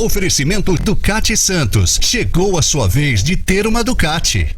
Oferecimento Ducati Santos. Chegou a sua vez de ter uma Ducati.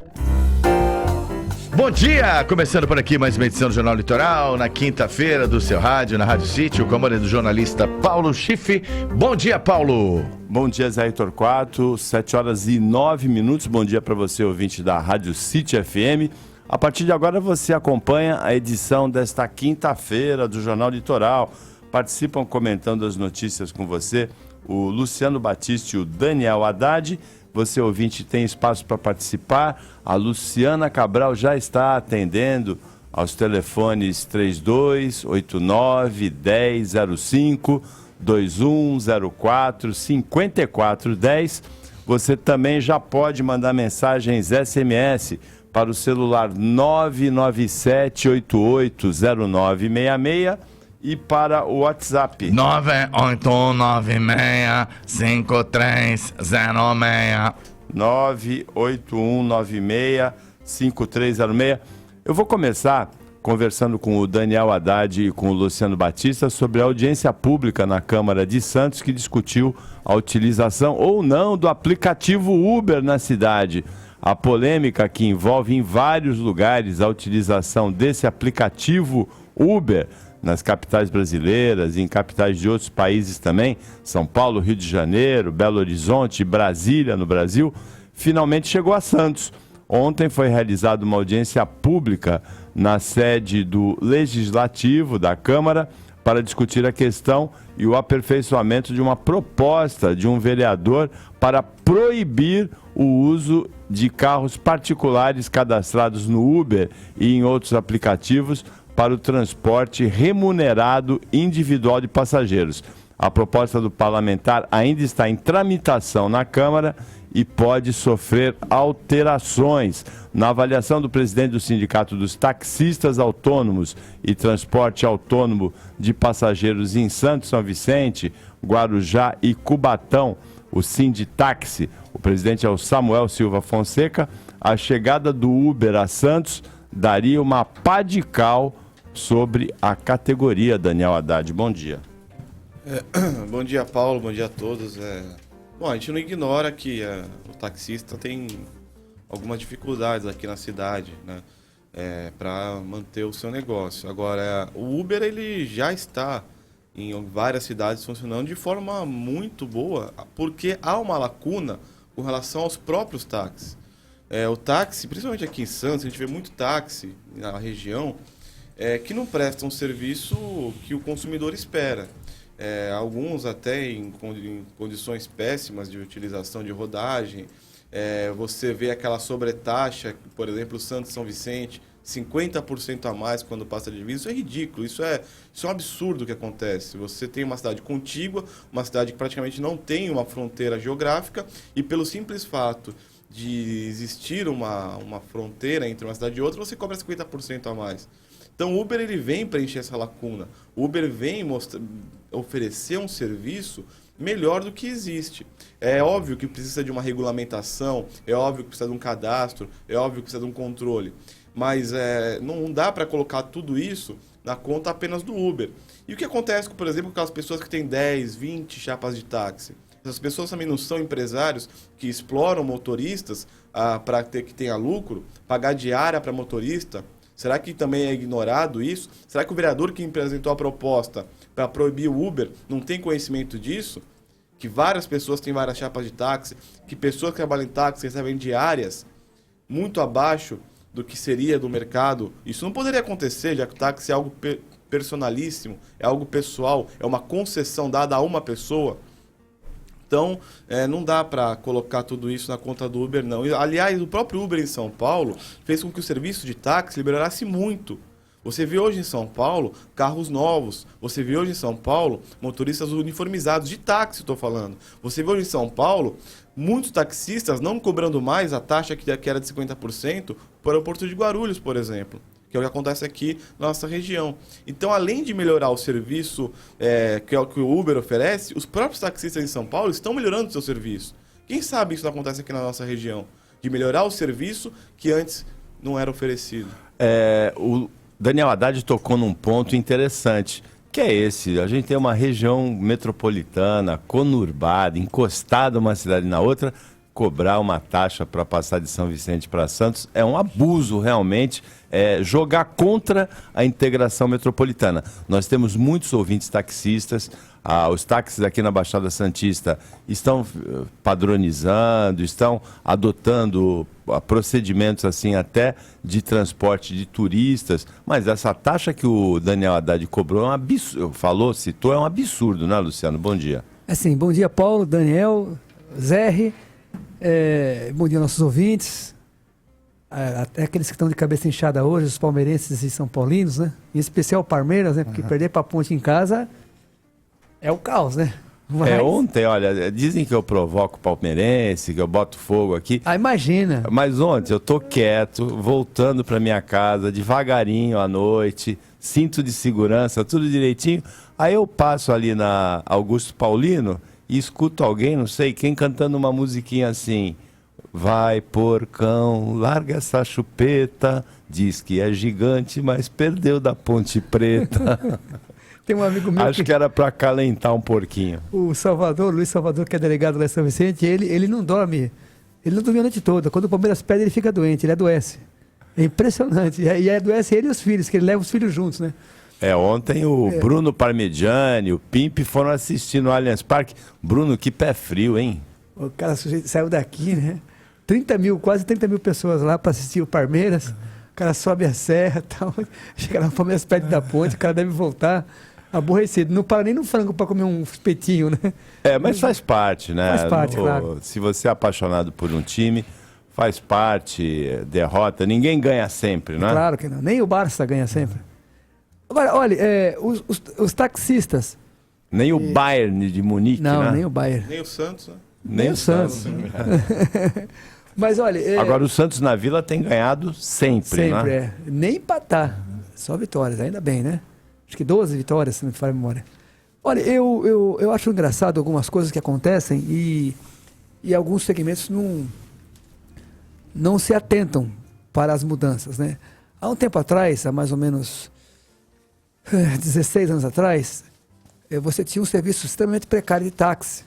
Bom dia! Começando por aqui mais uma edição do Jornal Litoral, na quinta-feira do seu rádio, na Rádio Sítio, com a do jornalista Paulo Schiff. Bom dia, Paulo! Bom dia, Zé Torquato, 7h09. Bom dia para você, ouvinte da Rádio Sítio FM. A partir de agora você acompanha a edição desta quinta-feira do Jornal Litoral. Participam comentando as notícias com você o Luciano Batista e o Daniel Haddad. Você, ouvinte, tem espaço para participar. A Luciana Cabral já está atendendo aos telefones 3289-1005, 2104-5410. Você também já pode mandar mensagens SMS para o celular 997880966 e para o WhatsApp 981965306. 981965306. Eu vou começar conversando com o Daniel Haddad e com o Luciano Batista sobre a audiência pública na Câmara de Santos que discutiu a utilização ou não do aplicativo Uber na cidade. A polêmica que envolve em vários lugares a utilização desse aplicativo Uber nas capitais brasileiras e em capitais de outros países também, São Paulo, Rio de Janeiro, Belo Horizonte, Brasília, no Brasil, finalmente chegou a Santos. Ontem foi realizada uma audiência pública na sede do Legislativo da Câmara para discutir a questão e o aperfeiçoamento de uma proposta de um vereador para proibir o uso de carros particulares cadastrados no Uber e em outros aplicativos para o transporte remunerado individual de passageiros. A proposta do parlamentar ainda está em tramitação na Câmara e pode sofrer alterações. Na avaliação do presidente do Sindicato dos Taxistas Autônomos e Transporte Autônomo de Passageiros em Santos, São Vicente, Guarujá e Cubatão, o Sinditaxi, o presidente é o Samuel Silva Fonseca, a chegada do Uber a Santos daria uma pá de cal sobre a categoria. Daniel Haddad, bom dia. Bom dia, Paulo, bom dia a todos. Bom, a gente não ignora que o taxista tem algumas dificuldades aqui na cidade, né, para manter o seu negócio. Agora, o Uber ele já está em várias cidades funcionando de forma muito boa, porque há uma lacuna com relação aos próprios táxis. O táxi, principalmente aqui em Santos, a gente vê muito táxi na região que não prestam um serviço que o consumidor espera. Alguns até em condições péssimas de utilização de rodagem. Você vê aquela sobretaxa, por exemplo, Santos e São Vicente, 50% a mais quando passa de divisa. Isso é ridículo, isso é um absurdo que acontece. Você tem uma cidade contígua, uma cidade que praticamente não tem uma fronteira geográfica, e pelo simples fato de existir uma fronteira entre uma cidade e outra, você cobra 50% a mais. Então o Uber ele vem preencher essa lacuna. O Uber vem oferecer um serviço melhor do que existe. É óbvio que precisa de uma regulamentação, é óbvio que precisa de um cadastro, é óbvio que precisa de um controle. Mas não dá para colocar tudo isso na conta apenas do Uber. E o que acontece, por exemplo, com aquelas pessoas que têm 10, 20 chapas de táxi? Essas pessoas também não são empresários que exploram motoristas para que tenha lucro, pagar diária para motorista? Será que também é ignorado isso? Será que o vereador que apresentou a proposta para proibir o Uber não tem conhecimento disso? Que várias pessoas têm várias chapas de táxi, que pessoas que trabalham em táxi recebem diárias muito abaixo do que seria do mercado. Isso não poderia acontecer, já que o táxi é algo personalíssimo, é algo pessoal, é uma concessão dada a uma pessoa. Então, não dá para colocar tudo isso na conta do Uber, não. Aliás, o próprio Uber em São Paulo fez com que o serviço de táxi liberasse muito. Você vê hoje em São Paulo carros novos. Você vê hoje em São Paulo motoristas uniformizados de táxi, estou falando. Você vê hoje em São Paulo muitos taxistas não cobrando mais a taxa que era de 50% para o aeroporto de Guarulhos, por exemplo, que é o que acontece aqui na nossa região. Então, além de melhorar o serviço que é o que o Uber oferece, os próprios taxistas em São Paulo estão melhorando o seu serviço. Quem sabe isso não acontece aqui na nossa região? De melhorar o serviço que antes não era oferecido. O Daniel Haddad tocou num ponto interessante. que é esse. A gente tem uma região metropolitana, conurbada, encostada uma cidade na outra, cobrar uma taxa para passar de São Vicente para Santos é um abuso realmente, jogar contra a integração metropolitana. Nós temos muitos ouvintes taxistas, os táxis aqui na Baixada Santista estão padronizando, estão adotando procedimentos assim até de transporte de turistas, mas essa taxa que o Daniel Haddad cobrou é um absurdo, citou, é um absurdo, né, Luciano? Bom dia. Assim, bom dia, Paulo, Daniel, Zé. Bom dia, nossos ouvintes, até aqueles que estão de cabeça inchada hoje, os palmeirenses e são paulinos, né? Em especial o Palmeiras, né? Porque perder para a Ponte em casa é o caos, né? Mas... Ontem, olha, dizem que eu provoco palmeirense, que eu boto fogo aqui. Imagina. Mas ontem eu tô quieto, voltando para minha casa, devagarinho à noite, cinto de segurança, tudo direitinho. Aí eu passo ali na Augusto Paulino e escuto alguém, não sei quem, cantando uma musiquinha assim: vai porcão, larga essa chupeta, diz que é gigante, mas perdeu da Ponte Preta. Tem um amigo meu Acho que era para acalentar um porquinho. O Salvador, Luiz Salvador, que é delegado lá em São Vicente, ele não dorme, ele não dorme a noite toda. Quando o Palmeiras perde, ele fica doente, ele adoece. É impressionante. E adoece ele e os filhos, que ele leva os filhos juntos, né? Ontem o Bruno Parmigiani, o Pimp foram assistir no Allianz Parque. Bruno, que pé frio, hein? O cara saiu daqui, né? 30 mil, quase 30 mil pessoas lá para assistir o Palmeiras. O cara sobe a serra e tal. Chega lá, o Palmeiras perto da ponte, o cara deve voltar aborrecido. Não para nem no frango para comer um espetinho, né? Mas faz parte, né? Faz parte, claro. Se você é apaixonado por um time, faz parte, derrota. Ninguém ganha sempre, né? Claro que não. Nem o Barça ganha sempre. Agora, olha, os taxistas... Nem o Bayern de Munique, não, né? Nem o Bayern. Nem o Santos, né? Nem o Santos. Mas olha... Agora o Santos na Vila tem ganhado sempre, né? Sempre, Nem empatar. Só vitórias, ainda bem, né? Acho que 12 vitórias, se não me falha a memória. Olha, eu acho engraçado algumas coisas que acontecem e alguns segmentos não se atentam para as mudanças, né? Há um tempo atrás, há mais ou menos 16 anos atrás, você tinha um serviço extremamente precário de táxi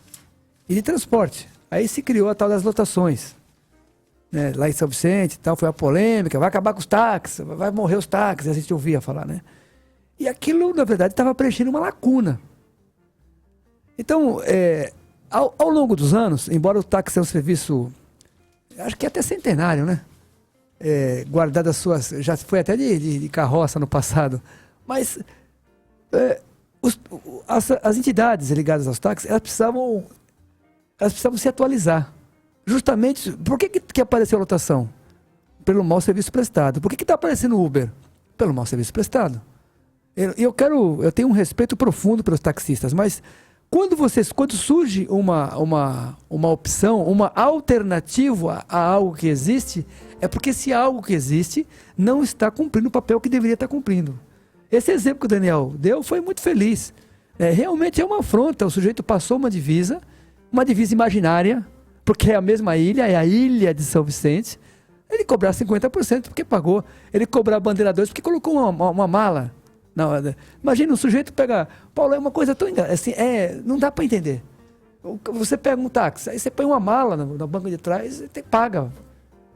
e de transporte. Aí se criou a tal das lotações, né? Lá em São Vicente e tal, foi a polêmica, vai acabar com os táxis, vai morrer os táxis, a gente ouvia falar, né? E aquilo, na verdade, estava preenchendo uma lacuna. Então, ao longo dos anos, embora o táxi seja um serviço, acho que até centenário, né? Guardado as suas... Já foi até de carroça no passado. Mas as entidades ligadas aos táxis, elas precisavam se atualizar. Justamente, por que apareceu a lotação? Pelo mau serviço prestado. Por que está aparecendo o Uber? Pelo mau serviço prestado. Eu tenho um respeito profundo pelos taxistas, mas quando surge uma opção, uma alternativa a algo que existe, é porque esse algo que existe não está cumprindo o papel que deveria estar cumprindo. Esse exemplo que o Daniel deu foi muito feliz. Realmente é uma afronta. O sujeito passou uma divisa imaginária, porque é a mesma ilha, é a ilha de São Vicente. Ele cobrar 50% porque pagou. Ele cobrar bandeira 2 porque colocou uma mala. Não, imagina, um sujeito pegar... Paulo, é uma coisa tão... Assim, não dá para entender. Você pega um táxi, aí você põe uma mala na banca de trás e paga.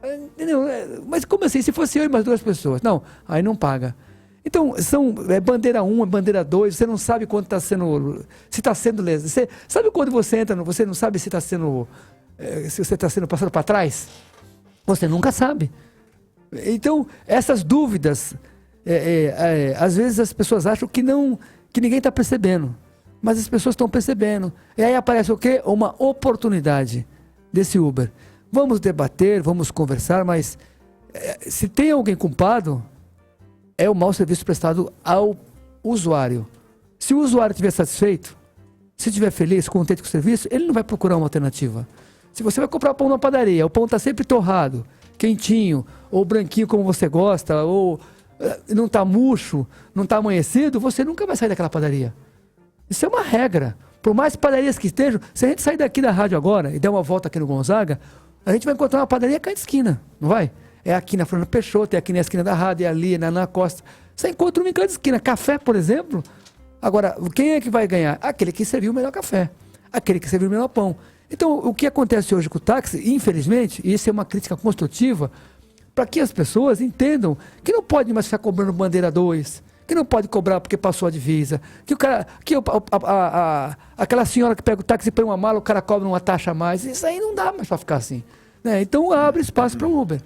Entendeu? Mas como assim? Se fosse eu e mais 2 pessoas? Não, aí não paga. Então, bandeira 1, bandeira 2, você não sabe quando está sendo... Se está sendo... Você sabe quando você entra, você não sabe se está sendo... Se você está sendo passado para trás? Você nunca sabe. Então, essas dúvidas... às vezes as pessoas acham que ninguém está percebendo, mas as pessoas estão percebendo. E aí aparece o quê? Uma oportunidade desse Uber. Vamos debater, vamos conversar, mas se tem alguém culpado, é o mau serviço prestado ao usuário. Se o usuário estiver satisfeito, se estiver feliz, contente com o serviço, ele não vai procurar uma alternativa. Se você vai comprar pão na padaria, o pão está sempre torrado, quentinho, ou branquinho como você gosta, ou não está murcho, não está amanhecido, você nunca vai sair daquela padaria. Isso é uma regra. Por mais padarias que estejam, se a gente sair daqui da rádio agora e der uma volta aqui no Gonzaga, a gente vai encontrar uma padaria cá de esquina, não vai? É aqui na Fernando Peixoto, é aqui na esquina da rádio, é ali, na Costa. Você encontra uma em cada esquina. Café, por exemplo, Agora, quem é que vai ganhar? Aquele que serviu o melhor café, aquele que serviu o melhor pão. Então, o que acontece hoje com o táxi, infelizmente, e isso é uma crítica construtiva, para que as pessoas entendam que não pode mais ficar cobrando bandeira 2, que não pode cobrar porque passou a divisa, que o cara, aquela senhora que pega o táxi e põe uma mala, o cara cobra uma taxa a mais. Isso aí não dá mais para ficar assim, né? Então, abre espaço para o Uber.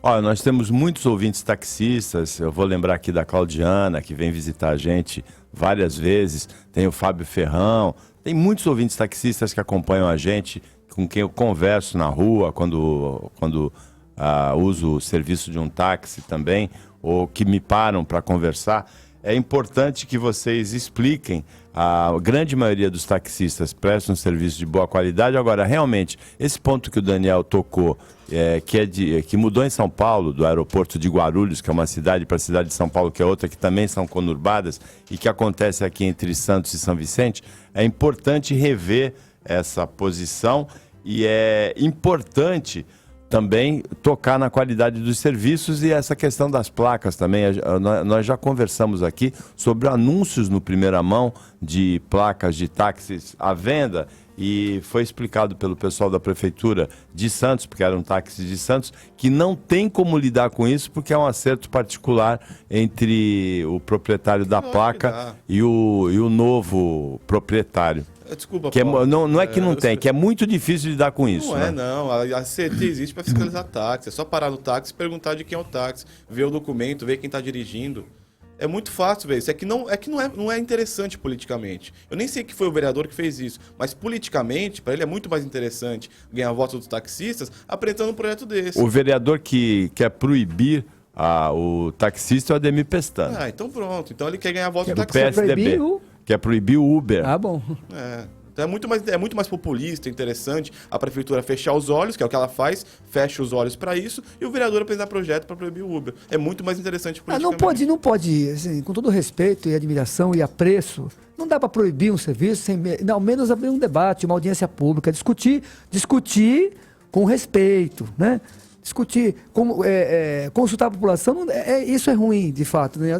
Olha, nós temos muitos ouvintes taxistas, eu vou lembrar aqui da Claudiana, que vem visitar a gente várias vezes, tem o Fábio Ferrão, tem muitos ouvintes taxistas que acompanham a gente, com quem eu converso na rua, quando uso o serviço de um táxi também, ou que me param para conversar. É importante que vocês expliquem. A grande maioria dos taxistas prestam um serviço de boa qualidade. Agora, realmente, esse ponto que o Daniel tocou, que mudou em São Paulo, do aeroporto de Guarulhos, que é uma cidade, para a cidade de São Paulo, que é outra, que também são conurbadas, e que acontece aqui entre Santos e São Vicente, é importante rever essa posição e é importante também tocar na qualidade dos serviços e essa questão das placas também. Nós já conversamos aqui sobre anúncios no primeira mão de placas de táxis à venda e foi explicado pelo pessoal da Prefeitura de Santos, porque era um táxi de Santos, que não tem como lidar com isso porque é um acerto particular entre o proprietário da placa e o novo proprietário. Desculpa, que Paulo. Não é que não tem, que é muito difícil lidar com isso. Não é, não. A CT existe para fiscalizar táxi. É só parar no táxi e perguntar de quem é o táxi, ver o documento, ver quem está dirigindo. É muito fácil ver isso. Não é interessante politicamente. Eu nem sei que foi o vereador que fez isso, mas politicamente, para ele é muito mais interessante ganhar votos dos taxistas apresentando um projeto desse. O vereador que quer proibir o taxista é o Ademir Pestana. Então pronto. Então ele quer ganhar votos do do taxista. PSDB. Quer proibir o Uber. Ah, bom. Então é muito mais populista, interessante a prefeitura fechar os olhos, que é o que ela faz, fecha os olhos para isso, e o vereador apresentar projeto para proibir o Uber. É muito mais interessante politicamente. Não pode, assim, com todo respeito e admiração e apreço, não dá para proibir um serviço sem, ao menos abrir um debate, uma audiência pública, discutir com respeito, né? Discutir, consultar a população, isso é ruim, de fato, né?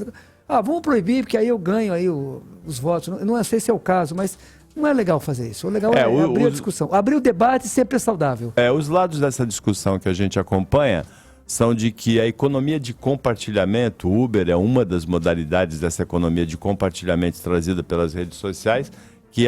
Vamos proibir, porque aí eu ganho aí os votos. Não sei se é o caso, mas não é legal fazer isso. O legal é abrir a discussão. Abrir o debate sempre é saudável. Os lados dessa discussão que a gente acompanha são de que a economia de compartilhamento, o Uber é uma das modalidades dessa economia de compartilhamento trazida pelas redes sociais, que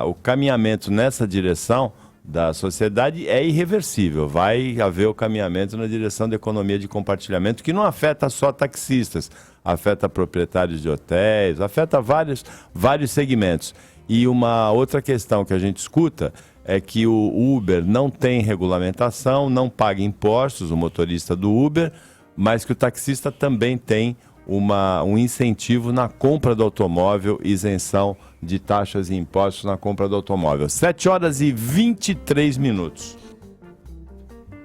o caminhamento nessa direção da sociedade é irreversível. Vai haver o caminhamento na direção da economia de compartilhamento, que não afeta só taxistas, afeta proprietários de hotéis, afeta vários segmentos. E uma outra questão que a gente escuta é que o Uber não tem regulamentação, não paga impostos, o motorista do Uber, mas que o taxista também tem um incentivo na compra do automóvel, isenção de taxas e impostos na compra do automóvel. 7h23.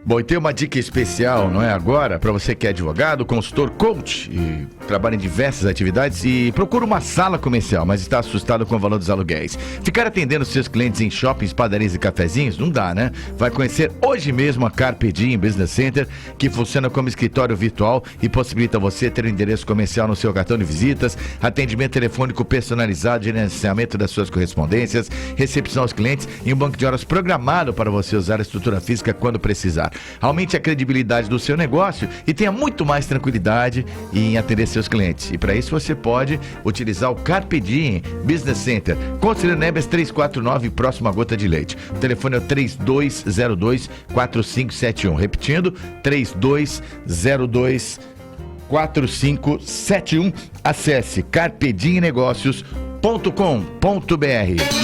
Bom, e tem uma dica especial, não é agora, para você que é advogado, consultor, coach e trabalha em diversas atividades e procura uma sala comercial, mas está assustado com o valor dos aluguéis. Ficar atendendo seus clientes em shoppings, padarias e cafezinhos não dá, né? Vai conhecer hoje mesmo a Carpe Diem Business Center, que funciona como escritório virtual e possibilita você ter um endereço comercial no seu cartão de visitas, atendimento telefônico personalizado, gerenciamento das suas correspondências, recepção aos clientes e um banco de horas programado para você usar a estrutura física quando precisar. Aumente a credibilidade do seu negócio e tenha muito mais tranquilidade em atender seus clientes. E para isso você pode utilizar o Carpe Diem Business Center, Conselheiro Neves 349, próximo à Gota de Leite. O telefone é o 3202-4571. Repetindo, 3202-4571. Acesse carpediemnegócios.com.br.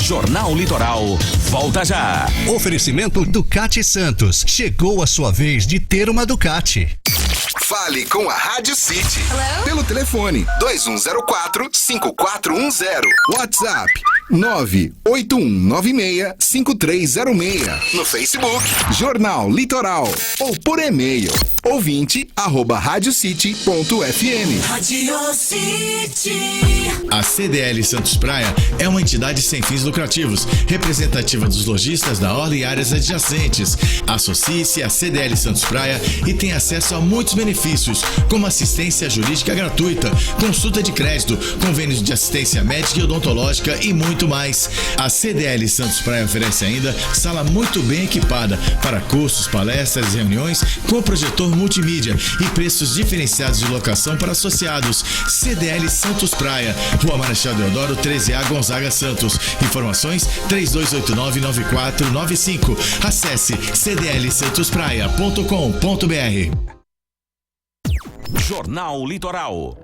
Jornal Litoral, volta já. Oferecimento Ducati Santos. Chegou a sua vez de ter uma Ducati. Fale com a Rádio City. Hello? Pelo telefone 2104-5410. WhatsApp 981965306. No Facebook, Jornal Litoral. Ou por e-mail, ouvinte@radiocity.fm. Radio City. A CDL Santos Praia é uma entidade sem fins lucrativos, representativa dos lojistas da orla e áreas adjacentes. Associe-se à CDL Santos Praia e tem acesso a muitos benefícios, como assistência jurídica gratuita, consulta de crédito, convênios de assistência médica e odontológica e muito mais. A CDL Santos Praia oferece ainda sala muito bem equipada para cursos, palestras e reuniões com projetor multimídia e preços diferenciados de locação para associados. CDL Santos Praia, Rua Marechal Deodoro 13A, Gonzaga, Santos. Informações 3289-9495. Acesse cdlsantospraia.com.br. Jornal Litoral.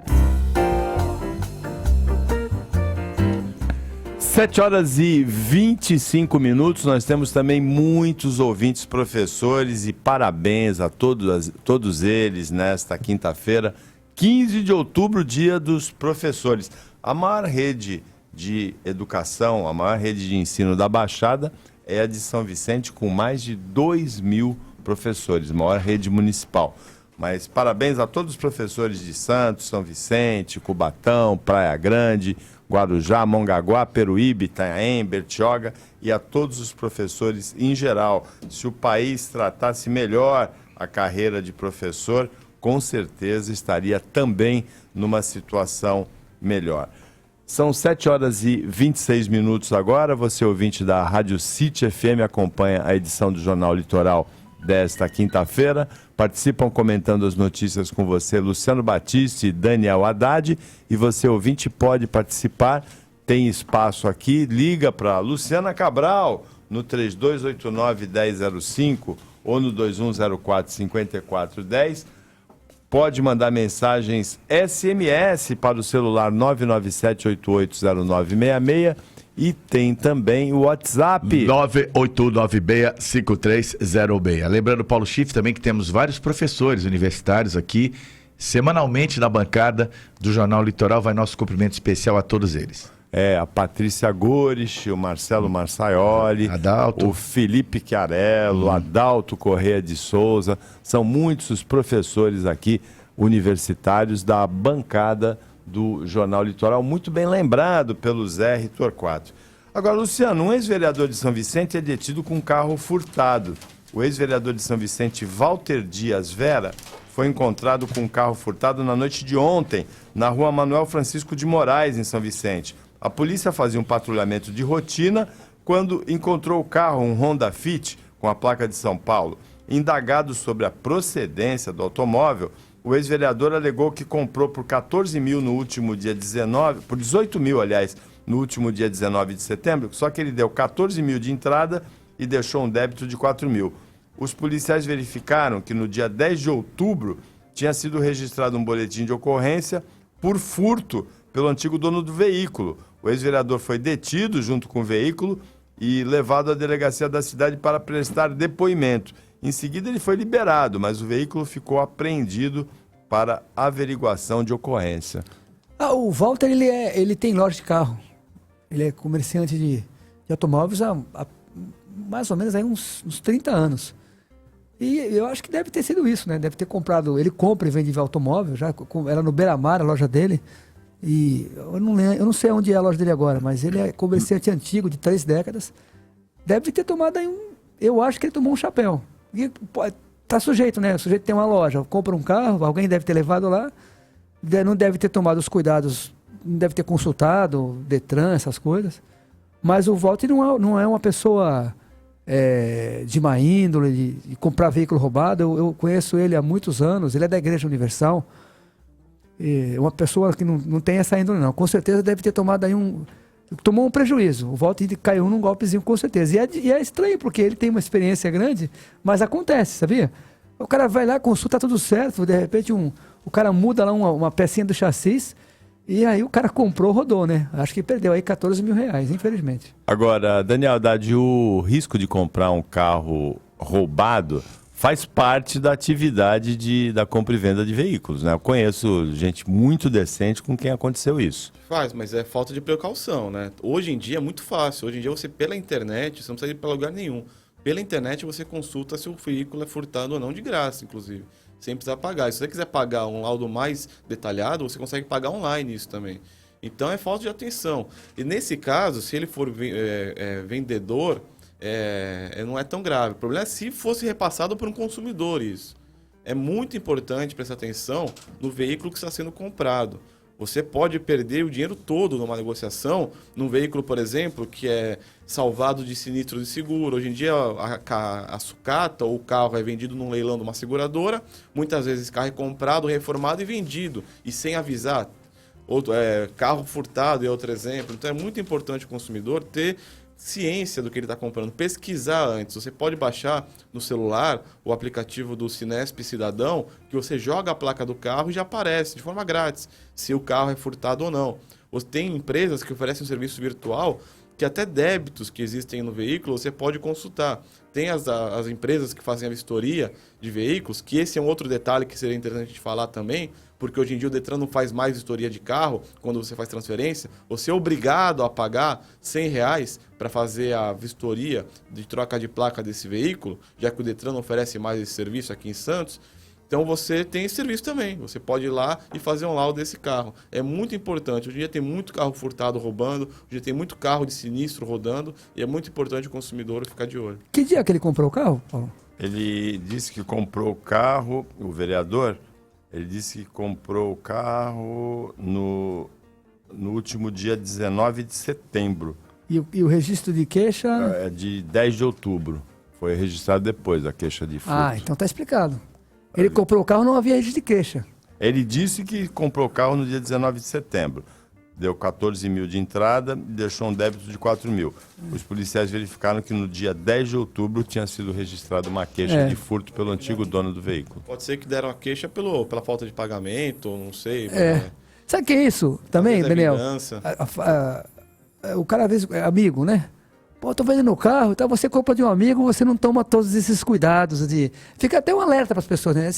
7h25, nós temos também muitos ouvintes professores e parabéns a todos eles nesta quinta-feira, 15 de outubro, dia dos professores. A maior rede de educação, a maior rede de ensino da Baixada é a de São Vicente, com mais de 2.000 professores, maior rede municipal. Mas parabéns a todos os professores de Santos, São Vicente, Cubatão, Praia Grande, Guarujá, Mongaguá, Peruíbe, Itanhaém, Bertioga e a todos os professores em geral. Se o país tratasse melhor a carreira de professor, com certeza estaria também numa situação melhor. São 7h26 agora. Você, ouvinte da Rádio City FM, acompanha a edição do Jornal Litoral desta quinta-feira. Participam comentando as notícias com você Luciano Batista e Daniel Haddad. E você, ouvinte, pode participar. Tem espaço aqui. Liga para Luciana Cabral no 3289-1005 ou no 2104-5410. Pode mandar mensagens SMS para o celular 997-880966 e tem também o WhatsApp 981965306. Lembrando, Paulo Schiff, também que temos vários professores universitários aqui semanalmente na bancada do Jornal Litoral. Vai nosso cumprimento especial a todos eles. A Patrícia Gores, o Marcelo Marçaioli, Adalto. o Felipe Chiarello, Adalto Correia de Souza. São muitos os professores aqui universitários da bancada do Jornal Litoral, muito bem lembrado pelo Zé R. Torquato. Agora, Luciano, um ex-vereador de São Vicente é detido com um carro furtado. O ex-vereador de São Vicente, Walter Dias Vera, foi encontrado com um carro furtado na noite de ontem, na rua Manuel Francisco de Moraes, em São Vicente. A polícia fazia um patrulhamento de rotina quando encontrou o carro, um Honda Fit, com a placa de São Paulo. Indagado sobre a procedência do automóvel, o ex-vereador alegou que comprou por 14 mil no último dia 19, por 18 mil, aliás, no último dia 19 de setembro, só que ele deu 14 mil de entrada e deixou um débito de 4 mil. Os policiais verificaram que no dia 10 de outubro tinha sido registrado um boletim de ocorrência por furto pelo antigo dono do veículo. O ex-vereador foi detido junto com o veículo e levado à delegacia da cidade para prestar depoimento. Em seguida ele foi liberado, mas o veículo ficou apreendido para averiguação de ocorrência. O Walter, ele tem loja de carro. Ele é comerciante de automóveis há mais ou menos aí uns 30 anos. E eu acho que deve ter sido isso, né? Deve ter comprado, ele compra e vende automóvel, já era no Beira-Mar, a loja dele. E eu não sei onde é a loja dele agora, mas ele é comerciante antigo, de 3 décadas. Deve ter tomado aí eu acho que ele tomou um chapéu. E tá sujeito, né? O sujeito tem uma loja, compra um carro, alguém deve ter levado lá, não deve ter tomado os cuidados, não deve ter consultado Detran, essas coisas. Mas o Walter não é uma pessoa de má índole, de comprar veículo roubado. Eu conheço ele há muitos anos, ele é da Igreja Universal. Uma pessoa que não tem essa índole, não. Com certeza deve ter tomado aí tomou um prejuízo. O Walter caiu num golpezinho, com certeza. E é estranho, porque ele tem uma experiência grande, mas acontece, sabia? O cara vai lá, consulta, tudo certo, de repente o cara muda lá uma pecinha do chassi, e aí o cara comprou, rodou, né? Acho que perdeu aí 14 mil reais, infelizmente. Agora, Daniel Haddad, o risco de comprar um carro roubado faz parte da atividade da compra e venda de veículos, né? Eu conheço gente muito decente com quem aconteceu isso. Faz, mas é falta de precaução, né? Hoje em dia é muito fácil. Hoje em dia você, pela internet, você não precisa ir para lugar nenhum. Pela internet você consulta se o veículo é furtado ou não, de graça, inclusive. Sem precisar pagar. Se você quiser pagar um laudo mais detalhado, você consegue pagar online isso também. Então é falta de atenção. E nesse caso, se ele for vendedor, não é tão grave. O problema é se fosse repassado por um consumidor isso. É muito importante prestar atenção no veículo que está sendo comprado. Você pode perder o dinheiro todo numa negociação, num veículo, por exemplo, que é salvado de sinistro de seguro. Hoje em dia, a sucata ou o carro é vendido num leilão de uma seguradora. Muitas vezes, esse carro é comprado, reformado e vendido, e sem avisar. Carro furtado é outro exemplo. Então, é muito importante o consumidor ter ciência do que ele está comprando, pesquisar antes. Você pode baixar no celular o aplicativo do Cinesp Cidadão, que você joga a placa do carro e já aparece de forma grátis se o carro é furtado ou não. Tem empresas que oferecem um serviço virtual que até débitos que existem no veículo você pode consultar. Tem as empresas que fazem a vistoria de veículos, que esse é um outro detalhe que seria interessante de falar também, porque hoje em dia o Detran não faz mais vistoria de carro quando você faz transferência. Você é obrigado a pagar R$100 para fazer a vistoria de troca de placa desse veículo, já que o Detran não oferece mais esse serviço aqui em Santos. Então você tem esse serviço também. Você pode ir lá e fazer um laudo desse carro. É muito importante. Hoje em dia tem muito carro furtado roubando, hoje em dia tem muito carro de sinistro rodando, e é muito importante o consumidor ficar de olho. Que dia que ele comprou o carro, Paulo? Ele disse que comprou o carro, o vereador, ele disse que comprou o carro no último dia 19 de setembro. E o registro de queixa? É de 10 de outubro. Foi registrado depois a queixa de furto. Ah, então tá explicado. Ele comprou o carro, não havia registro de queixa. Ele disse que comprou o carro no dia 19 de setembro. Deu 14 mil de entrada e deixou um débito de 4 mil. Os policiais verificaram que no dia 10 de outubro tinha sido registrada uma queixa de furto pelo antigo dono do veículo. Pode ser que deram a queixa pela falta de pagamento, não sei. Sabe o que é isso também, Daniel? Vingança. O cara às vezes é amigo, né? Pô, tô vendendo o carro e tal, você compra de um amigo, você não toma todos esses cuidados. Fica até um alerta para as pessoas, né?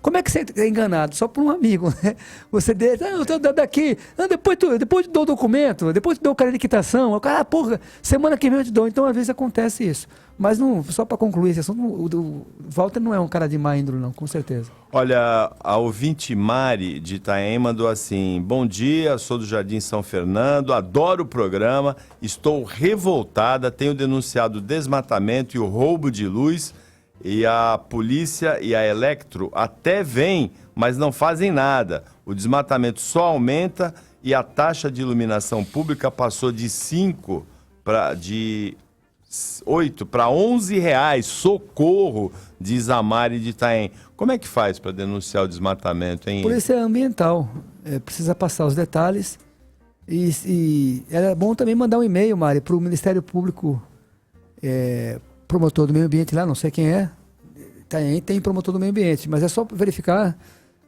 Como é que você é enganado? Só por um amigo, né? Você deixa, eu tô daqui, depois te dou o documento, depois te dou o cara de quitação. O cara, porra, semana que vem eu te dou. Então, às vezes acontece isso. Mas não, só para concluir esse assunto, o Walter não é um cara de má índole, não, com certeza. Olha, a ouvinte Mari de Itaém mandou assim: bom dia, sou do Jardim São Fernando, adoro o programa, estou revoltada, tenho denunciado o desmatamento e o roubo de luz, e a polícia e a Electro até vêm, mas não fazem nada. O desmatamento só aumenta e a taxa de iluminação pública passou de 8 para R$11. Socorro, diz a Mari de Itaém. Como é que faz para denunciar o desmatamento, hein? Polícia Ambiental. Precisa passar os detalhes. E era bom também mandar um e-mail, Mari, para o Ministério Público, promotor do meio ambiente lá, não sei quem é. Tem promotor do meio ambiente, mas é só verificar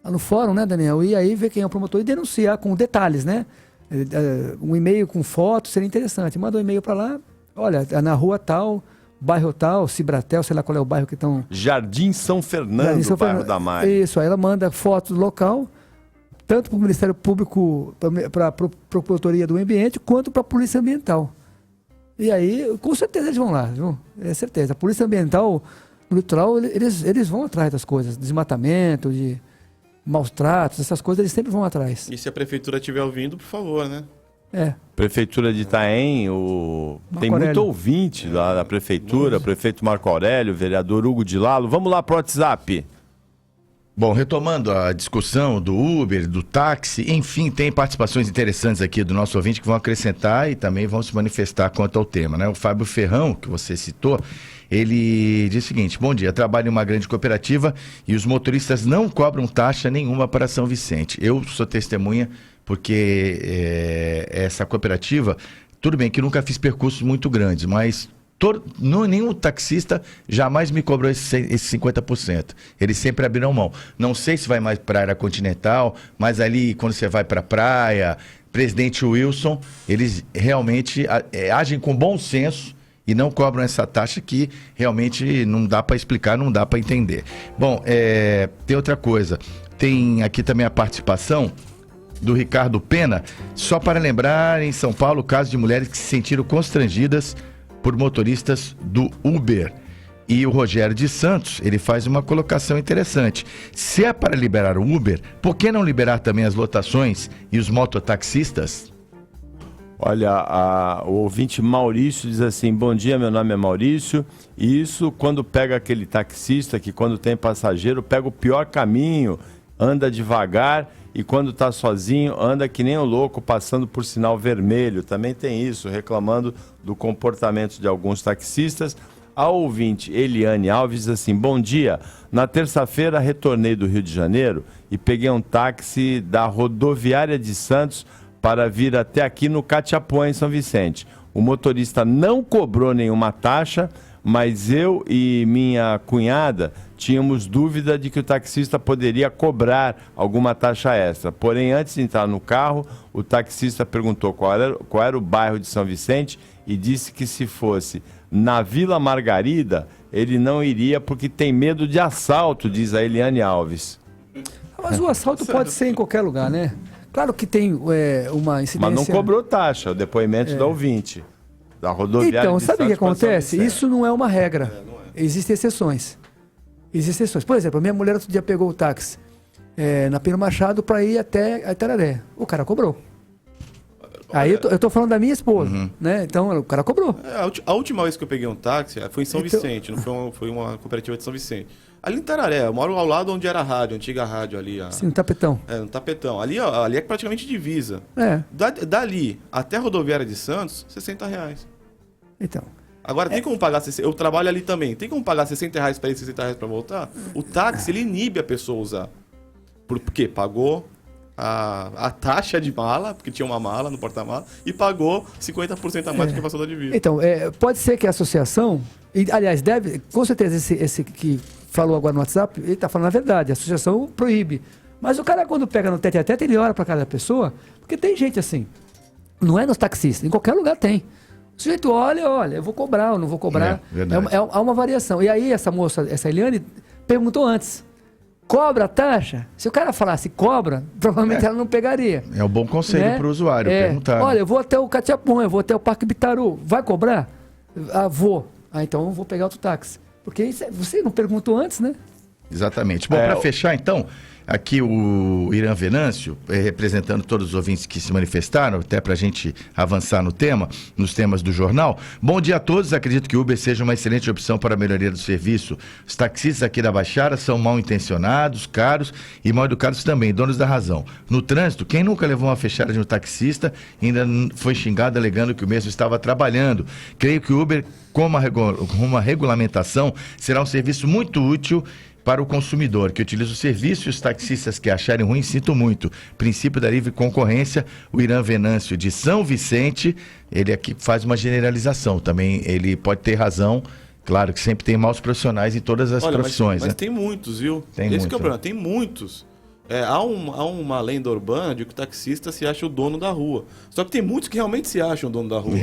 no fórum, né, Daniel? E aí ver quem é o promotor e denunciar com detalhes, né? Um e-mail com foto seria interessante. Manda um e-mail para lá. Olha, na rua tal, bairro tal, Cibratel, sei lá qual é o bairro que estão... Jardim São Fernando, bairro da Mari. Isso, aí ela manda foto do local, tanto para o Ministério Público, para a Procuradoria do Meio Ambiente, quanto para a Polícia Ambiental. E aí, com certeza eles vão lá, viu? É certeza. A Polícia Ambiental, no litoral, eles vão atrás das coisas, desmatamento, de maus tratos, essas coisas, eles sempre vão atrás. E se a prefeitura estiver ouvindo, por favor, né? Prefeitura de Itaém, tem muito ouvinte lá da prefeitura, prefeito Marco Aurélio, vereador Hugo de Lalo. Vamos lá pro WhatsApp. Bom, retomando a discussão do Uber, do táxi, enfim, tem participações interessantes aqui do nosso ouvinte que vão acrescentar e também vão se manifestar quanto ao tema, né? O Fábio Ferrão, que você citou, ele diz o seguinte: bom dia, trabalho em uma grande cooperativa e os motoristas não cobram taxa nenhuma para São Vicente. Eu sou testemunha porque essa cooperativa, tudo bem que nunca fiz percursos muito grandes, mas nenhum taxista jamais me cobrou esse 50%. Eles sempre abriram mão. Não sei se vai mais para a área continental, mas ali quando você vai para a praia, Presidente Wilson, eles realmente agem com bom senso e não cobram essa taxa que realmente não dá para explicar, não dá para entender. Bom, tem outra coisa. Tem aqui também a participação do Ricardo Pena. Só para lembrar, em São Paulo, o caso de mulheres que se sentiram constrangidas por motoristas do Uber. E o Rogério de Santos, ele faz uma colocação interessante. Se é para liberar o Uber, por que não liberar também as lotações e os mototaxistas? Olha, o ouvinte Maurício diz assim: bom dia, meu nome é Maurício. E isso quando pega aquele taxista que quando tem passageiro pega o pior caminho, anda devagar e quando está sozinho anda que nem um louco passando por sinal vermelho. Também tem isso, reclamando do comportamento de alguns taxistas. A ouvinte Eliane Alves diz assim: bom dia, na terça-feira retornei do Rio de Janeiro e peguei um táxi da rodoviária de Santos para vir até aqui no Catiapuã, em São Vicente. O motorista não cobrou nenhuma taxa, mas eu e minha cunhada tínhamos dúvida de que o taxista poderia cobrar alguma taxa extra. Porém, antes de entrar no carro, o taxista perguntou qual era o bairro de São Vicente e disse que se fosse na Vila Margarida, ele não iria porque tem medo de assalto, diz a Eliane Alves. Mas o assalto pode ser em qualquer lugar, né? Claro que tem uma incidência... Mas não cobrou taxa, o depoimento da ouvinte, da rodoviária. Então, de sabe o que Santos para acontece? São Vicente. Isso não é uma regra. Existem exceções. Existem exceções. Por exemplo, a minha mulher outro dia pegou o táxi na Pino Machado para ir até Itararé. O cara cobrou. Aí eu tô falando da minha esposa, né? Então o cara cobrou. A última vez que eu peguei um táxi foi em São Vicente, não foi uma cooperativa de São Vicente. Ali em Tararé, eu moro ao lado onde era a rádio, a antiga rádio ali. Sim, no Tapetão. No Tapetão. Ali é praticamente divisa. Dali até a rodoviária de Santos, R$60. Então. Agora, tem como pagar... Eu trabalho ali também. Tem como pagar R$60 para ir, R$60 para voltar? O táxi, ele inibe a pessoa a usar. Por quê? Pagou a taxa de mala, porque tinha uma mala no porta-mala, e pagou 50% a mais do que passou da divisa. Então, pode ser que a associação... aliás, com certeza, esse que falou agora no WhatsApp, ele está falando a verdade. A associação proíbe. Mas o cara, quando pega no tete-a-tete, ele olha para cada pessoa, porque tem gente assim. Não é nos taxistas, em qualquer lugar tem. O sujeito olha, eu vou cobrar ou não vou cobrar. Há uma variação. E aí, essa moça, essa Eliane, perguntou antes. Cobra a taxa? Se o cara falasse cobra, provavelmente ela não pegaria. É um bom conselho para o usuário perguntar. Olha, eu vou até o Catiapuã, eu vou até o Parque Bitaru. Vai cobrar? Vou. Então eu vou pegar outro táxi. Porque você não perguntou antes, né? Exatamente. Bom, para fechar então, aqui o Irã Venâncio, representando todos os ouvintes que se manifestaram, até para a gente avançar nos temas do jornal. Bom dia a todos, acredito que o Uber seja uma excelente opção para a melhoria do serviço. Os taxistas aqui da Baixada são mal intencionados, caros e mal educados também, donos da razão. No trânsito, quem nunca levou uma fechada de um taxista ainda foi xingado alegando que o mesmo estava trabalhando. Creio que o Uber, com uma regulamentação, será um serviço muito útil para o consumidor que utiliza o serviço e os taxistas que acharem ruim, sinto muito. Princípio da livre concorrência, o Irã Venâncio de São Vicente, ele aqui faz uma generalização também, ele pode ter razão, claro que sempre tem maus profissionais em todas as profissões. Mas né? Tem muitos, viu? Tem Esse muito, que é o problema, tem muitos. Há uma lenda urbana de que o taxista se acha o dono da rua. Só que tem muitos que realmente se acham o dono da rua.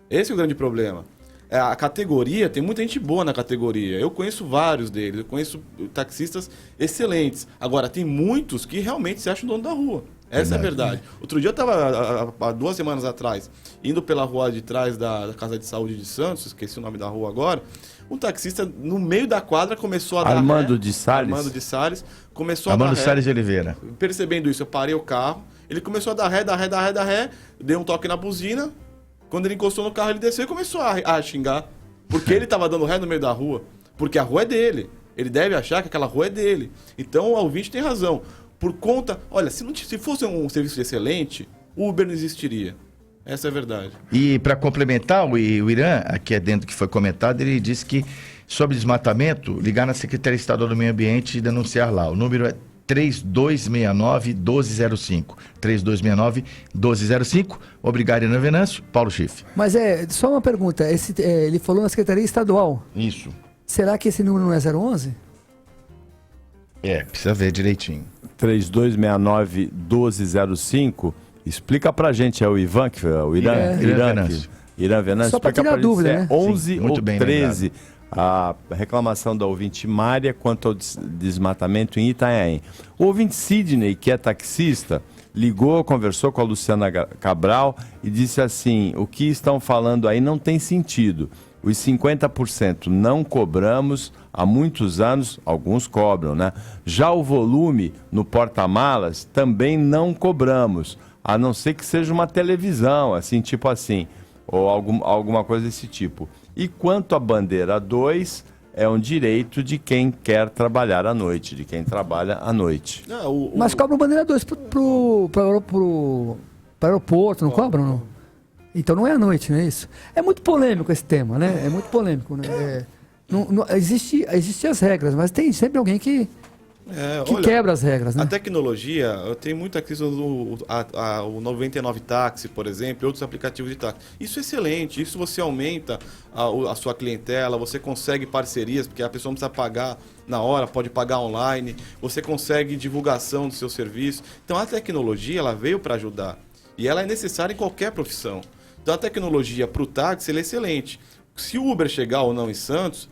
Esse é o grande problema. A categoria, tem muita gente boa na categoria. Eu conheço vários deles, eu conheço taxistas excelentes. Agora, tem muitos que realmente se acham dono da rua. Essa é a verdade. Outro dia eu estava, há 2 semanas atrás, indo pela rua de trás da Casa de Saúde de Santos, esqueci o nome da rua agora, um taxista no meio da quadra começou a dar Armando de Salles começou a dar ré. Armando Salles de Oliveira. Percebendo isso, eu parei o carro, ele começou a dar ré, deu um toque na buzina. Quando ele encostou no carro, ele desceu e começou a xingar. Porque ele estava dando ré no meio da rua. Porque a rua é dele. Ele deve achar que aquela rua é dele. Então o ouvinte tem razão. Por conta... Olha, se fosse um serviço excelente, o Uber não existiria. Essa é a verdade. E para complementar, o Irã, aqui é dentro que foi comentado, ele disse que sobre desmatamento, ligar na Secretaria Estadual do Meio Ambiente e denunciar lá. O número é 3269-1205. 3269-1205. Obrigado, Irã Venâncio. Paulo Schiff. Mas só uma pergunta. Ele falou na Secretaria Estadual. Isso. Será que esse número não é 011? Precisa ver direitinho. 3269-1205. Explica pra gente, é o Ivan, o Irã Venâncio. Irã Venâncio, Só pra explica tirar pra gente dúvida, se é né? 11 Sim, muito ou bem 13 a reclamação da ouvinte Mária quanto ao desmatamento em Itanhaém. O ouvinte Sidney, que é taxista, ligou, conversou com a Luciana Cabral e disse assim: o que estão falando aí não tem sentido. Os 50% não cobramos há muitos anos, alguns cobram, né? Já o volume no porta-malas também não cobramos, a não ser que seja uma televisão, assim, tipo assim, ou alguma coisa desse tipo. E quanto à bandeira 2, é um direito de quem quer trabalhar à noite, de quem trabalha à noite. Não, Mas cobram bandeira 2 pro aeroporto, não cobram, não? Então não é à noite, não é isso? É muito polêmico esse tema, né? É muito polêmico, né? Existe as regras, mas tem sempre alguém que olha, quebra as regras, né? A tecnologia, eu tenho muita questão o 99 Táxi, por exemplo, e outros aplicativos de táxi. Isso é excelente, isso você aumenta a sua clientela, você consegue parcerias, porque a pessoa não precisa pagar na hora, pode pagar online, você consegue divulgação do seu serviço. Então a tecnologia, ela veio para ajudar, e ela é necessária em qualquer profissão. Então a tecnologia para o táxi, ela é excelente. Se o Uber chegar ou não em Santos,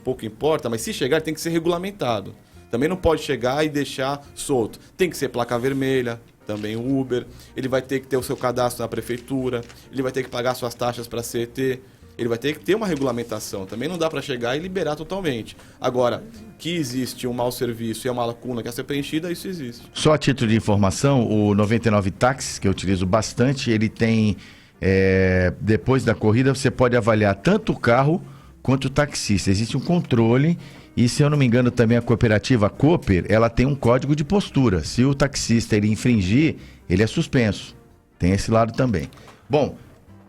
pouco importa, mas se chegar tem que ser regulamentado. Também não pode chegar e deixar solto. Tem que ser placa vermelha, também o Uber. Ele vai ter que ter o seu cadastro na prefeitura. Ele vai ter que pagar suas taxas para a CET. Ele vai ter que ter uma regulamentação. Também não dá para chegar e liberar totalmente. Agora, que existe um mau serviço e uma lacuna que a ser preenchida, isso existe. Só a título de informação, o 99 Táxi, que eu utilizo bastante, ele tem, depois da corrida, você pode avaliar tanto o carro quanto o taxista. Existe um controle e, se eu não me engano, também a cooperativa Cooper, ela tem um código de postura. Se o taxista ele infringir, ele é suspenso. Tem esse lado também. Bom,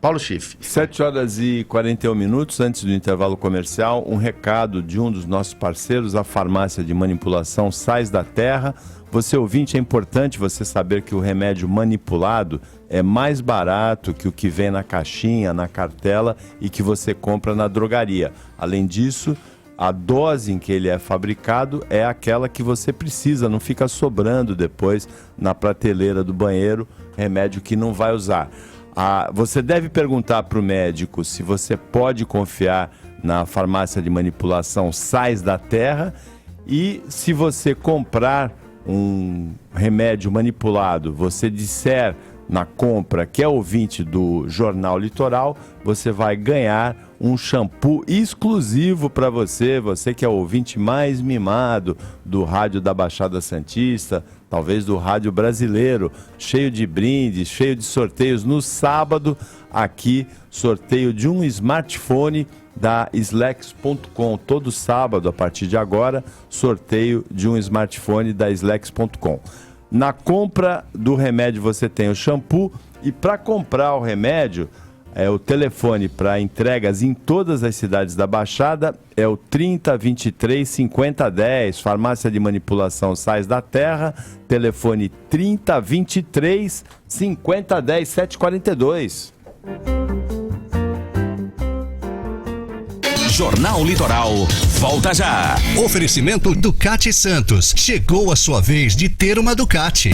Paulo Schiff. 7h41, antes do intervalo comercial, um recado de um dos nossos parceiros, a farmácia de manipulação Sais da Terra. Você ouvinte, é importante você saber que o remédio manipulado é mais barato que o que vem na caixinha, na cartela e que você compra na drogaria. Além disso, a dose em que ele é fabricado é aquela que você precisa, não fica sobrando depois na prateleira do banheiro, remédio que não vai usar. Você deve perguntar para o médico se você pode confiar na farmácia de manipulação Sais da Terra, e se você comprar um remédio manipulado, você disser na compra que é ouvinte do Jornal Litoral, você vai ganhar um shampoo exclusivo para você que é o ouvinte mais mimado do rádio da Baixada Santista, talvez do rádio brasileiro, cheio de brindes, cheio de sorteios. No sábado, aqui, sorteio de um smartphone da Slex.com. Todo sábado, a partir de agora, sorteio de um smartphone da Slex.com. Na compra do remédio você tem o shampoo, e para comprar o remédio, o telefone para entregas em todas as cidades da Baixada é o 3023 5010, farmácia de manipulação Sais da Terra, telefone 3023 5010 742. Jornal Litoral, volta já. Oferecimento Ducati Santos. Chegou a sua vez de ter uma Ducati.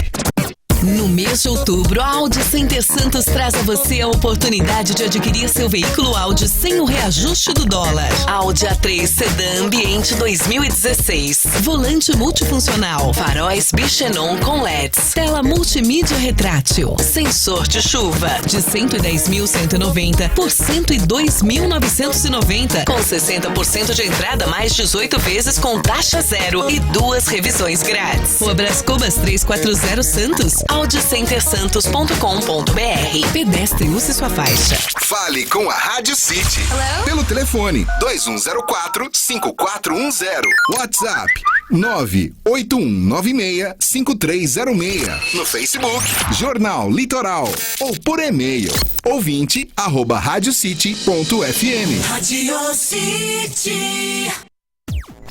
No mês de outubro, a Audi Center Santos traz a você a oportunidade de adquirir seu veículo Audi sem o reajuste do dólar. Audi A3 Sedã Ambiente 2016. Volante multifuncional. Faróis Bichenon com LEDs. Tela multimídia retrátil. Sensor de chuva. De 110.190 por 102.990. Com 60% de entrada mais 18 vezes com taxa zero e 2 revisões grátis. Rua Brás Cubas 340 Santos. audicentersantos.com.br. Pedestre, use sua faixa. Fale com a Rádio City. Hello? Pelo telefone 2104-5410. WhatsApp 98196-5306. No Facebook, Jornal Litoral. Ou por e-mail, ouvinte@radiocity.fm. Radio City.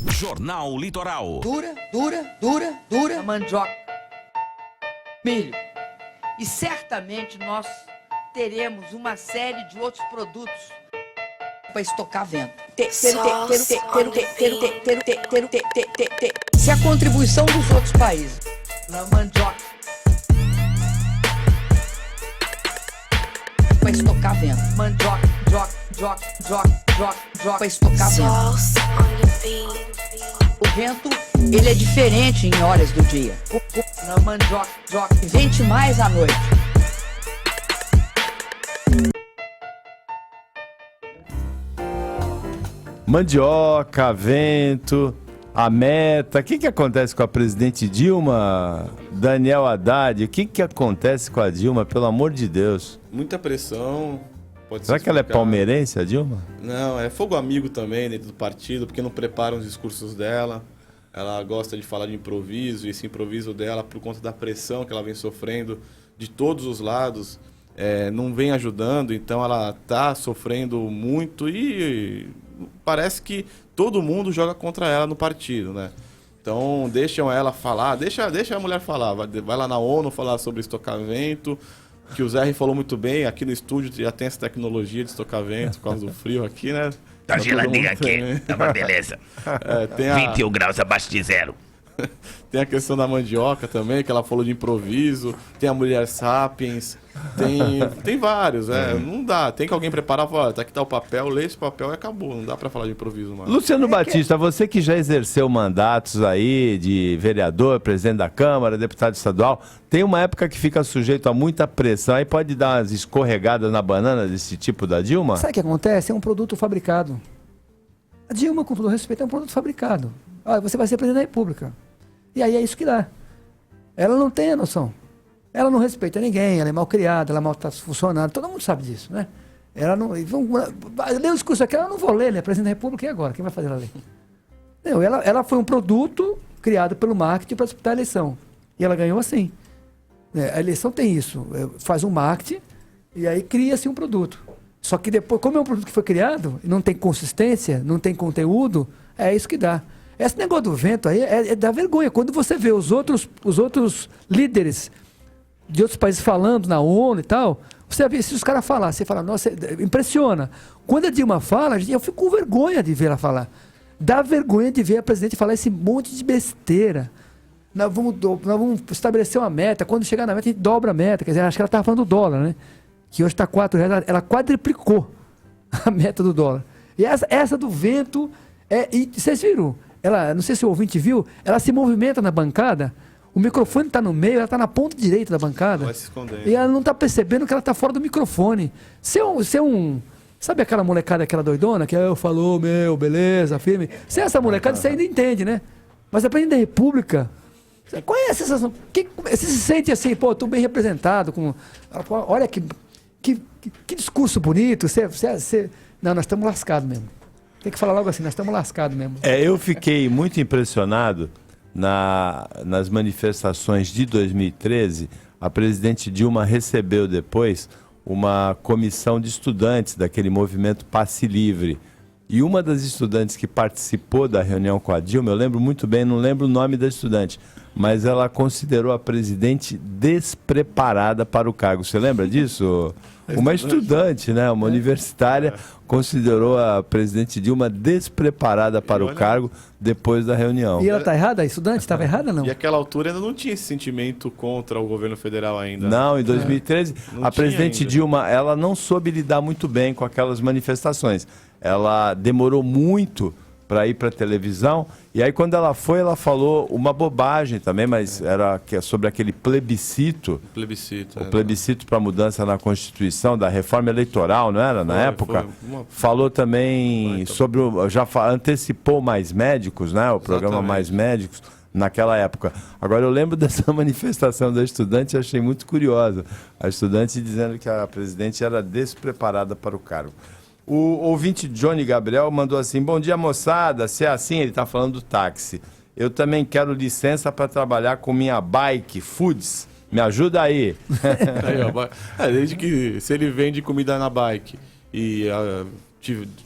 Jornal Litoral. Dura mandioca, milho. E certamente nós teremos uma série de outros produtos para estocar vento. Se a contribuição dos outros países na mandioca vai estocar vento. Mandioca, pra estocar vento. O vento, ele é diferente em horas do dia. Na mandioca, vente mais à noite. Mandioca, vento, a meta. O que acontece com a presidente Dilma, Daniel Haddad? O que acontece com a Dilma, pelo amor de Deus? Muita pressão. Será que ela é palmeirense, a Dilma? Não, é fogo amigo também dentro do partido, porque não preparam os discursos dela. Ela gosta de falar de improviso, e esse improviso dela, por conta da pressão que ela vem sofrendo de todos os lados, não vem ajudando, então ela está sofrendo muito e parece que todo mundo joga contra ela no partido, né? Então deixam ela falar, deixa a mulher falar, vai lá na ONU falar sobre estocamento, que o Zé falou muito bem, aqui no estúdio já tem essa tecnologia de estocamento por causa do frio aqui, né? Tá geladinho aqui, tá uma beleza. 21 graus abaixo de zero. Tem a questão da mandioca também, que ela falou de improviso. Tem a mulher sapiens. Tem vários, não dá. Tem que alguém preparar, falar, tá aqui tá o papel, lê esse papel e acabou. Não dá pra falar de improviso mais. Luciano Batista, você que já exerceu mandatos aí de vereador, presidente da Câmara, deputado estadual, tem uma época que fica sujeito a muita pressão e pode dar umas escorregadas na banana desse tipo da Dilma? Sabe o que acontece? É um produto fabricado. A Dilma, com todo respeito, é um produto fabricado. Você vai ser presidente da República. E aí é isso que dá. Ela não tem a noção. Ela não respeita ninguém, ela é mal criada, ela maltrata os funcionários, todo mundo sabe disso, né? Ela não... Ler o discurso aqui, eu não vou ler, né? Presidente da República, e agora? Quem vai fazer ela ler? Não, ela foi um produto criado pelo marketing para disputar a eleição. E ela ganhou assim. A eleição tem isso. Faz um marketing e aí cria-se um produto. Só que depois, como é um produto que foi criado, não tem consistência, não tem conteúdo, é isso que dá. Esse negócio do vento aí é da vergonha. Quando você vê os outros líderes de outros países falando na ONU e tal, você vê se os caras falar, você fala, nossa, impressiona. Quando a Dilma fala, eu fico com vergonha de ver ela falar. Dá vergonha de ver a presidente falar esse monte de besteira. Nós vamos estabelecer uma meta, quando chegar na meta a gente dobra a meta. Quer dizer, acho que ela estava falando do dólar, né? Que hoje está R$4, ela quadriplicou a meta do dólar. E essa do vento, e vocês viram? Ela, não sei se o ouvinte viu, ela se movimenta na bancada, o microfone está no meio, ela está na ponta direita da bancada. Vai se esconder. E ela não está percebendo que ela está fora do microfone. Sabe aquela molecada, aquela doidona, que eu falou, beleza, firme. Se essa molecada, você ainda entende, né? Mas a presidente da República, você conhece essa sensação? Você se sente assim, pô, estou bem representado. Olha que discurso bonito. Não, nós estamos lascados mesmo. Tem que falar logo assim, nós estamos lascados mesmo. Eu fiquei muito impressionado nas manifestações de 2013. A presidente Dilma recebeu depois uma comissão de estudantes daquele movimento Passe Livre. E uma das estudantes que participou da reunião com a Dilma, eu lembro muito bem, não lembro o nome da estudante, mas ela considerou a presidente despreparada para o cargo. Você lembra disso? Uma estudante, né? Uma universitária considerou a presidente Dilma despreparada para o cargo depois da reunião. E ela está errada? A estudante estava errada, não? E naquela altura ainda não tinha esse sentimento contra o governo federal ainda. Não, em 2013, a presidente Dilma, ela não soube lidar muito bem com aquelas manifestações. Ela demorou muito para ir para a televisão, e aí quando ela foi, ela falou uma bobagem também, mas era sobre aquele plebiscito. O plebiscito para mudança na Constituição, da reforma eleitoral, não era, na época? Falou também sobre, antecipou Mais Médicos, né? O programa Mais Médicos, naquela época. Agora, eu lembro dessa manifestação da estudante, achei muito curiosa. A estudante dizendo que a presidente era despreparada para o cargo. O ouvinte Johnny Gabriel mandou assim: bom dia, moçada, se é assim, ele está falando do táxi. Eu também quero licença para trabalhar com minha bike foods. Me ajuda aí. Desde que se ele vende comida na bike e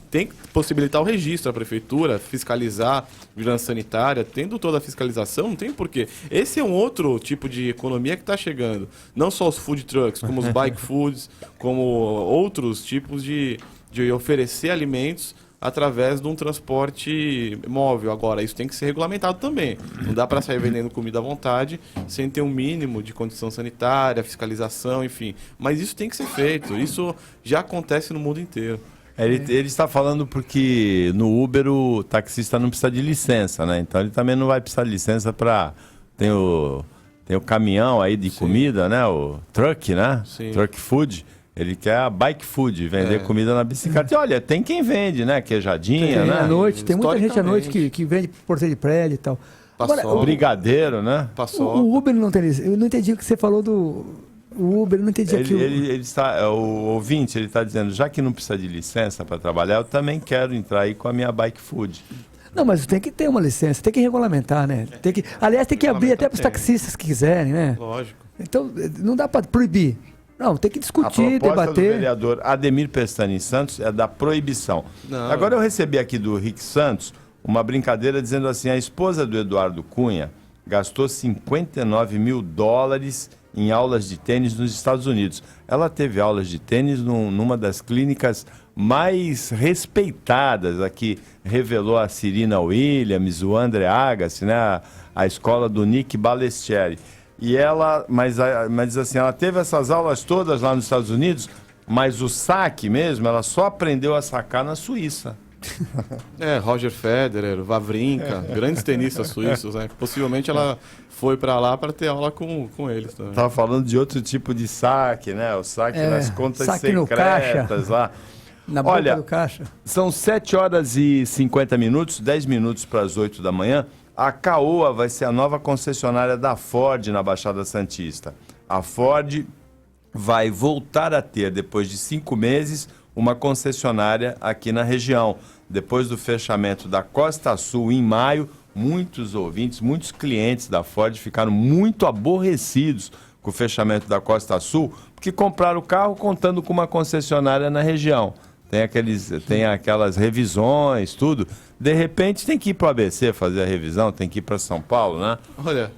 tem que possibilitar o registro à prefeitura, fiscalizar vigilância sanitária, tendo toda a fiscalização, não tem porquê. Esse é um outro tipo de economia que está chegando. Não só os food trucks, como os bike foods, como outros tipos de oferecer alimentos através de um transporte móvel. Agora, isso tem que ser regulamentado também. Não dá para sair vendendo comida à vontade sem ter um mínimo de condição sanitária, fiscalização, enfim. Mas isso tem que ser feito. Isso já acontece no mundo inteiro. Ele está falando porque no Uber o taxista não precisa de licença, né? Então ele também não vai precisar de licença para... Tem o caminhão aí de comida, né? O truck, né? Sim. Truck food. Ele quer a bike food, vender comida na bicicleta. E olha, tem quem vende, né? Queijadinha, né? À noite, tem muita gente à noite que vende porteiro de prédio e tal. Agora, o brigadeiro, né? O Uber não tem licença. Eu não entendi o que você falou do... O Uber, eu não entendi aqui. Ele está, o ouvinte, ele está dizendo, já que não precisa de licença para trabalhar, eu também quero entrar aí com a minha bike food. Não, mas tem que ter uma licença, tem que regulamentar, né? Aliás, tem que abrir até para os taxistas que quiserem, né? Lógico. Então, não dá para proibir. Não, tem que discutir, a proposta debater. do vereador Ademir Pestana Santos é da proibição. Não. Agora eu recebi aqui do Rick Santos uma brincadeira dizendo assim, a esposa do Eduardo Cunha gastou $59 mil em aulas de tênis nos Estados Unidos. Ela teve aulas de tênis numa das clínicas mais respeitadas, aqui revelou a Serena Williams, o André Agassi, né, a escola do Nick Ballestieri. E ela, mas assim, ela teve essas aulas todas lá nos Estados Unidos, mas o saque mesmo, ela só aprendeu a sacar na Suíça. Roger Federer, Wawrinka, grandes tenistas suíços, né? Possivelmente ela foi para lá para ter aula com eles também. Tava falando de outro tipo de saque, né? O saque nas contas saque no secretas caixa. lá. Na boca do caixa. São 7h50, 10 minutos para as 8 da manhã. A Caoa vai ser a nova concessionária da Ford na Baixada Santista. A Ford vai voltar a ter, depois de 5 meses, uma concessionária aqui na região. Depois do fechamento da Costa Sul em maio, muitos ouvintes, muitos clientes da Ford ficaram muito aborrecidos com o fechamento da Costa Sul, porque compraram o carro contando com uma concessionária na região. Tem aquelas revisões, tudo. De repente tem que ir para o ABC fazer a revisão, tem que ir para São Paulo, né? Olha,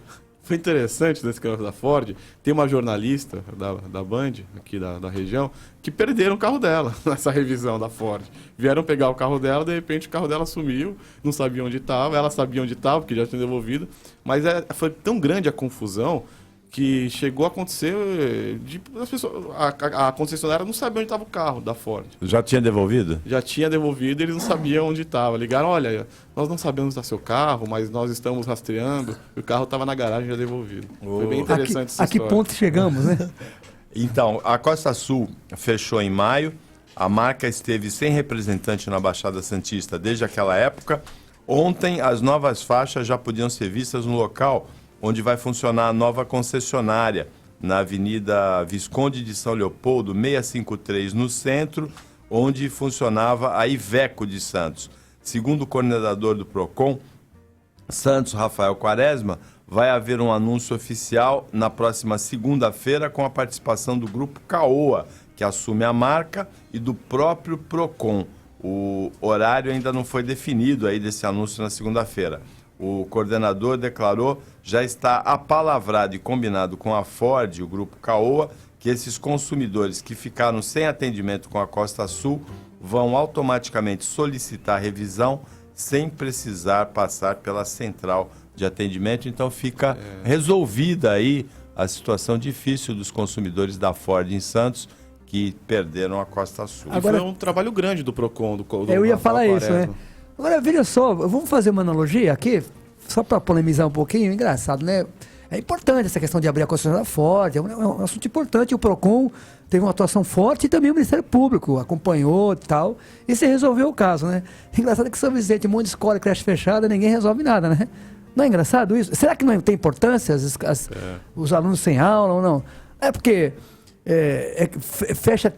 foi interessante nesse caso da Ford. Tem uma jornalista da Band, aqui da região, que perderam o carro dela nessa revisão da Ford. Vieram pegar o carro dela, de repente o carro dela sumiu, não sabia onde estava, ela sabia onde estava, porque já tinha devolvido. Mas foi tão grande a confusão que chegou a acontecer as pessoas, a concessionária não sabia onde estava o carro da Ford. Já tinha devolvido? Já tinha devolvido e eles não sabiam onde estava. Ligaram, olha, nós não sabemos onde está seu carro, mas nós estamos rastreando. E o carro estava na garagem já devolvido. Foi bem interessante essa história. A que ponto chegamos, né? Então, a Costa Sul fechou em maio. A marca esteve sem representante na Baixada Santista desde aquela época. Ontem, as novas faixas já podiam ser vistas no local onde vai funcionar a nova concessionária, na Avenida Visconde de São Leopoldo, 653, no centro, onde funcionava a Iveco de Santos. Segundo o coordenador do PROCON, Santos Rafael Quaresma, vai haver um anúncio oficial na próxima segunda-feira com a participação do Grupo Caoa, que assume a marca, e do próprio PROCON. O horário ainda não foi definido aí desse anúncio na segunda-feira. O coordenador declarou, já está apalavrado e combinado com a Ford e o Grupo Caoa, que esses consumidores que ficaram sem atendimento com a Costa Sul vão automaticamente solicitar revisão sem precisar passar pela central de atendimento. Então fica resolvida aí a situação difícil dos consumidores da Ford em Santos, que perderam a Costa Sul. Agora, foi um trabalho grande do PROCON. Eu ia falar isso, né? Agora, veja só, vamos fazer uma analogia aqui, só para polemizar um pouquinho, engraçado, né? É importante essa questão de abrir a concessionária da Ford, é um assunto importante. O PROCON teve uma atuação forte e também o Ministério Público acompanhou e tal, e se resolveu o caso, né? Engraçado que São Vicente, um monte de escola, creche fechada, ninguém resolve nada, né? Não é engraçado isso? Será que não tem importância os alunos sem aula ou não? É porque fecha,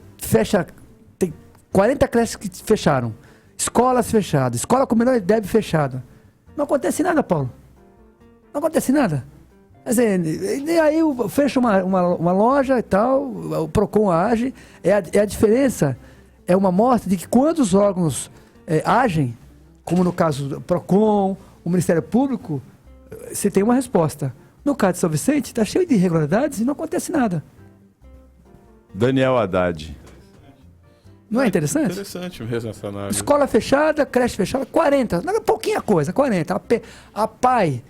tem 40 creches que fecharam, escolas fechadas, escola com menor idade fechada. Não acontece nada, Paulo. Não acontece nada. Quer dizer, e aí fecha uma loja e tal, o PROCON age. A diferença é uma mostra de que quando os órgãos agem, como no caso do PROCON, o Ministério Público, você tem uma resposta. No caso de São Vicente, está cheio de irregularidades e não acontece nada. Daniel Haddad. Não é interessante? Interessante mesmo essa análise. Escola fechada, creche fechada, 40. Não é pouquinha coisa, 40. A PAI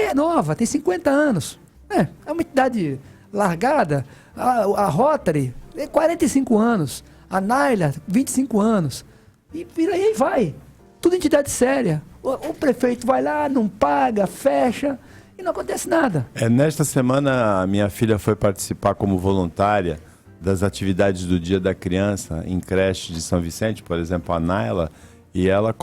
é nova, tem 50 anos. É uma idade largada. A Rotary, 45 anos. A Naila, 25 anos. E aí vai. Tudo entidade séria. O prefeito vai lá, não paga, fecha e não acontece nada. Nesta semana, a minha filha foi participar como voluntária das atividades do Dia da Criança em creche de São Vicente, por exemplo, a Naila, e ela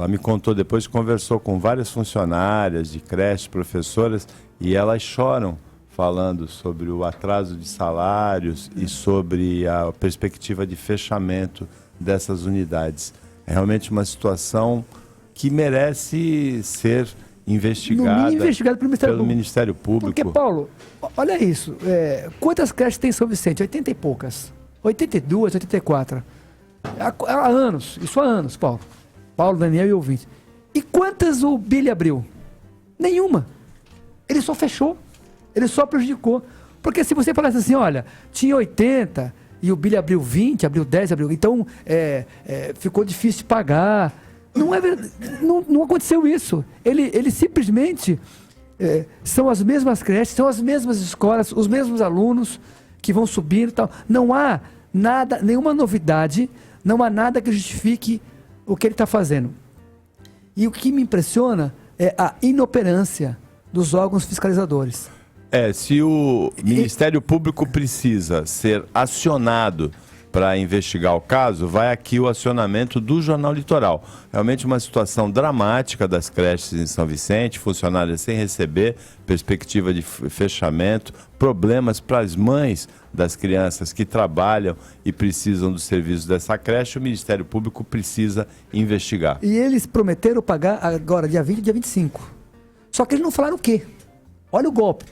me contou depois que conversou com várias funcionárias de creche, professoras, e elas choram falando sobre o atraso de salários e sobre a perspectiva de fechamento dessas unidades. É realmente uma situação que merece ser investigada pelo Ministério Público. Porque, Paulo, olha isso. Quantas creches tem em São Vicente? 80 e poucas. 82, 84. Há anos. Isso há anos, Paulo. Paulo, Daniel e ouvinte. E quantas o Billy abriu? Nenhuma. Ele só fechou. Ele só prejudicou. Porque se você falasse assim, olha, tinha 80 e o Billy abriu 20, abriu 10, então ficou difícil de pagar. Não é verdade, não aconteceu isso. Ele simplesmente são as mesmas creches, são as mesmas escolas, os mesmos alunos que vão subir e tal. Não há nada, nenhuma novidade, não há nada que justifique o que ele está fazendo. E o que me impressiona é a inoperância dos órgãos fiscalizadores. Se o Ministério Público precisa ser acionado para investigar o caso, vai aqui o acionamento do Jornal Litoral. Realmente uma situação dramática das creches em São Vicente, funcionárias sem receber, perspectiva de fechamento, problemas para as mães das crianças que trabalham e precisam dos serviços dessa creche. O Ministério Público precisa investigar. E eles prometeram pagar agora, dia 20 e dia 25. Só que eles não falaram o quê? Olha o golpe.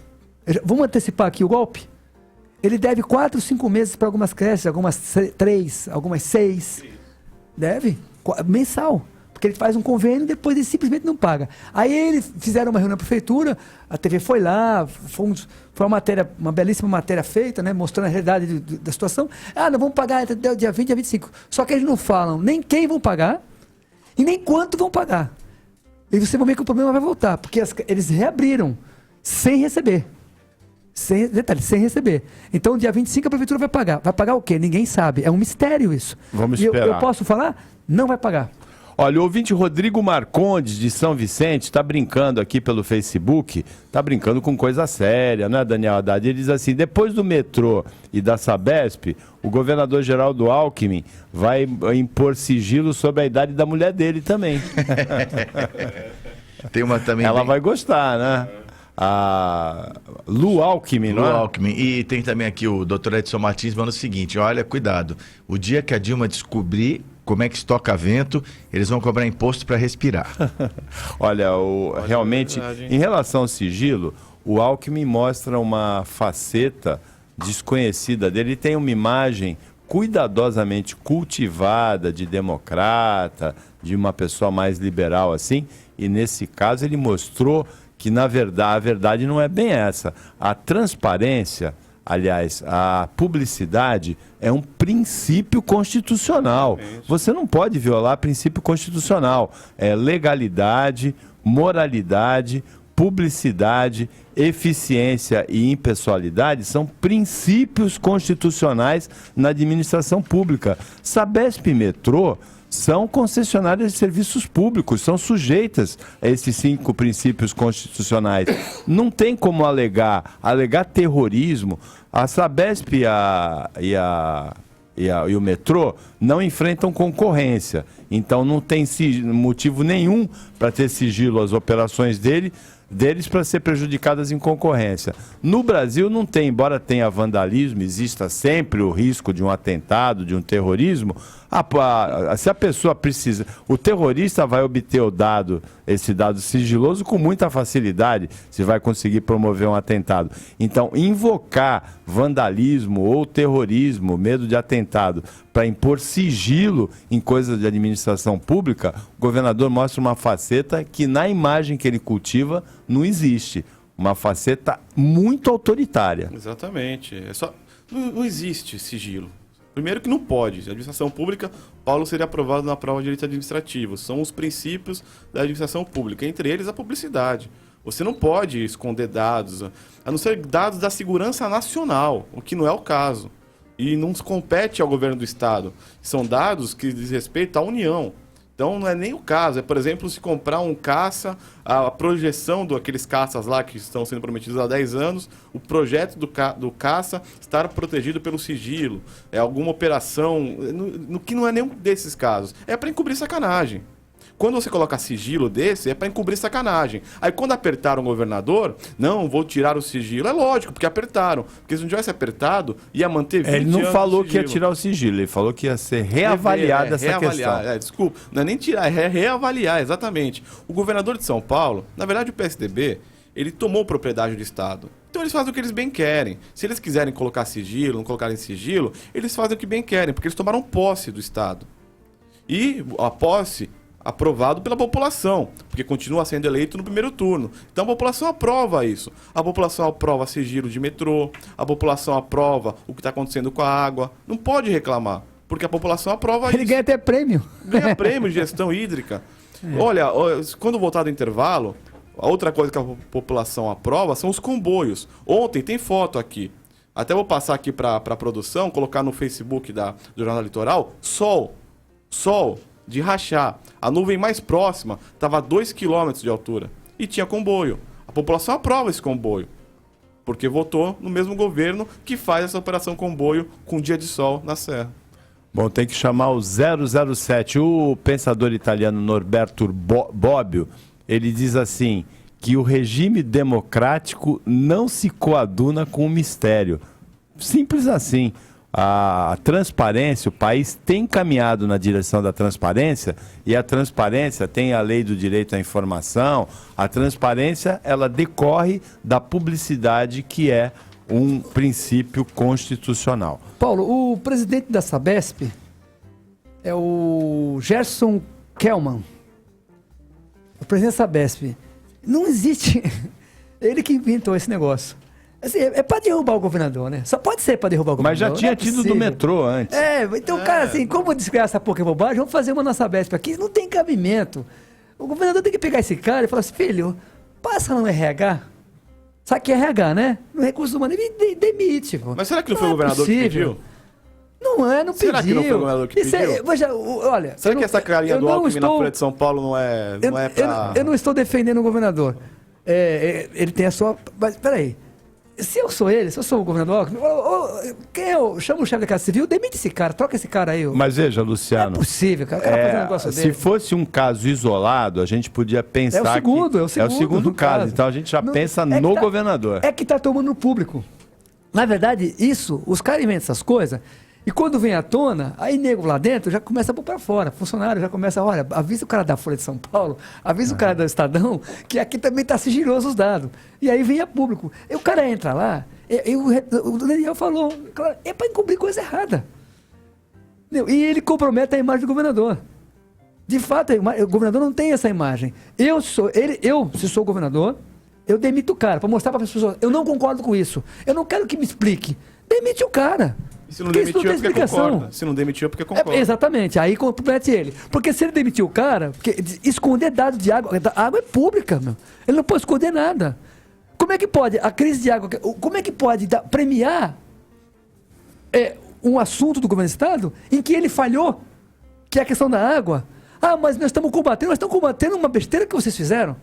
Vamos antecipar aqui o golpe? Ele deve 4, 5 meses para algumas creches, algumas 3, algumas 6. Deve? Mensal. Porque ele faz um convênio e depois ele simplesmente não paga. Aí eles fizeram uma reunião na prefeitura, a TV foi lá, foi uma belíssima matéria feita, né, mostrando a realidade da situação. Nós vamos pagar até o dia 20 e 25. Só que eles não falam nem quem vão pagar e nem quanto vão pagar. E você vai ver que o problema vai voltar, porque eles reabriram sem receber. Sem receber. Então, dia 25 a prefeitura vai pagar. Vai pagar o quê? Ninguém sabe. É um mistério isso. Vamos esperar. Eu posso falar? Não vai pagar. Olha, o ouvinte Rodrigo Marcondes, de São Vicente, está brincando aqui pelo Facebook, está brincando com coisa séria, não é, Daniel Haddad? Ele diz assim, depois do metrô e da Sabesp, o governador Geraldo Alckmin vai impor sigilo sobre a idade da mulher dele também. Tem uma também. Ela vai gostar, né? A Lu Alckmin, não é? Lu Alckmin. E tem também aqui o Dr. Edson Martins falando o seguinte, olha, cuidado, o dia que a Dilma descobrir como é que estoca vento, eles vão cobrar imposto para respirar. Olha, realmente, em relação ao sigilo, o Alckmin mostra uma faceta desconhecida dele. Ele tem uma imagem cuidadosamente cultivada de democrata, de uma pessoa mais liberal assim, e nesse caso ele mostrou que na verdade, a verdade não é bem essa. A transparência, aliás, a publicidade é um princípio constitucional. Você não pode violar princípio constitucional. É legalidade, moralidade, publicidade, eficiência e impessoalidade são princípios constitucionais na administração pública. Sabesp e Metrô são concessionárias de serviços públicos, são sujeitas a esses 5 princípios constitucionais. Não tem como alegar terrorismo. A Sabesp e o Metrô não enfrentam concorrência. Então não tem motivo nenhum para ter sigilo às operações deles para ser prejudicadas em concorrência. No Brasil não tem, embora tenha vandalismo, exista sempre o risco de um atentado, de um terrorismo. Se a pessoa precisa, o terrorista vai obter esse dado sigiloso com muita facilidade, se vai conseguir promover um atentado. Então, invocar vandalismo ou terrorismo, medo de atentado, para impor sigilo em coisas de administração pública, o governador mostra uma faceta que na imagem que ele cultiva não existe. Uma faceta muito autoritária. Exatamente. Não existe sigilo. Primeiro que não pode. A administração pública, Paulo seria aprovado na prova de direito administrativo. São os princípios da administração pública, entre eles a publicidade. Você não pode esconder dados, a não ser dados da segurança nacional, o que não é o caso. E não compete ao governo do Estado. São dados que diz respeito à União. Então não é nem o caso. É, por exemplo, se comprar um caça, a projeção daqueles caças lá que estão sendo prometidos há 10 anos, o projeto do caça estar protegido pelo sigilo. É alguma operação, no que não é nenhum desses casos. É para encobrir sacanagem. Quando você coloca sigilo desse, é para encobrir sacanagem. Aí quando apertaram o governador, não, vou tirar o sigilo. É lógico, porque apertaram. Porque se não tivesse apertado, ia manter 20 Ele não anos falou de que ia sigilo. tirar o sigilo, ele falou que ia ser reavaliada essa questão. Desculpa, não é nem tirar, é reavaliar, exatamente. O governador de São Paulo, na verdade o PSDB, ele tomou propriedade do Estado. Então eles fazem o que eles bem querem. Se eles quiserem colocar sigilo, não colocarem sigilo, eles fazem o que bem querem, porque eles tomaram posse do Estado. E a posse aprovado pela população, porque continua sendo eleito no primeiro turno. Então a população aprova isso. A população aprova sigilo de metrô, a população aprova o que está acontecendo com a água. Não pode reclamar, porque a população aprova isso. Ele ganha até prêmio. Ganha prêmio de gestão hídrica. Olha, quando voltar do intervalo, a outra coisa que a população aprova são os comboios. Ontem, tem foto aqui. Até vou passar aqui para a produção, colocar no Facebook do Jornal Litoral. Sol de rachar. A nuvem mais próxima estava a 2 km de altura. E tinha comboio. A população aprova esse comboio. Porque votou no mesmo governo que faz essa operação comboio com dia de sol na Serra. Bom, tem que chamar o 007. O pensador italiano Norberto Bobbio, ele diz assim, que o regime democrático não se coaduna com o mistério. Simples assim. A transparência, o país tem caminhado na direção da transparência, e a transparência tem a lei do direito à informação. A transparência, ela decorre da publicidade, que é um princípio constitucional. Paulo, o presidente da Sabesp é o Gerson Kellman. O presidente da Sabesp. Não existe... Ele que inventou esse negócio. Assim, é para derrubar o governador, né? Só pode ser para derrubar o governador. Mas já tinha tido do metrô antes. Então, cara, assim, como descriar essa pouca bobagem, vamos fazer uma na Sabesp aqui, não tem cabimento. O governador tem que pegar esse cara e falar assim, filho, passa no RH. Sabe que é RH, né? No recurso humano, ele demite. Pô. Mas será que não foi o governador que pediu? Não pediu. Será que não foi o governador que pediu? Olha, será que essa carinha do Alckmin na Folha de São Paulo não é pra... Eu não estou defendendo o governador. Ele tem a sua... Mas, peraí. Se eu sou o governador Alckmin, quem eu chamo o chefe da Casa Civil, demite esse cara, troca esse cara aí. Mas veja, Luciano... Não é possível, cara. O cara fazer um negócio se dele. fosse um caso isolado, a gente podia pensar É o segundo caso. Então a gente já pensa no governador. É que está tomando no público. Na verdade, os caras inventam essas coisas, e quando vem à tona, aí nego lá dentro já começa a pôr para fora. Funcionário já começa, olha, avisa o cara da Folha de São Paulo, avisa o cara do Estadão, que aqui também está sigiloso os dados. E aí vem a público. E o cara entra lá, o Daniel falou, claro, é para encobrir coisa errada. E ele compromete a imagem do governador. De fato, o governador não tem essa imagem. Se sou governador, eu demito o cara, para mostrar para as pessoas, eu não concordo com isso. Eu não quero que me explique. Demite o cara. Se não demitiu é porque concorda. Se não demitiu é porque concorda. Exatamente, aí compromete ele. Porque se ele demitiu o cara, esconder dados de água, a água é pública, meu. Ele não pode esconder nada. Como é que pode, a crise de água, como é que pode premiar um assunto do governo do Estado em que ele falhou, que é a questão da água? Ah, mas nós estamos combatendo uma besteira que vocês fizeram.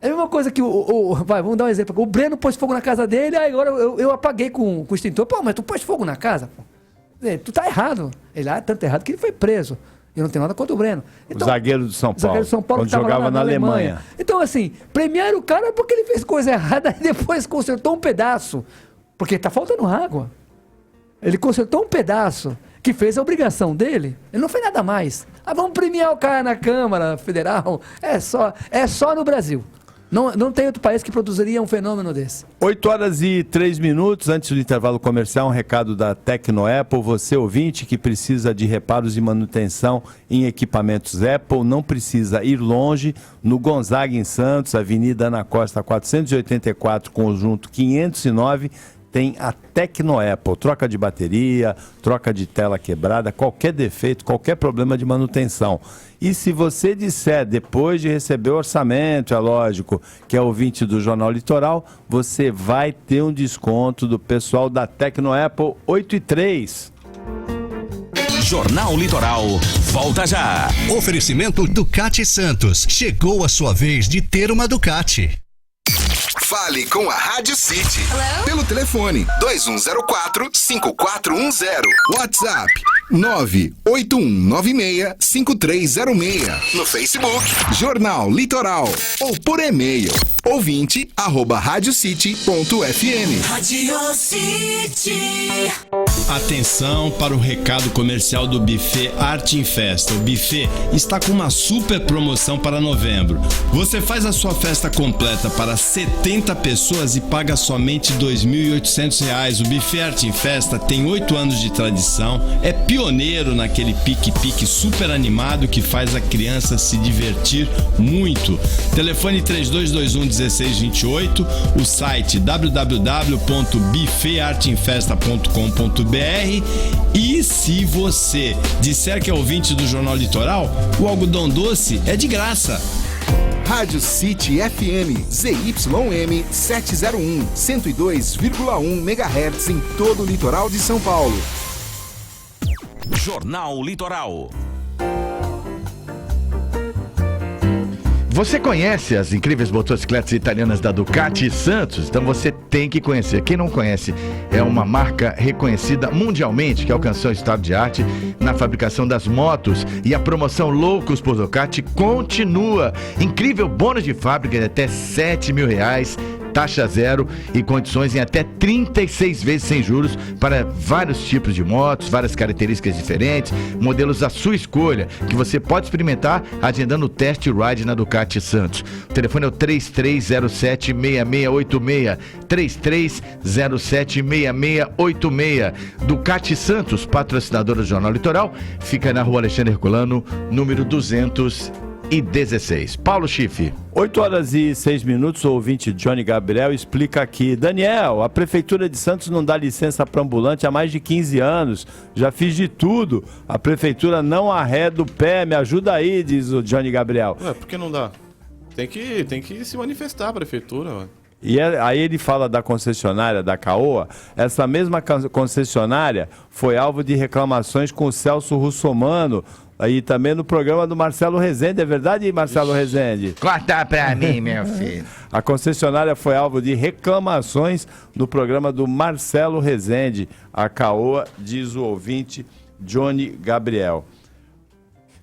É a mesma coisa que vamos dar um exemplo. O Breno pôs fogo na casa dele, aí agora eu apaguei com o extintor. Pô, mas tu pôs fogo na casa? Pô. Tu tá errado. Ele é tanto errado que ele foi preso. Eu não tenho nada contra o Breno. Então, o zagueiro do São Paulo, quando jogava na Alemanha. Então, assim, premiar o cara porque ele fez coisa errada e depois consertou um pedaço. Porque tá faltando água. Ele consertou um pedaço que fez a obrigação dele. Ele não fez nada mais. Vamos premiar o cara na Câmara Federal. É só no Brasil. Não tem outro país que produziria um fenômeno desse. 8h03. Antes do intervalo comercial, um recado da Tecnoapple. Você, ouvinte, que precisa de reparos e manutenção em equipamentos Apple, não precisa ir longe. No Gonzaga, em Santos, Avenida Ana Costa 484, conjunto 509, tem a Tecnoapple. Troca de bateria, troca de tela quebrada, qualquer defeito, qualquer problema de manutenção. E se você disser, depois de receber o orçamento, é lógico, que é ouvinte do Jornal Litoral, você vai ter um desconto do pessoal da Tecnoapple 8 × 3. Jornal Litoral, volta já. Oferecimento Ducati Santos. Chegou a sua vez de ter uma Ducati. Fale com a Rádio City. Pelo telefone 2104-5410. WhatsApp 98196-5306. No Facebook, Jornal Litoral. Ou por e-mail, ouvinte@radiocity.fm. Rádio City. Atenção para o recado comercial do Buffet Arte em Festa. O buffet está com uma super promoção para novembro. Você faz a sua festa completa para 70 pessoas e paga somente R$ 2.800. O Buffet Arte em Festa tem 8 anos de tradição, é pioneiro naquele pique-pique super animado que faz a criança se divertir muito. Telefone 3221-1628, o site www.buffetarteemfesta.com.br. E se você disser que é ouvinte do Jornal Litoral, o algodão doce é de graça. Rádio City FM, ZYM 701, 102,1 MHz em todo o litoral de São Paulo. Jornal Litoral. Você conhece as incríveis motocicletas italianas da Ducati Santos? Então você tem que conhecer. Quem não conhece, é uma marca reconhecida mundialmente que alcançou o estado de arte na fabricação das motos, e a promoção Loucos por Ducati continua. Incrível bônus de fábrica de até R$7.000, taxa zero e condições em até 36 vezes sem juros para vários tipos de motos, várias características diferentes, modelos à sua escolha, que você pode experimentar agendando o test ride na Ducati Santos. O telefone é o 3307-6686, 3307-6686. Ducati Santos, patrocinadora do Jornal Litoral, fica na Rua Alexandre Herculano, número 216. Paulo Schiff. 8h06, o ouvinte Johnny Gabriel explica aqui: Daniel, a Prefeitura de Santos não dá licença para ambulante há mais de 15 anos. Já fiz de tudo. A Prefeitura não arreda o pé. Me ajuda aí, diz o Johnny Gabriel. Por que não dá? Tem que se manifestar a Prefeitura, mano. E aí ele fala da concessionária da Caoa. Essa mesma concessionária foi alvo de reclamações com o Celso Russomano, aí também no programa do Marcelo Rezende. É verdade, Marcelo Rezende? Corta pra mim, meu filho. A concessionária foi alvo de reclamações no programa do Marcelo Rezende. A Caoa, diz o ouvinte Johnny Gabriel.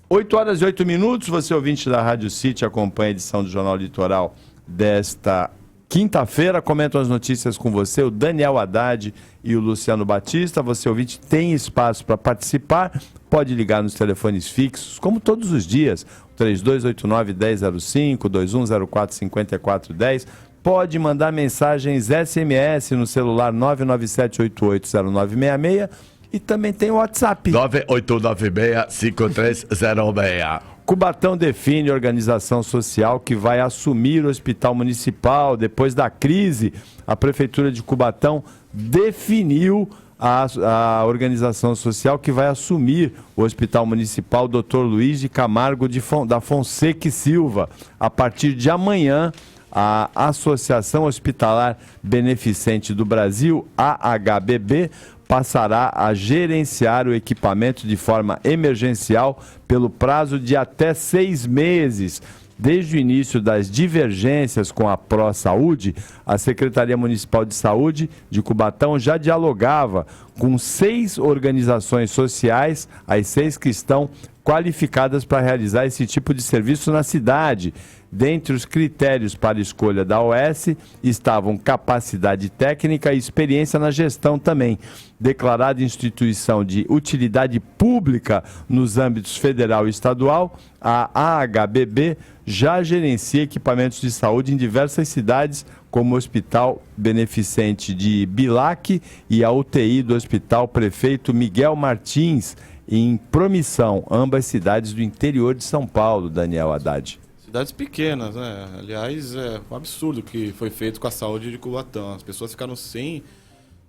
8h08, você ouvinte da Rádio City, acompanha a edição do Jornal Litoral desta quinta-feira. Comentam as notícias com você o Daniel Haddad e o Luciano Batista. Você, ouvinte, tem espaço para participar. Pode ligar nos telefones fixos, como todos os dias, 3289-1005, 2104-5410. Pode mandar mensagens SMS no celular 997880966 e também tem o WhatsApp 9896-5306. Cubatão define organização social que vai assumir o Hospital Municipal. Depois da crise, a Prefeitura de Cubatão definiu a organização social que vai assumir o Hospital Municipal Dr. Luiz de Camargo da Fonseca e Silva. A partir de amanhã, a Associação Hospitalar Beneficente do Brasil, AHBB, passará a gerenciar o equipamento de forma emergencial pelo prazo de até 6 meses. Desde o início das divergências com a ProSaúde, a Secretaria Municipal de Saúde de Cubatão já dialogava com 6 organizações sociais, as 6 que estão qualificadas para realizar esse tipo de serviço na cidade. Dentre os critérios para a escolha da OS estavam capacidade técnica e experiência na gestão também. Declarada instituição de utilidade pública nos âmbitos federal e estadual, a AHBB já gerencia equipamentos de saúde em diversas cidades, como o Hospital Beneficente de Bilac e a UTI do Hospital Prefeito Miguel Martins, em Promissão, ambas cidades do interior de São Paulo, Daniel Haddad. Cidades pequenas, né? Aliás, é um absurdo o que foi feito com a saúde de Cubatão. As pessoas ficaram sem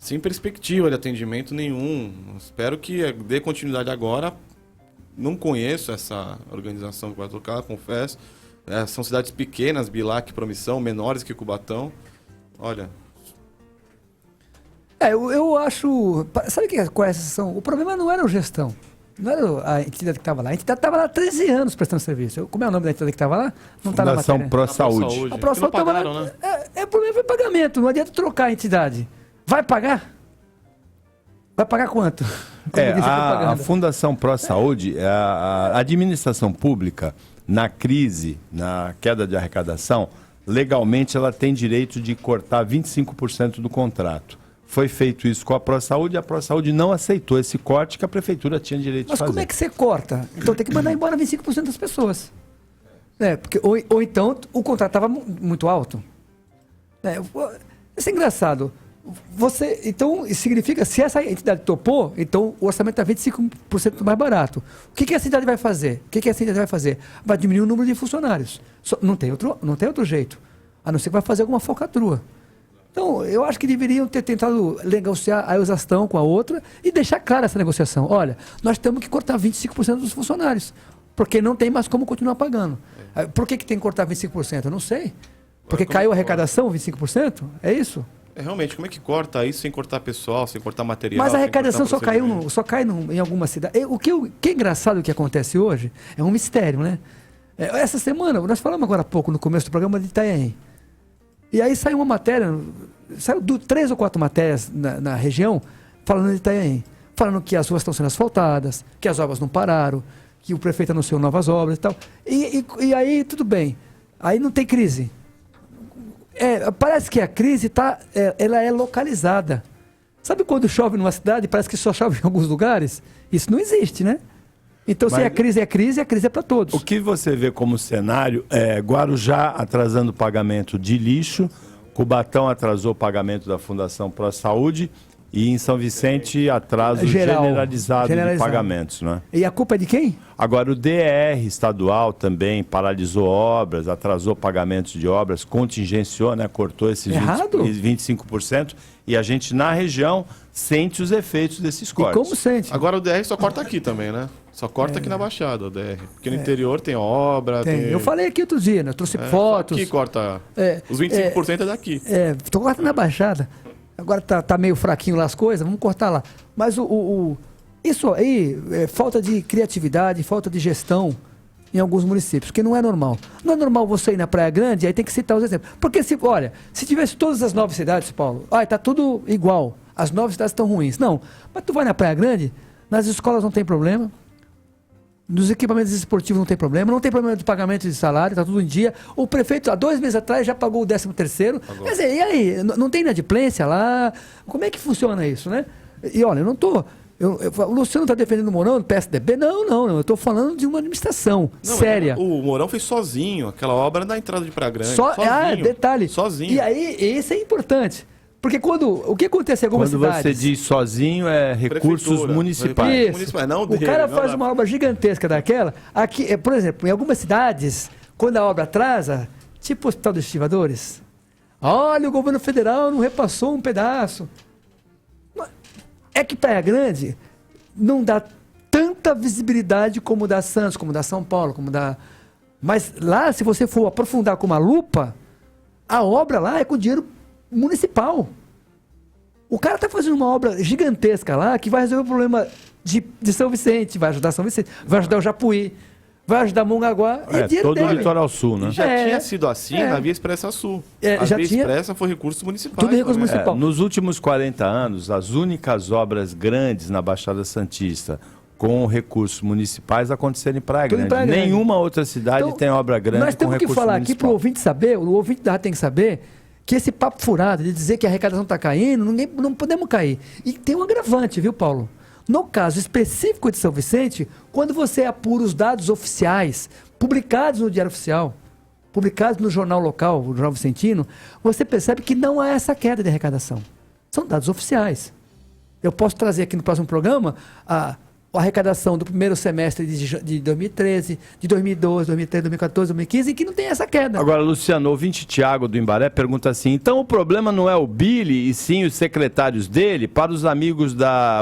sem perspectiva de atendimento nenhum. Espero que dê continuidade agora. Não conheço essa organização que vai tocar, confesso. São cidades pequenas, Bilac, Promissão, menores que Cubatão. Olha... eu acho... Sabe qual é a sensação? O problema não era a gestão. Não era a entidade que estava lá. A entidade estava lá há 13 anos prestando serviço. Como é o nome da entidade que estava lá? Não está na matéria. Fundação Pro Saúde. A Pro Saúde estava lá. Né? O problema foi pagamento. Não adianta trocar a entidade. Vai pagar? Vai pagar quanto? A Fundação Pro Saúde, a administração pública, na crise, na queda de arrecadação, legalmente ela tem direito de cortar 25% do contrato. Foi feito isso com a ProSaúde e a ProSaúde não aceitou esse corte que a prefeitura tinha direito de fazer. Mas como é que você corta? Então tem que mandar embora 25% das pessoas. Porque, ou então o contrato estava muito alto. Isso é engraçado. Então, isso significa, se essa entidade topou, então o orçamento está 25% mais barato. O que a cidade vai fazer? Vai diminuir o número de funcionários. Não tem outro jeito. A não ser que vai fazer alguma falcatrua. Então, eu acho que deveriam ter tentado negociar a exaustão com a outra e deixar clara essa negociação. Olha, nós temos que cortar 25% dos funcionários, porque não tem mais como continuar pagando. Por que tem que cortar 25%? Eu não sei. Porque caiu a arrecadação, 25%? É isso? Realmente, como é que corta isso sem cortar pessoal, sem cortar material? Mas a arrecadação só cai em alguma cidade. O que é engraçado que acontece hoje é um mistério, né? Essa semana, nós falamos agora há pouco, no começo do programa de Itanhaém. E aí saiu uma matéria, saiu 3 ou 4 matérias na região, falando de Itanhaém. Falando que as ruas estão sendo asfaltadas, que as obras não pararam, que o prefeito anunciou novas obras e tal. E aí, tudo bem. Aí não tem crise. Parece que a crise ela é localizada. Sabe quando chove numa cidade, parece que só chove em alguns lugares? Isso não existe, né? Então, se a crise é para todos. O que você vê como cenário é Guarujá atrasando o pagamento de lixo, Cubatão atrasou o pagamento da Fundação Pro Saúde e em São Vicente atraso generalizado de pagamentos, né? E a culpa é de quem? Agora, o DR estadual também paralisou obras, atrasou pagamentos de obras, contingenciou, né? Cortou esses 25%. E a gente, na região, sente os efeitos desses cortes. E como sente? Agora, o DR só corta aqui também, né? Só corta aqui na Baixada, o DR. Porque no interior tem obra, tem... Eu falei aqui outro dia, né? Eu trouxe fotos. Aqui corta... Os 25% é daqui. Estou cortando na Baixada. Agora tá meio fraquinho lá as coisas, vamos cortar lá. Mas isso aí é falta de criatividade, falta de gestão em alguns municípios, que não é normal. Não é normal você ir na Praia Grande, aí tem que citar os exemplos. Porque, se tivesse todas as 9 cidades, Paulo, tá tudo igual, as 9 cidades estão ruins. Não, mas tu vai na Praia Grande, nas escolas não tem problema, nos equipamentos esportivos não tem problema de pagamento de salário, está tudo em dia. O prefeito, há 2 meses atrás, já pagou o 13º. Quer dizer, e aí? Não tem inadimplência lá? Como é que funciona isso, né? E olha, eu não estou... O Luciano está defendendo o Mourão do PSDB? Não. Eu estou falando de uma administração séria. O Mourão fez sozinho aquela obra na entrada de Praia Grande. Sozinho. Detalhe. Sozinho. E aí, isso é importante. Porque o que acontece em algumas cidades... Quando você diz sozinho, é recursos municipais. Isso. O cara faz uma obra gigantesca daquela. Aqui, por exemplo, em algumas cidades, quando a obra atrasa, tipo o Hospital dos Estivadores, olha, o governo federal não repassou um pedaço. É que Praia Grande não dá tanta visibilidade como dá Santos, como dá São Paulo, como dá... Mas lá, se você for aprofundar com uma lupa, a obra lá é com dinheiro municipal. O cara está fazendo uma obra gigantesca lá que vai resolver o problema de São Vicente, vai ajudar São Vicente, vai ajudar o Japuí, vai ajudar Mongaguá. Todo o litoral sul, né? E já tinha sido assim na Via Expressa Sul. A Via Expressa foi recurso municipal. Tudo recurso municipal. Nos últimos 40 anos, as únicas obras grandes na Baixada Santista com recursos municipais aconteceram em Praia Grande. Nenhuma outra cidade tem obra grande com recurso municipal. Nós temos que falar aqui para o ouvinte saber, o ouvinte da tem que saber que esse papo furado de dizer que a arrecadação está caindo, não podemos cair. E tem um agravante, viu, Paulo? No caso específico de São Vicente, quando você apura os dados oficiais, publicados no Diário Oficial, publicados no jornal local, o Jornal Vicentino, você percebe que não há essa queda de arrecadação. São dados oficiais. Eu posso trazer aqui no próximo programa a arrecadação do primeiro semestre de 2013, de 2012, 2013, 2014, 2015, que não tem essa queda. Agora, Luciano, o ouvinte Tiago do Imbaré pergunta assim, então o problema não é o Billy e sim os secretários dele? Para os amigos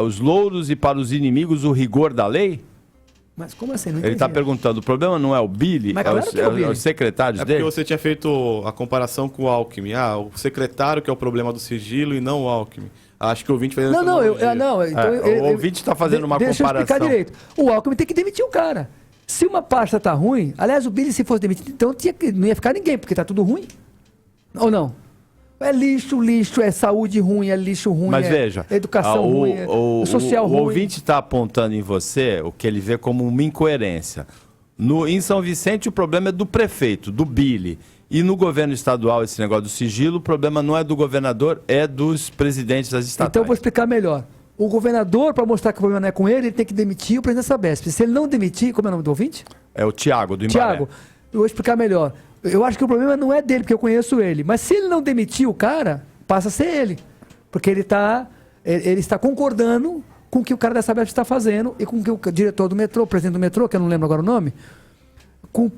os louros e para os inimigos o rigor da lei? Mas como assim? Não Ele está perguntando, o problema não é o Billy, os secretários dele? É porque você tinha feito a comparação com o Alckmin. O secretário que é o problema do sigilo e não o Alckmin. Acho que o ouvinte fez essa o ouvinte está fazendo uma comparação. Deixa eu explicar direito. O Alckmin tem que demitir o cara. Se uma pasta está ruim, aliás, o Billy, se fosse demitido, então não ia ficar ninguém, porque está tudo ruim. Ou não? É lixo, é saúde ruim, é lixo ruim, mas veja, educação ruim, é social ruim. O ouvinte está apontando em você o que ele vê como uma incoerência. Em São Vicente, o problema é do prefeito, do Billy. E no governo estadual, esse negócio do sigilo, o problema não é do governador, é dos presidentes das estatais. Então eu vou explicar melhor. O governador, para mostrar que o problema não é com ele tem que demitir o presidente da Sabesp. Se ele não demitir, como é o nome do ouvinte? É o Tiago, do Imbaré. Tiago, eu vou explicar melhor. Eu acho que o problema não é dele, porque eu conheço ele. Mas se ele não demitir o cara, passa a ser ele. Porque ele está concordando com o que o cara da Sabesp está fazendo e com o que o diretor do metrô, o presidente do metrô, que eu não lembro agora o nome, com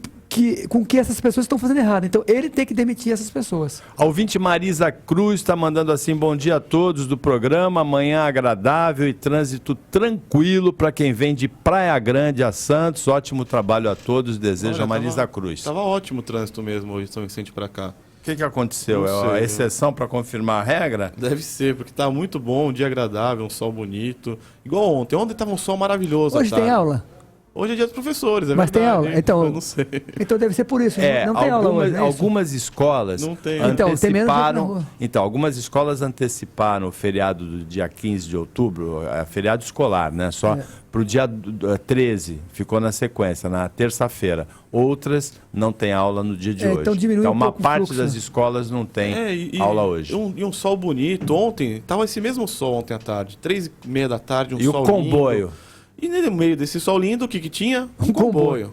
que essas pessoas estão fazendo errado. Então, ele tem que demitir essas pessoas. A ouvinte Marisa Cruz está mandando assim, bom dia a todos do programa, manhã agradável e trânsito tranquilo para quem vem de Praia Grande a Santos. Ótimo trabalho a todos, deseja Marisa Cruz. Estava ótimo o trânsito mesmo hoje, São Vicente para cá. O que aconteceu? É a exceção para confirmar a regra? Deve ser, porque está muito bom, um dia agradável, um sol bonito. Igual ontem. Ontem estava um sol maravilhoso. Hoje tem aula? Hoje é dia dos professores, Mas verdade. Tem aula? Então, eu não sei. Então deve ser por isso. Não tem aula hoje, não é algumas escolas anteciparam. Então, algumas escolas anteciparam o feriado do dia 15 de outubro, feriado escolar, né? Só para o dia 13, ficou na sequência, na terça-feira. Outras não tem aula no dia de hoje. Então diminui uma parte das escolas não tem aula hoje. E um sol bonito. Ontem, estava esse mesmo sol ontem à tarde, 3h30 da tarde, e sol o comboio? Lindo. E no meio desse sol lindo, o que tinha? Um comboio.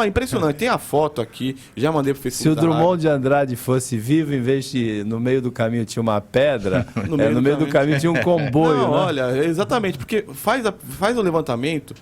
Impressionante. Tem a foto aqui, já mandei pro Facebook. Se o Drummond de Andrade fosse vivo, em vez de no meio do caminho tinha uma pedra, no meio do caminho tinha um comboio. Não, né? Olha, exatamente, porque faz o levantamento.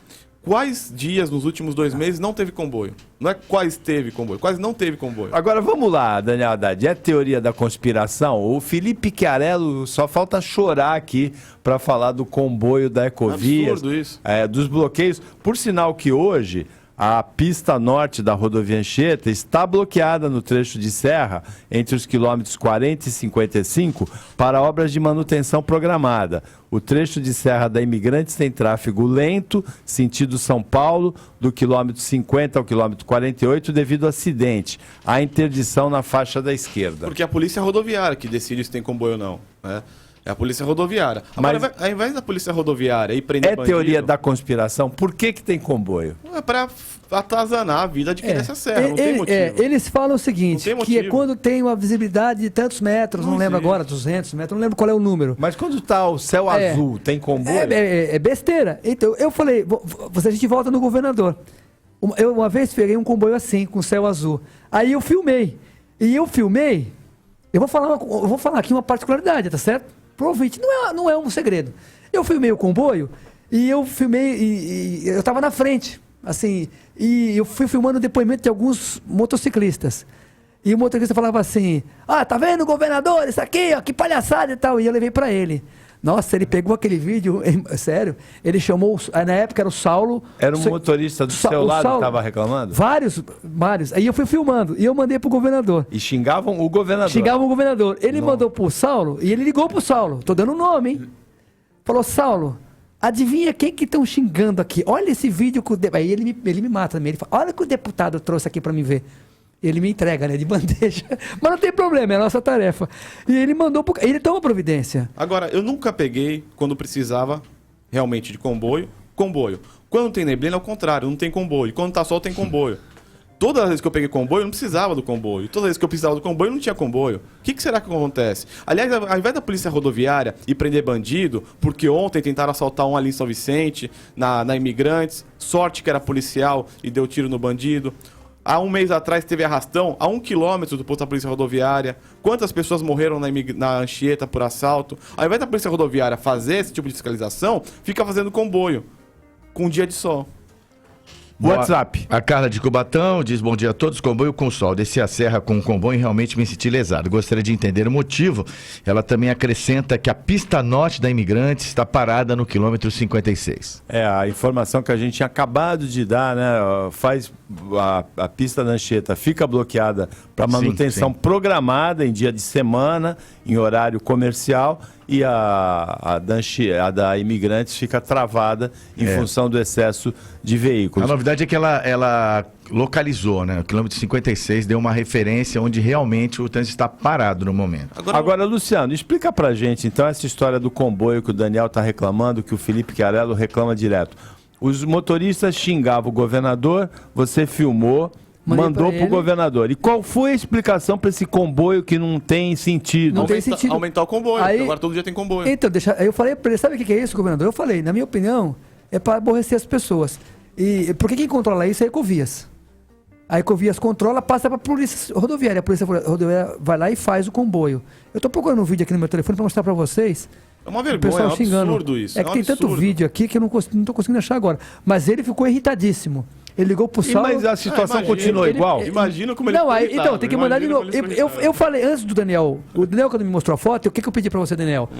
Quais dias nos últimos 2 meses não teve comboio? Não é quais teve comboio, quase não teve comboio. Agora vamos lá, Daniel Haddad. É teoria da conspiração? O Felipe Chiarello só falta chorar aqui para falar do comboio da Ecovias. Absurdo isso. Dos bloqueios. Por sinal que hoje a pista norte da rodovia Anchieta está bloqueada no trecho de serra entre os quilômetros 40 e 55 para obras de manutenção programada. O trecho de serra da Imigrantes tem tráfego lento, sentido São Paulo, do quilômetro 50 ao quilômetro 48, devido a acidente. Há interdição na faixa da esquerda. Porque a polícia rodoviária que decide se tem comboio ou não, né? É a polícia rodoviária. Mas agora, ao invés da polícia rodoviária ir prender bandido... teoria da conspiração? Por que tem comboio? É para atazanar a vida de quem desce a serra, não tem motivo. Eles falam o seguinte, que é quando tem uma visibilidade de tantos metros, não lembro agora, 200 metros, não lembro qual é o número. Mas quando está o céu azul, tem comboio? É besteira. Então, eu falei, a gente volta no governador. Eu uma vez peguei um comboio assim, com céu azul. Aí eu filmei. Eu vou falar aqui uma particularidade, tá certo? Provavelmente não é um segredo. Eu filmei o comboio e eu estava na frente, assim, e eu fui filmando o depoimento de alguns motociclistas. E o motorista falava assim, tá vendo, governador, isso aqui, ó, que palhaçada e tal. E eu levei para ele. Nossa, ele pegou aquele vídeo, sério, ele chamou, na época era o Saulo. Era um motorista do seu lado que estava reclamando? Vários. Aí eu fui filmando e eu mandei pro governador. E xingavam o governador? Xingavam o governador. Ele mandou pro Saulo e ele ligou pro Saulo. Tô dando o nome, hein? Falou, Saulo, adivinha quem que estão xingando aqui? Olha esse vídeo que Aí ele me mata também. Ele fala, olha o que o deputado trouxe aqui para me ver. Ele me entrega, né, de bandeja. Mas não tem problema, é a nossa tarefa. E ele mandou, ele toma providência. Agora, eu nunca peguei, quando precisava, realmente de comboio. Quando tem neblina, é o contrário, não tem comboio. Quando tá sol, tem comboio. Todas as vezes que eu peguei comboio, eu não precisava do comboio. Todas as vezes que eu precisava do comboio, não tinha comboio. O que será que acontece? Aliás, ao invés da polícia rodoviária ir prender bandido, porque ontem tentaram assaltar um ali em São Vicente, na Imigrantes, sorte que era policial e deu tiro no bandido. Há um mês atrás teve arrastão a 1 quilômetro do posto da polícia rodoviária. Quantas pessoas morreram na Anchieta por assalto? Ao invés da polícia rodoviária fazer esse tipo de fiscalização, fica fazendo comboio. com um dia de sol. WhatsApp. A Carla de Cubatão diz: bom dia a todos, comboio com sol. Desci a serra com o comboio e realmente me senti lesado. Gostaria de entender o motivo. Ela também acrescenta que a pista norte da Imigrantes está parada no quilômetro 56. A informação que a gente tinha acabado de dar, né? Faz a pista da Anchieta fica bloqueada para manutenção programada em dia de semana, em horário comercial, e a da Imigrantes fica travada em função do excesso de veículos. A novidade é que ela localizou, né? O quilômetro 56 deu uma referência onde realmente o trânsito está parado no momento. Agora, Luciano, explica pra gente então essa história do comboio que o Daniel está reclamando, que o Felipe Chiarello reclama direto. Os motoristas xingavam o governador, você filmou, mandou pro governador. E qual foi a explicação para esse comboio que não tem sentido? Não tem sentido. Aumentar o comboio, Aí, agora todo dia tem comboio. Então, eu falei para ele, sabe o que é isso, governador? Eu falei, na minha opinião, é para aborrecer as pessoas. E porque quem controla isso é a Ecovias. A Ecovias controla, passa para a polícia rodoviária. A polícia rodoviária vai lá e faz o comboio. Eu estou procurando um vídeo aqui no meu telefone para mostrar para vocês. É uma vergonha, é um absurdo isso. É que tem tanto vídeo aqui que eu não estou conseguindo achar agora. Mas ele ficou irritadíssimo. Ele ligou pro Saulo. Mas a situação continua igual? Imagina como ele ficou irritado. Então, tem que mandar de novo. Eu falei antes do Daniel. O Daniel, quando me mostrou a foto, o que eu pedi para você, Daniel?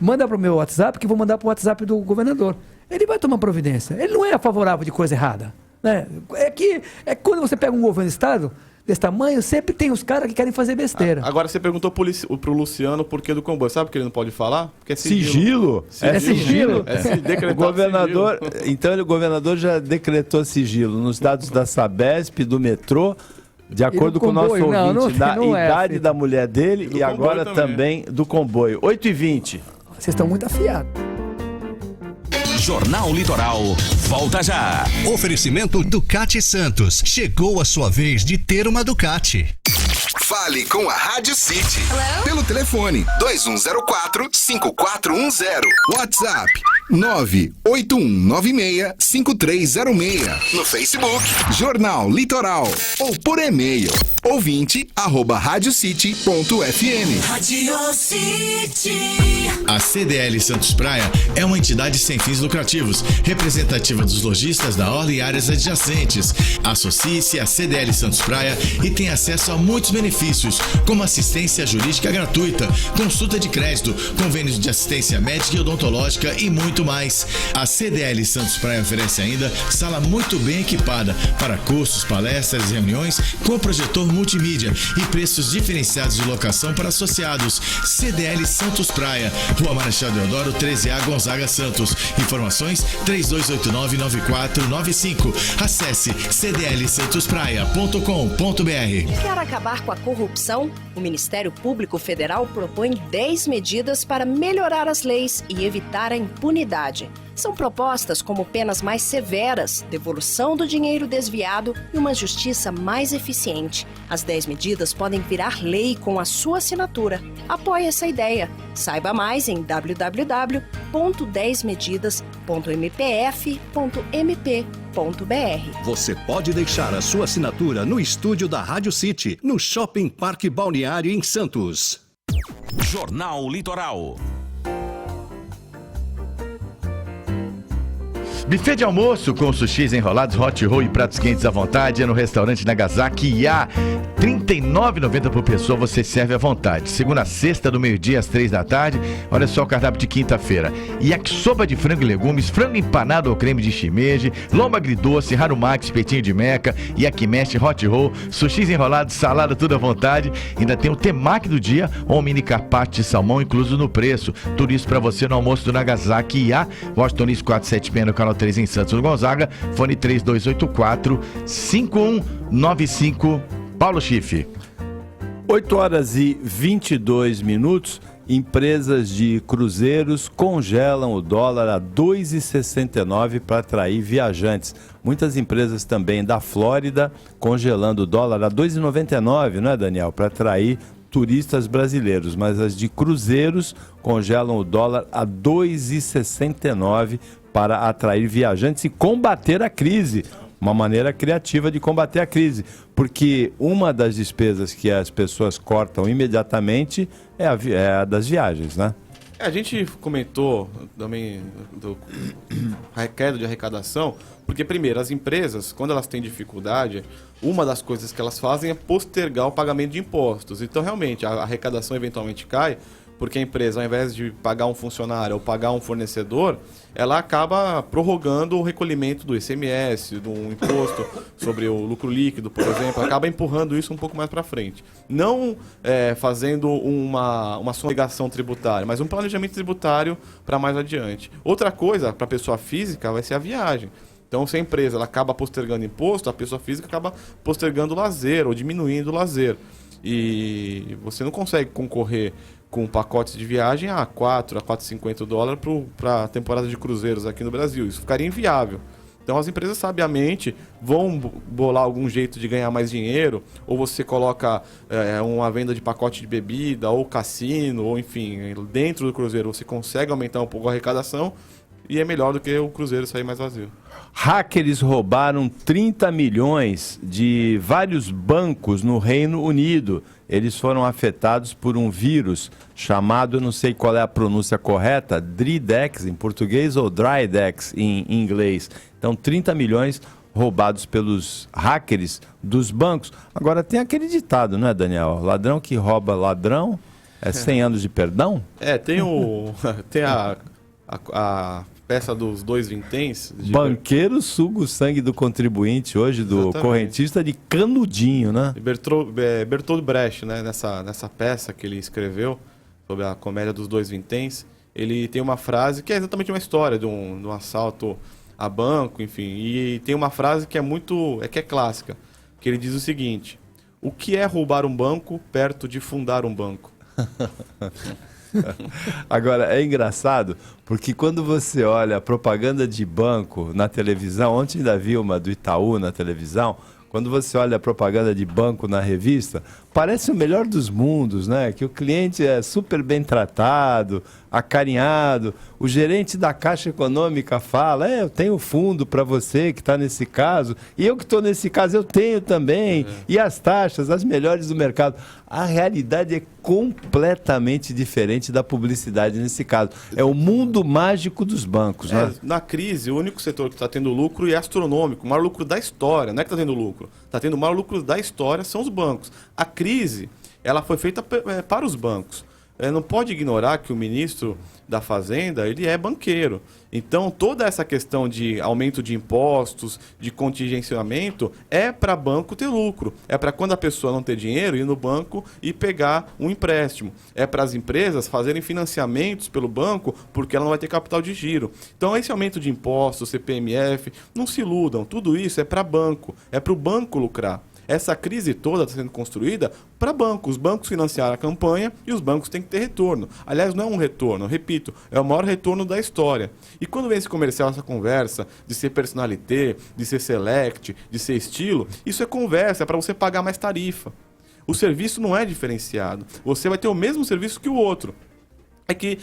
Manda pro meu WhatsApp, que eu vou mandar pro WhatsApp do governador. Ele vai tomar providência. Ele não é favorável de coisa errada. Né? É quando você pega um governo do estado desse tamanho, sempre tem os caras que querem fazer besteira. Agora você perguntou pro Luciano por que do comboio. Sabe por que ele não pode falar? Porque é sigilo. É sigilo? O governador, então o governador já decretou sigilo nos dados da Sabesp, do metrô, de acordo com o nosso ouvinte, da idade da mulher dele e agora também do comboio. 8h20. Vocês estão muito afiados. Jornal Litoral, volta já. Oferecimento Ducati Santos. Chegou a sua vez de ter uma Ducati. Fale com a Rádio City. Hello? Pelo telefone 2104-5410. WhatsApp 981965306. No Facebook, Jornal Litoral. Ou por e-mail, ouvinte@radiocity.fm. Radio City. A CDL Santos Praia é uma entidade sem fins lucrativos, representativa dos lojistas da orla e áreas adjacentes. Associe-se à CDL Santos Praia e tem acesso a muitos benefícios, como assistência jurídica gratuita, consulta de crédito, convênios de assistência médica e odontológica e muito mais. A CDL Santos Praia oferece ainda sala muito bem equipada para cursos, palestras e reuniões com projetor multimídia e preços diferenciados de locação para associados. CDL Santos Praia, Rua Marechal Deodoro 13A, Gonzaga, Santos. Informações 3289-9495. Acesse cdlsantospraia.com.br. Quer acabar com a corrupção? O Ministério Público Federal propõe 10 medidas para melhorar as leis e evitar a impunidade. São propostas como penas mais severas, devolução do dinheiro desviado e uma justiça mais eficiente. As 10 medidas podem virar lei com a sua assinatura. Apoie essa ideia. Saiba mais em www.10medidas.mpf.mp.br. Você pode deixar a sua assinatura no estúdio da Rádio City, no Shopping Parque Balneário em Santos. Jornal Litoral. Buffet de almoço com sushis enrolados, hot roll e pratos quentes à vontade é no restaurante Nagasaki e R$ 39,90 por pessoa, você serve à vontade. Segunda a sexta, do meio-dia às 3 da tarde. Olha só o cardápio de quinta-feira: yakisoba de frango e legumes, frango empanado ao creme de shimeji, lomba agridoce, harumaki, espetinho de meca, yakimeshi, hot roll, sushis enrolados, salada, tudo à vontade. Ainda tem o temaki do dia ou um mini carpaccio de salmão incluso no preço. Tudo isso para você no almoço do Nagasaki e a Washington Luiz 476 no canal 3 em Santos do Gonzaga, fone 3284-5195, Paulo Schiff. 8h22, empresas de cruzeiros congelam o dólar a 2,69 para atrair viajantes. Muitas empresas também da Flórida congelando o dólar a 2,99, não é, Daniel? Para atrair turistas brasileiros, mas as de cruzeiros congelam o dólar a 2,69 para atrair viajantes e combater a crise. Uma maneira criativa de combater a crise, porque uma das despesas que as pessoas cortam imediatamente é a das viagens, né? A gente comentou também do queda de arrecadação, porque, primeiro, as empresas, quando elas têm dificuldade, uma das coisas que elas fazem é postergar o pagamento de impostos. Então, realmente, a arrecadação eventualmente cai, porque a empresa, ao invés de pagar um funcionário ou pagar um fornecedor, ela acaba prorrogando o recolhimento do ICMS, do imposto sobre o lucro líquido, por exemplo, acaba empurrando isso um pouco mais para frente. Não fazendo uma sonegação tributária, mas um planejamento tributário para mais adiante. Outra coisa, para a pessoa física, vai ser a viagem. Então, se a empresa ela acaba postergando imposto, a pessoa física acaba postergando o lazer ou diminuindo o lazer. E você não consegue concorrer com pacotes de viagem a $4 a $4,50 para a temporada de cruzeiros aqui no Brasil. Isso ficaria inviável. Então as empresas sabiamente vão bolar algum jeito de ganhar mais dinheiro, ou você coloca uma venda de pacote de bebida, ou cassino, ou enfim, dentro do cruzeiro você consegue aumentar um pouco a arrecadação e é melhor do que o cruzeiro sair mais vazio. Hackers roubaram 30 milhões de vários bancos no Reino Unido. Eles foram afetados por um vírus chamado, eu não sei qual é a pronúncia correta, Dridex em português ou Drydex em inglês. Então, 30 milhões roubados pelos hackers dos bancos. Agora, tem aquele ditado, não é, Daniel? Ladrão que rouba ladrão é 100 anos de perdão? Tem a peça dos dois vinténs. Banqueiro suga o sangue do contribuinte hoje, do Exatamente. Correntista de canudinho, né? Bertolt Brecht, né, nessa peça que ele escreveu sobre a comédia dos dois vinténs, ele tem uma frase que é exatamente uma história de um assalto a banco, enfim, e tem uma frase que é clássica, que ele diz o seguinte: o que é roubar um banco perto de fundar um banco? Agora, é engraçado, porque quando você olha a propaganda de banco na televisão, ontem ainda vi uma do Itaú na televisão, quando você olha a propaganda de banco na revista, parece o melhor dos mundos, né? Que o cliente é super bem tratado, acarinhado. O gerente da Caixa Econômica fala, eu tenho fundo para você que está nesse caso, e eu que estou nesse caso, eu tenho também. E as taxas, as melhores do mercado. A realidade é completamente diferente da publicidade nesse caso. É o mundo mágico dos bancos, né? Na crise, o único setor que está tendo lucro é astronômico, o maior lucro da história. Não é que está tendo lucro. Está tendo o maior lucro da história, são os bancos. A crise, ela foi feita para os bancos. Não pode ignorar que o ministro da Fazenda, ele é banqueiro. Então, toda essa questão de aumento de impostos, de contingenciamento, é para banco ter lucro. É para quando a pessoa não ter dinheiro, ir no banco e pegar um empréstimo. É para as empresas fazerem financiamentos pelo banco, porque ela não vai ter capital de giro. Então, esse aumento de impostos, CPMF, não se iludam. Tudo isso é para banco. É para o banco lucrar. Essa crise toda está sendo construída para bancos. Os bancos financiaram a campanha e os bancos têm que ter retorno. Aliás, não é um retorno, eu repito, é o maior retorno da história. E quando vem esse comercial, essa conversa de ser personalité, de ser select, de ser estilo, isso é conversa, é para você pagar mais tarifa. O serviço não é diferenciado. Você vai ter o mesmo serviço que o outro. É que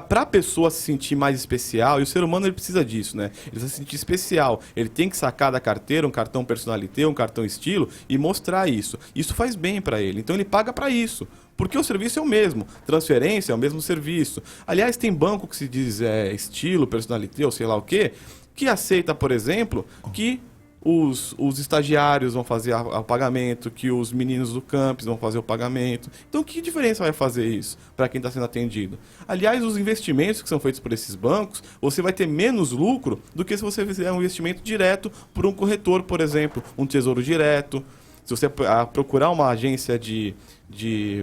para a pessoa se sentir mais especial, e o ser humano ele precisa disso, né? Ele precisa se sentir especial. Ele tem que sacar da carteira um cartão personalité, um cartão estilo e mostrar isso. Isso faz bem para ele. Então ele paga para isso. Porque o serviço é o mesmo. Transferência é o mesmo serviço. Aliás, tem banco que se diz estilo, personalité ou sei lá o quê, que aceita, por exemplo, que os estagiários vão fazer o pagamento, que os meninos do campus vão fazer o pagamento. Então, que diferença vai fazer isso para quem está sendo atendido? Aliás, os investimentos que são feitos por esses bancos, você vai ter menos lucro do que se você fizer um investimento direto por um corretor, por exemplo, um tesouro direto. Se você procurar uma agência de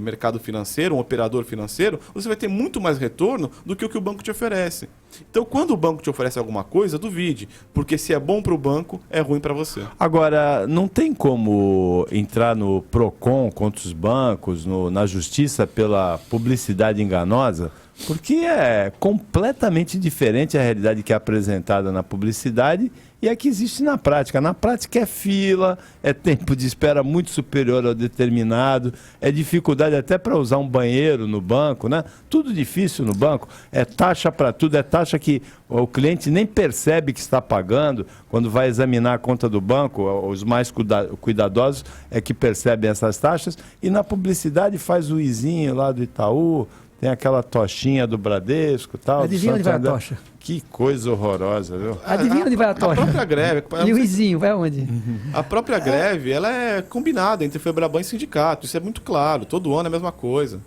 mercado financeiro, um operador financeiro, você vai ter muito mais retorno do que o banco te oferece. Então, quando o banco te oferece alguma coisa, duvide, porque se é bom para o banco, é ruim para você. Agora, não tem como entrar no PROCON contra os bancos, na justiça pela publicidade enganosa? Porque é completamente diferente a realidade que é apresentada na publicidade e a que existe na prática. Na prática é fila, é tempo de espera muito superior ao determinado, é dificuldade até para usar um banheiro no banco, né? Tudo difícil no banco, é taxa para tudo, é taxa que o cliente nem percebe que está pagando. Quando vai examinar a conta do banco, os mais cuidadosos é que percebem essas taxas, e na publicidade faz o izinho lá do Itaú, tem aquela tochinha do Bradesco e tal. Adivinha onde vai a tocha? Que coisa horrorosa, viu? Adivinha onde vai a tocha? A própria greve... E o Izinho, vai aonde? A própria greve, ela é combinada entre Febraban e sindicato. Isso é muito claro. Todo ano é a mesma coisa.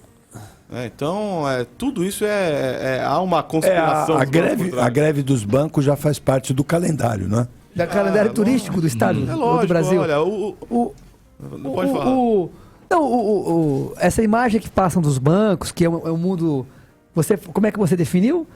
Então, tudo isso há uma conspiração. A greve dos bancos já faz parte do calendário, não é? Da calendário turístico do Estado do Brasil. Olha, não pode falar. Essa imagem que passam dos bancos, que é um mundo... como é que você definiu?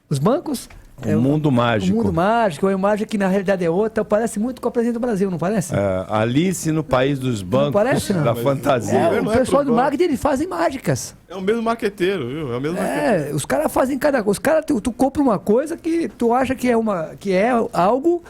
Os bancos? Mundo mágico. Um mundo mágico, é uma imagem que na realidade é outra. Parece muito com a presidente do Brasil, não parece? Alice no país dos bancos. Não parece, não? Da fantasia. O pessoal do marketing, eles fazem mágicas. É o mesmo marqueteiro, viu? É o mesmo marqueteiro. Os caras fazem cada coisa. Os caras, tu compra uma coisa que tu acha que é algo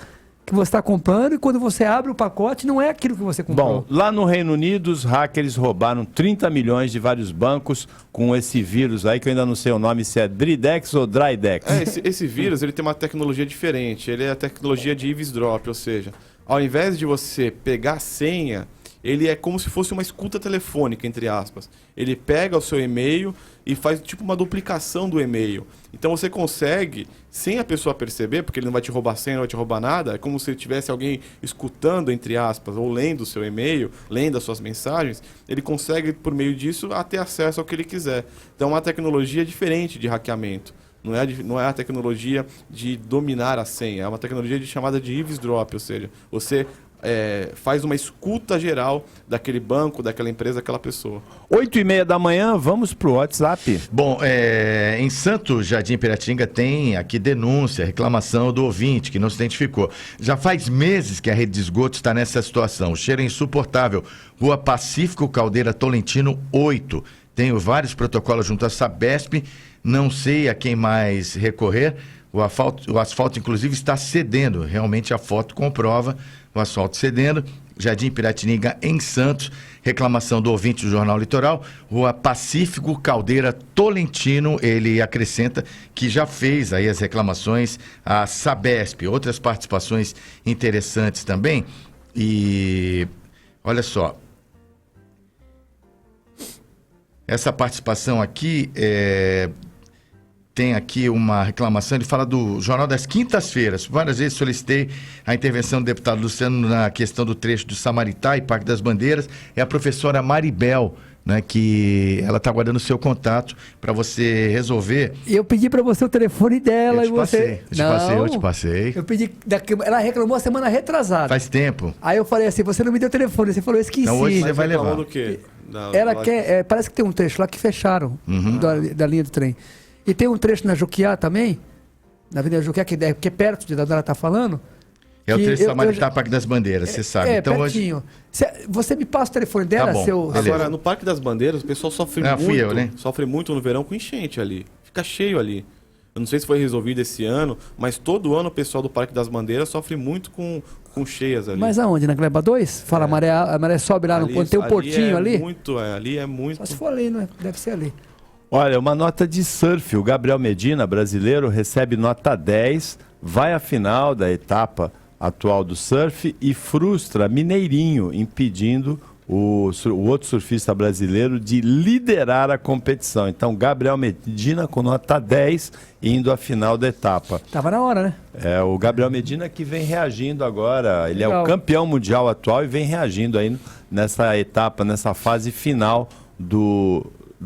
que você está comprando, e quando você abre o pacote, não é aquilo que você comprou. Bom, lá no Reino Unido, os hackers roubaram 30 milhões de vários bancos com esse vírus aí, que eu ainda não sei o nome, se é Dridex ou Drydex. Esse vírus, ele tem uma tecnologia diferente. Ele é a tecnologia de eavesdrop, ou seja, ao invés de você pegar a senha, ele é como se fosse uma escuta telefônica, entre aspas. Ele pega o seu e-mail e faz tipo uma duplicação do e-mail. Então você consegue, sem a pessoa perceber, porque ele não vai te roubar senha, não vai te roubar nada, é como se tivesse alguém escutando, entre aspas, ou lendo o seu e-mail, lendo as suas mensagens, ele consegue, por meio disso, ter acesso ao que ele quiser. Então é uma tecnologia diferente de hackeamento. Não é a tecnologia de dominar a senha, é uma tecnologia chamada de eavesdrop, ou seja, você faz uma escuta geral daquele banco, daquela empresa, daquela pessoa. 8h30 da manhã, vamos pro WhatsApp. Bom, em Santos, Jardim Piratinga, tem aqui denúncia, reclamação do ouvinte que não se identificou. Já faz meses que a rede de esgoto está nessa situação. O cheiro é insuportável. Rua Pacífico Caldeira Tolentino 8. Tenho vários protocolos junto à Sabesp, não sei a quem mais recorrer. O asfalto, inclusive, está cedendo. Realmente a foto comprova o asfalto cedendo. Jardim Piratininga, em Santos. Reclamação do ouvinte do Jornal Litoral. Rua Pacífico Caldeira Tolentino. Ele acrescenta que já fez aí as reclamações à Sabesp. Outras participações interessantes também. E olha só. Essa participação aqui tem aqui uma reclamação, ele fala do Jornal das Quintas-Feiras. Várias vezes solicitei a intervenção do deputado Luciano na questão do trecho do Samaritá e Parque das Bandeiras. É a professora Maribel, né, que ela está guardando o seu contato para você resolver. Eu pedi para você o telefone dela eu te passei. Eu pedi, ela reclamou a semana retrasada. Faz tempo. Aí eu falei assim, você não me deu o telefone, você falou, eu esqueci. Então hoje você vai levar. Do quê? Ela quer, parece que tem um trecho lá que fecharam da linha do trem. E tem um trecho na Juquiá também, na Avenida Juquiá, que é perto de onde ela está falando. É o trecho Samaritá, Parque das Bandeiras, você sabe. Então pertinho. Hoje... Você me passa o telefone dela? Tá bom, agora, no Parque das Bandeiras, o pessoal sofre muito no verão com enchente ali. Fica cheio ali. Eu não sei se foi resolvido esse ano, mas todo ano o pessoal do Parque das Bandeiras sofre muito com cheias ali. Mas aonde? Na Gleba 2? Fala, a maré sobe lá, tem um portinho ali? Ali é muito... Só se for ali, né? Deve ser ali. Olha, uma nota de surf. O Gabriel Medina, brasileiro, recebe nota 10, vai à final da etapa atual do surf e frustra Mineirinho, impedindo o outro surfista brasileiro de liderar a competição. Então, Gabriel Medina com nota 10, indo à final da etapa. Tava na hora, né? É, o Gabriel Medina que vem reagindo agora. Ele é o campeão mundial atual e vem reagindo aí nessa etapa, nessa fase final do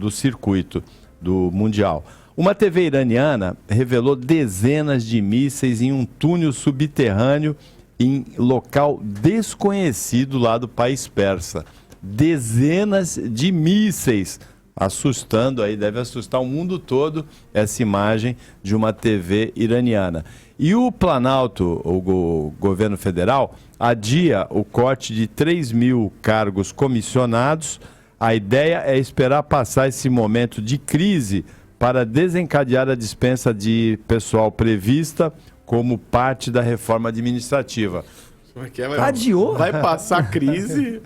circuito do Mundial. Uma TV iraniana revelou dezenas de mísseis em um túnel subterrâneo em local desconhecido lá do país persa. Dezenas de mísseis, assustando aí, deve assustar o mundo todo essa imagem de uma TV iraniana. E o Planalto, o governo federal, adia o corte de 3.000 cargos comissionados. A ideia é esperar passar esse momento de crise para desencadear a dispensa de pessoal prevista como parte da reforma administrativa. Adiou? Vai passar a crise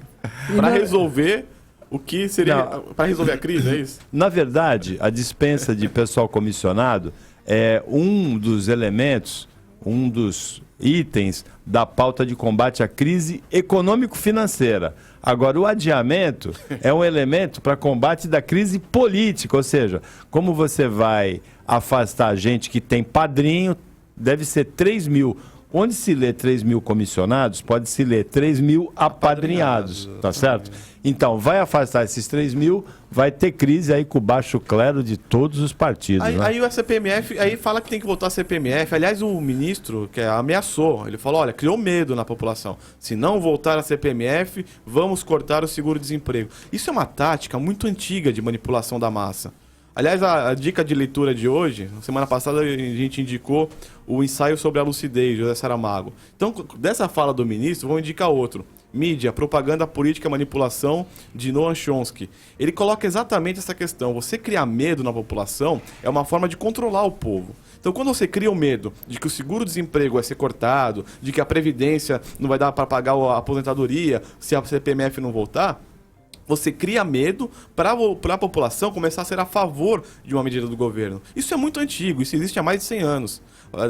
para resolver o que seria... Para resolver a crise, é isso? Na verdade, a dispensa de pessoal comissionado é um dos elementos um dos itens da pauta de combate à crise econômico-financeira. Agora, o adiamento é um elemento para combate da crise política, ou seja, como você vai afastar gente que tem padrinho, deve ser 3 mil. Onde se lê 3 mil comissionados, pode se ler 3 mil apadrinhados, tá certo? Então, vai afastar esses 3 mil, vai ter crise aí com o baixo clero de todos os partidos. Aí, né? aí o CPMF, aí fala que tem que voltar a CPMF. Aliás, o ministro que ameaçou, ele falou, olha, criou medo na população. Se não voltar a CPMF, vamos cortar o seguro-desemprego. Isso é uma tática muito antiga de manipulação da massa. Aliás, a dica de leitura de hoje, semana passada a gente indicou o ensaio sobre a lucidez, José Saramago. Então, dessa fala do ministro, vamos indicar outro. Mídia, propaganda, política, manipulação, de Noam Chomsky. Ele coloca exatamente essa questão. Você criar medo na população é uma forma de controlar o povo. Então, quando você cria o medo de que o seguro-desemprego vai ser cortado, de que a Previdência não vai dar para pagar a aposentadoria se a CPMF não voltar, você cria medo para a população começar a ser a favor de uma medida do governo. Isso é muito antigo, isso existe há mais de 100 anos.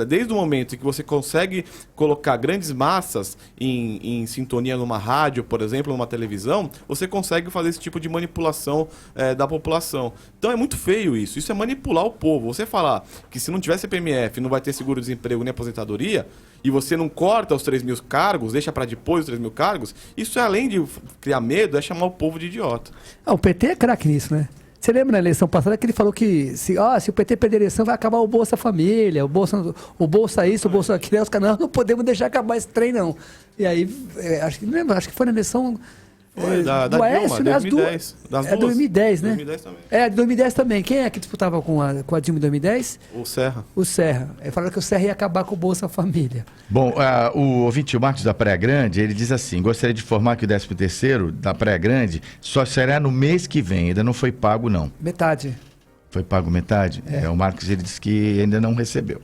Desde o momento em que você consegue colocar grandes massas em sintonia numa rádio, por exemplo, numa televisão, você consegue fazer esse tipo de manipulação da população. Então é muito feio isso. Isso é manipular o povo. Você falar que se não tiver CPMF não vai ter seguro-desemprego nem aposentadoria, e você não corta os 3 mil cargos, deixa para depois os 3 mil cargos, isso além de criar medo, é chamar o povo de idiota. O PT é craque nisso, né? Você lembra na eleição passada que ele falou que se o PT perder a eleição vai acabar o Bolsa Família, o Bolsa isso, o Bolsa aquilo, os caras não podemos deixar acabar esse trem não. E aí, acho que foi na eleição do Aécio, né? 2010. Das duas. 2010, né? 2010 também. 2010 também. Quem é que disputava com a Dilma em 2010? O Serra. O Serra. Ele falou que o Serra ia acabar com o Bolsa Família. Bom, o ouvinte, o Marcos da Praia Grande, ele diz assim, gostaria de informar que o 13º da Praia Grande só será no mês que vem, ainda não foi pago não. Metade. Foi pago metade? O Marcos, ele disse que ainda não recebeu.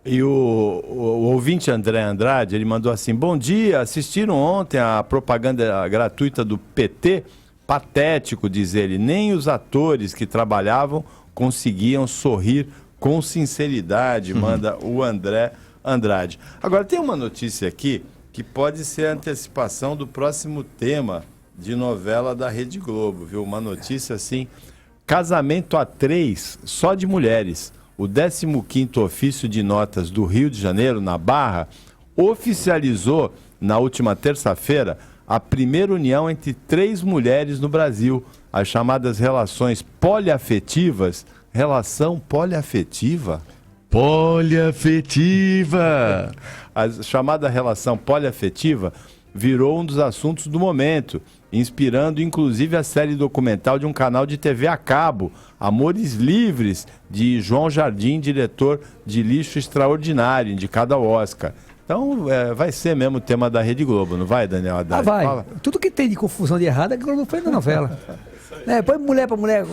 E o ouvinte André Andrade, ele mandou assim, bom dia, assistiram ontem a propaganda gratuita do PT? Patético, diz ele, nem os atores que trabalhavam conseguiam sorrir com sinceridade, manda o André Andrade. Agora, tem uma notícia aqui que pode ser a antecipação do próximo tema de novela da Rede Globo, viu? Uma notícia assim, casamento a 3, só de mulheres. O 15º Ofício de Notas do Rio de Janeiro, na Barra, oficializou, na última terça-feira, a primeira união entre 3 mulheres no Brasil, as chamadas relações poliafetivas. Relação poliafetiva? Poliafetiva! A chamada relação poliafetiva virou um dos assuntos do momento, inspirando inclusive a série documental de um canal de TV a cabo, Amores Livres, de João Jardim, diretor de Lixo Extraordinário, indicado ao Oscar. Então, vai ser mesmo o tema da Rede Globo, não vai, Daniel Haddad? Vai. Fala. Tudo que tem de confusão de errado, a Globo foi na novela. Põe mulher pra mulher,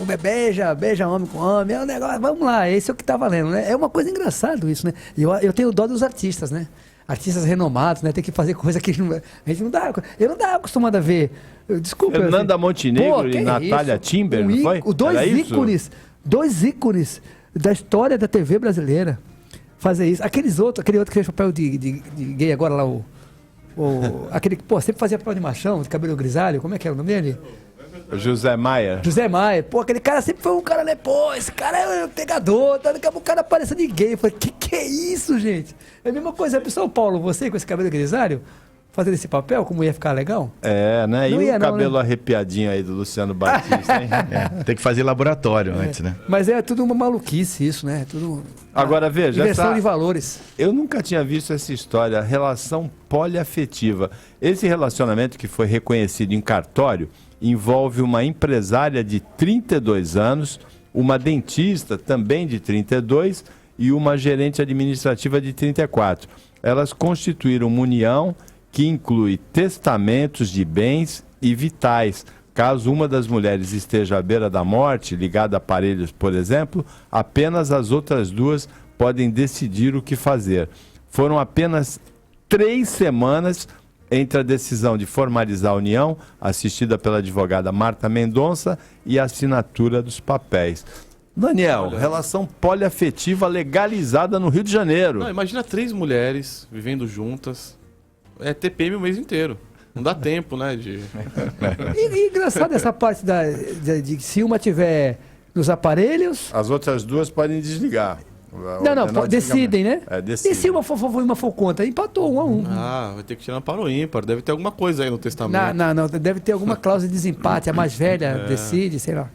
beija homem com homem, é um negócio, vamos lá, esse é o que tá valendo, né? É uma coisa engraçada isso, né? Eu tenho dó dos artistas, né? Artistas renomados, né? Tem que fazer coisa que a gente não dá. Eu não estava acostumado a ver. Desculpa. Fernanda Montenegro e Natália Timber, não foi? Dois ícones da história da TV brasileira fazer isso. Aquele outro que fez papel de gay agora lá, aquele que, sempre fazia papel de machão, de cabelo grisalho, como é que era o nome dele? José Maia. Aquele cara sempre foi um cara, né? Esse cara é um pegador, daqui a pouco o cara apareceu de gay. Eu falei, que é isso, gente? É a mesma coisa, pessoal, Paulo, você com esse cabelo grisalho, fazendo esse papel, como ia ficar legal? Né? Não e o cabelo né? arrepiadinho aí do Luciano Batista, hein? Tem que fazer laboratório antes, né? Mas é tudo uma maluquice isso, né? Tudo Agora, veja, inversão de valores. Eu nunca tinha visto essa história, relação poliafetiva. Esse relacionamento que foi reconhecido em cartório envolve uma empresária de 32 anos, uma dentista também de 32 e uma gerente administrativa de 34. Elas constituíram uma união que inclui testamentos de bens e vitais. Caso uma das mulheres esteja à beira da morte, ligada a aparelhos, por exemplo, apenas as outras 2 podem decidir o que fazer. Foram apenas 3 semanas entre a decisão de formalizar a união, assistida pela advogada Marta Mendonça, e a assinatura dos papéis. Daniel, relação poliafetiva legalizada no Rio de Janeiro. Não, imagina 3 mulheres vivendo juntas. É TPM o mês inteiro. Não dá tempo, né? E engraçado essa parte de se uma tiver nos aparelhos... As outras 2 podem desligar. Não, decidem, né? Decidem. E se uma for contra? Empatou 1-1. Vai ter que tirar para o ímpar. Deve ter alguma coisa aí no testamento. Não. Deve ter alguma cláusula de desempate. A mais velha decide, sei lá.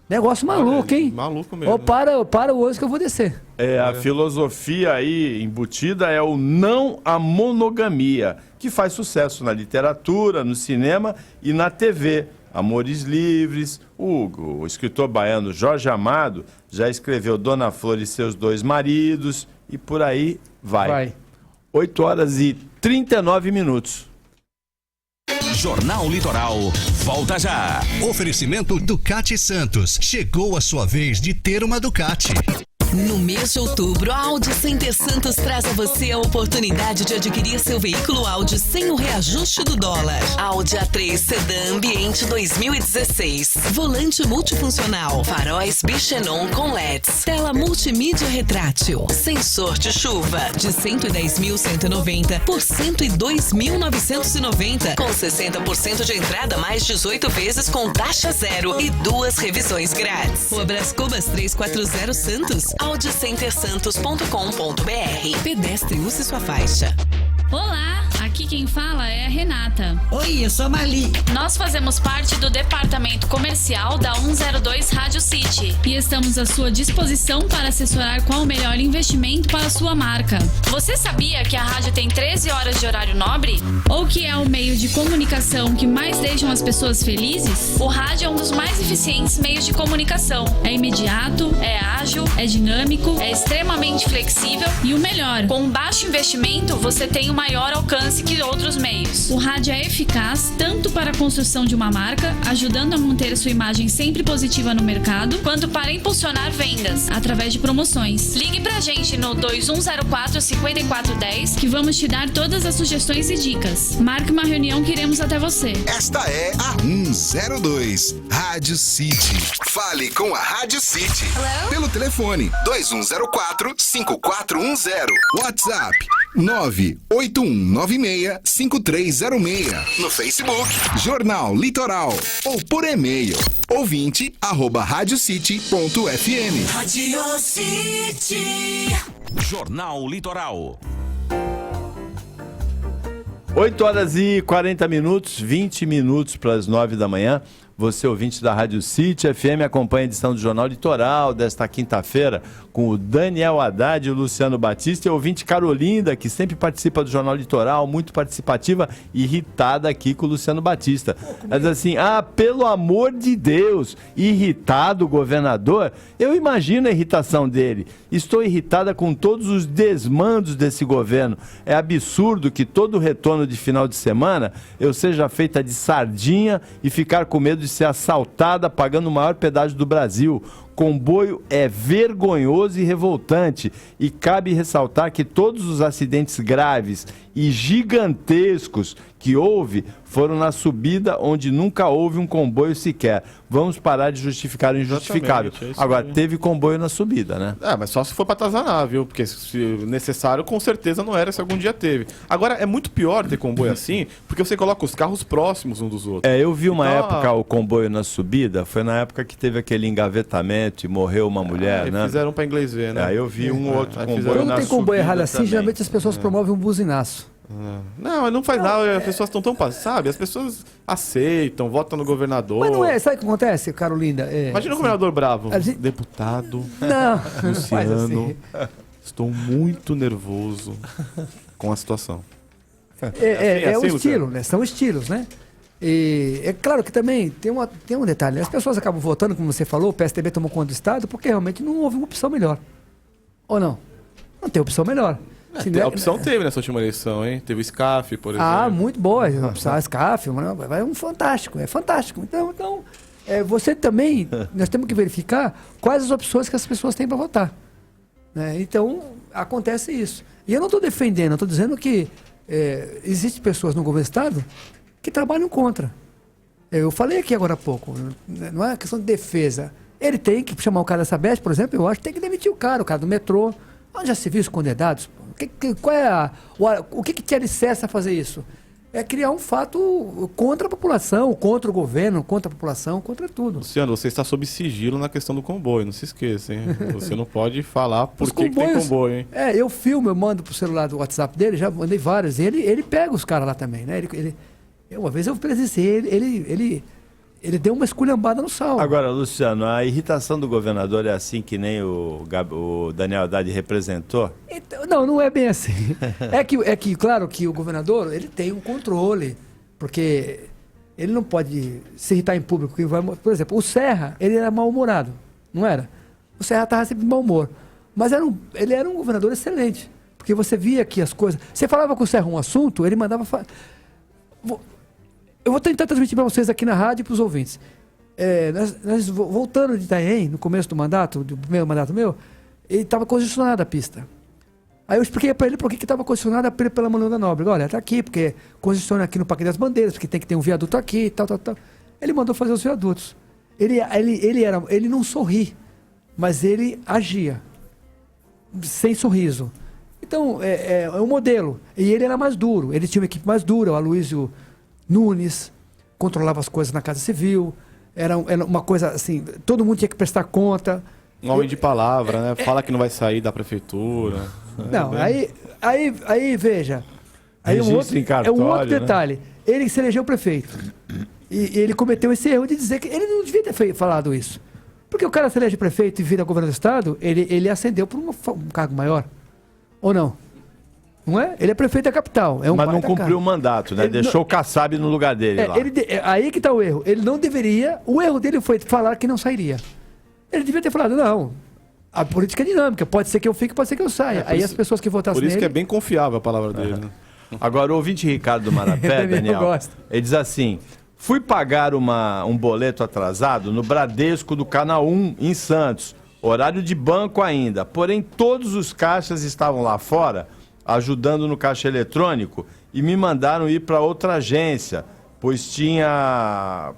Negócio maluco, hein? Maluco mesmo. Ou para o ônibus que eu vou descer. A filosofia aí embutida é o não à monogamia, que faz sucesso na literatura, no cinema e na TV. Amores Livres, o escritor baiano Jorge Amado já escreveu Dona Flor e seus 2 maridos e por aí vai. 8h39. Jornal Litoral volta já. Oferecimento Ducati Santos. Chegou a sua vez de ter uma Ducati. No mês de outubro, a Audi Center Santos traz a você a oportunidade de adquirir seu veículo Audi sem o reajuste do dólar. Audi A3 Sedan Ambiente 2016. Volante multifuncional. Faróis Bichenon com LEDs. Tela multimídia retrátil. Sensor de chuva. De 110.190 por 102.990. Com 60% de entrada mais 18 vezes com taxa zero e 2 revisões grátis. Rua Brás Cubas 340 Santos. audicentersantos.com.br. Pedestre, use sua faixa. Olá, aqui quem fala é a Renata. Oi, eu sou a Mali. Nós fazemos parte do departamento comercial da 102 Rádio City e estamos à sua disposição para assessorar qual o melhor investimento para a sua marca. Você sabia que a rádio tem 13 horas de horário nobre? Ou que é o meio de comunicação que mais deixam as pessoas felizes? O rádio é um dos mais eficientes meios de comunicação. É imediato, é ágil, é dinâmico, é extremamente flexível e o melhor, com baixo investimento você tem um maior alcance que outros meios. O rádio é eficaz tanto para a construção de uma marca, ajudando a manter a sua imagem sempre positiva no mercado, quanto para impulsionar vendas através de promoções. Ligue pra gente no 2104-5410 que vamos te dar todas as sugestões e dicas. Marque uma reunião que iremos até você. Esta é a 102 Rádio City. Fale com a Rádio City. Hello? Pelo telefone 2104-5410. WhatsApp 981965306. No Facebook, Jornal Litoral. Ou por e-mail, ouvinte@radiocity.fm. Rádio City. Jornal Litoral. 8h40, 20 minutos para as 9 da manhã. Você, ouvinte da Rádio City FM, acompanha a edição do Jornal Litoral desta quinta-feira com o Daniel Haddad e o Luciano Batista e a ouvinte Carolinda, que sempre participa do Jornal Litoral, muito participativa, irritada aqui com o Luciano Batista. Ela diz assim, pelo amor de Deus, irritado o governador? Eu imagino a irritação dele. Estou irritada com todos os desmandos desse governo. É absurdo que todo retorno de final de semana eu seja feita de sardinha e ficar com medo de ser assaltada pagando o maior pedágio do Brasil. Comboio é vergonhoso e revoltante e cabe ressaltar que todos os acidentes graves e gigantescos que houve foram na subida onde nunca houve um comboio sequer. Vamos parar de justificar o injustificável. Agora, teve comboio na subida, né? Mas só se for para atazanar, viu? Porque se necessário, com certeza não era se algum dia teve. Agora, é muito pior ter comboio assim, porque você coloca os carros próximos uns dos outros. Eu vi uma época o comboio na subida, foi na época que teve aquele engavetamento e morreu uma mulher, né? Fizeram para inglês ver, né? Eu vi um outro comboio na subida. Quando tem comboio errado assim, também. geralmente as pessoas promovem um buzinaço. Não, não faz nada, as pessoas estão tão sabe? As pessoas aceitam, votam no governador. Mas não é, sabe o que acontece, Carolinda? Imagina o governador bravo. Deputado Luciano, estou muito nervoso com a situação. É o estilo, né? São estilos, né? E é claro que também tem um detalhe, né? As pessoas acabam votando, como você falou, o PSDB tomou conta do Estado, porque realmente não houve uma opção melhor. Ou não? Não tem opção melhor. A opção teve nessa última eleição, hein? Teve o SCAF, por exemplo. Muito boa. A SCAF, é um fantástico, é fantástico. Então você também, nós temos que verificar quais as opções que as pessoas têm para votar. Né? Então, acontece isso. E eu não estou defendendo, eu estou dizendo que existem pessoas no governo do Estado que trabalham contra. Eu falei aqui agora há pouco, não é questão de defesa, Ele tem que chamar o cara da Sabesp, por exemplo, eu acho que tem que demitir o cara do metrô. Onde já se viu isso com dedados? O que te alicerça a fazer isso? É criar um fato contra a população, contra o governo, contra a população, contra tudo. Luciano, você está sob sigilo na questão do comboio, não se esqueça, hein? Você não pode falar por que tem comboio, hein? Eu filmo, eu mando pro celular do WhatsApp dele, já mandei vários, e ele pega os caras lá também, né? Uma vez eu presenciei, ele deu uma esculhambada no sal. Agora, Luciano, a irritação do governador é assim que nem o Daniel Haddad representou? Então, não é bem assim. É que, claro, que o governador, ele tem um controle, porque ele não pode se irritar em público. Por exemplo, o Serra, ele era mal-humorado, não era? O Serra estava sempre de mau humor. Mas ele era um governador excelente, porque você via que as coisas... Você falava com o Serra um assunto, ele mandava... Eu vou tentar transmitir para vocês aqui na rádio e para os ouvintes. Nós voltando de Itanhaém, no começo do primeiro mandato meu, ele estava congestionada a pista. Aí eu expliquei para ele por que estava congestionada pela Manuel da Nóbrega. Olha, está aqui, porque congestiona aqui no Parque das Bandeiras, porque tem que ter um viaduto aqui, tal. Ele mandou fazer os viadutos. Ele não sorri, mas ele agia, sem sorriso. Então, é um modelo. E ele era mais duro, ele tinha uma equipe mais dura, o Aloysio Nunes, controlava as coisas na Casa Civil, era uma coisa assim, todo mundo tinha que prestar conta. Um homem de palavra, né? Fala que não vai sair da prefeitura. Não, aí veja, aí cartório, um outro detalhe, ele se elegeu prefeito, e ele cometeu esse erro de dizer que ele não devia ter falado isso, porque o cara se elege prefeito e vira governador do estado, ele ascendeu por um cargo maior, ou não? Não é? Ele é prefeito da capital. Mas não cumpriu o mandato, né? Deixou o Kassab no lugar dele lá. Aí que está o erro. Ele não deveria... O erro dele foi falar que não sairia. Ele devia ter falado, não, a política é dinâmica. Pode ser que eu fique, pode ser que eu saia. Aí as pessoas que votassem nele... Por isso que é bem confiável a palavra dele. Né? Agora, o ouvinte Ricardo do Marapé, Daniel, ele diz assim... Fui pagar um boleto atrasado no Bradesco do Canal 1, em Santos. Horário de banco ainda. Porém, todos os caixas estavam lá fora... ajudando no caixa eletrônico e me mandaram ir para outra agência, pois tinha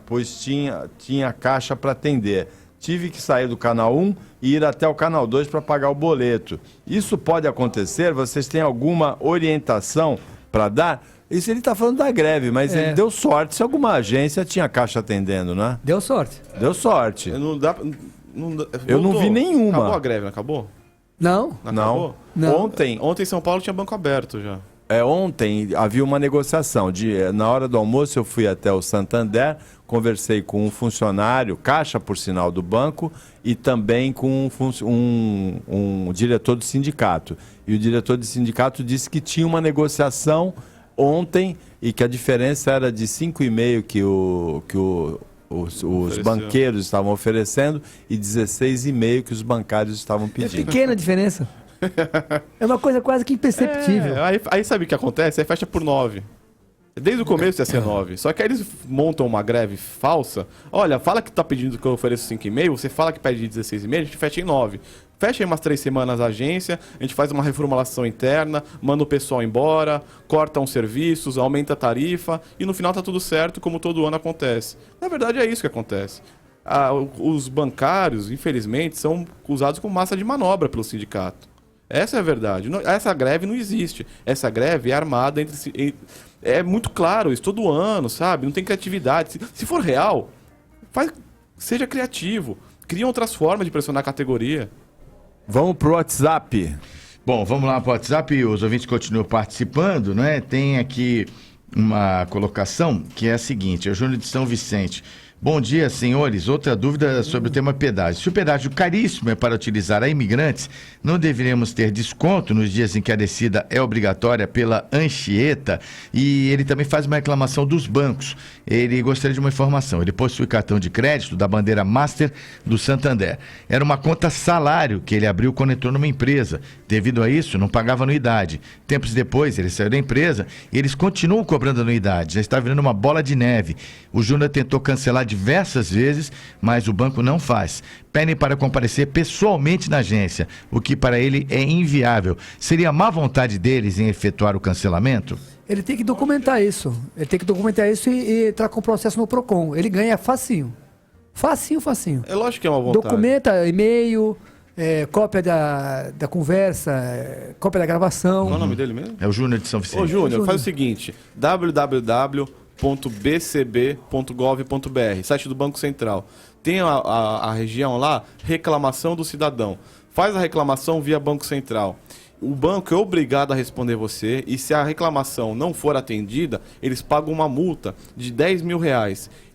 caixa para atender. Tive que sair do canal 1 e ir até o canal 2 para pagar o boleto. Isso pode acontecer? Vocês têm alguma orientação para dar? Isso ele está falando da greve, mas ele deu sorte se alguma agência tinha caixa atendendo, né? Deu sorte. Deu sorte. Eu não vi nenhuma. Acabou a greve, não acabou? Não. Não. Ontem em São Paulo tinha banco aberto já. Ontem havia uma negociação. Na hora do almoço eu fui até o Santander, conversei com um funcionário, caixa por sinal do banco, e também com um diretor do sindicato. E o diretor do sindicato disse que tinha uma negociação ontem e que a diferença era de 5,5 que os banqueiros estavam oferecendo e 16,5 que os bancários estavam pedindo. É pequena a diferença. É uma coisa quase que imperceptível. Aí sabe o que acontece? Aí fecha por 9. Desde o começo ia ser 9. Só que aí eles montam uma greve falsa. Olha, fala que tá pedindo que eu ofereço 5,5, você fala que pede 16,5, a gente fecha em 9. Fecha aí umas 3 semanas a agência, a gente faz uma reformulação interna, manda o pessoal embora, corta uns serviços, aumenta a tarifa e no final tá tudo certo, como todo ano acontece. Na verdade é isso que acontece. Os bancários, infelizmente, são usados como massa de manobra pelo sindicato. Essa é a verdade. Essa greve não existe. Essa greve é armada entre... É muito claro isso, todo ano, sabe? Não tem criatividade. Se for real, seja criativo. Cria outras formas de pressionar a categoria. Vamos pro WhatsApp. Bom, vamos lá pro WhatsApp. Os ouvintes continuam participando, né? Tem aqui uma colocação que é a seguinte. É o Júnior de São Vicente. Bom dia, senhores. Outra dúvida sobre o tema pedágio. Se o pedágio caríssimo é para utilizar a imigrantes, não deveríamos ter desconto nos dias em que a descida é obrigatória pela Anchieta? E ele também faz uma reclamação dos bancos. Ele gostaria de uma informação. Ele possui cartão de crédito da bandeira Master do Santander. Era uma conta salário que ele abriu quando entrou numa empresa. Devido a isso, não pagava anuidade. Tempos depois, ele saiu da empresa e eles continuam cobrando anuidade. Já está virando uma bola de neve. O Júnior tentou cancelar diversas vezes, mas o banco não faz. Pedem para comparecer pessoalmente na agência, o que para ele é inviável. Seria má vontade deles em efetuar o cancelamento? Ele tem que documentar isso. Ele tem que documentar isso e entrar com o processo no PROCON. Ele ganha facinho. Facinho, facinho. É lógico que é uma vontade. Documenta, e-mail, cópia da conversa, cópia da gravação. Qual é o nome dele mesmo? É o Júnior de São Vicente. Ô, Júnior, faz o seguinte, www.bcb.gov.br, site do Banco Central. Tem a região lá, reclamação do cidadão. Faz a reclamação via Banco Central. O banco é obrigado a responder você e se a reclamação não for atendida, eles pagam uma multa de R$10 mil.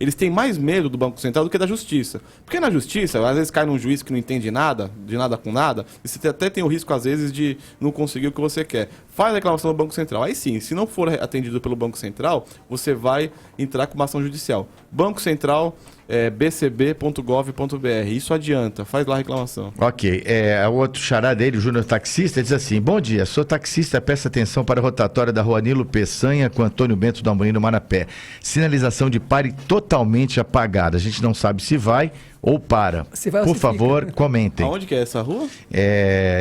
Eles têm mais medo do Banco Central do que da Justiça. Porque na Justiça, às vezes cai num juiz que não entende nada, de nada com nada, e você até tem o risco, às vezes, de não conseguir o que você quer. Faz a reclamação do Banco Central. Aí sim, se não for atendido pelo Banco Central, você vai entrar com uma ação judicial. Banco Central, bcb.gov.br. Isso adianta, faz lá a reclamação. Ok, o outro xará dele, o Júnior Taxista, diz assim: bom dia, sou taxista, presta atenção para a rotatória da Rua Nilo Peçanha com Antônio Bento do Amorim no Marapé. Sinalização de pare totalmente apagada, a gente não sabe se vai ou para. Por favor, comentem. Aonde que é essa rua?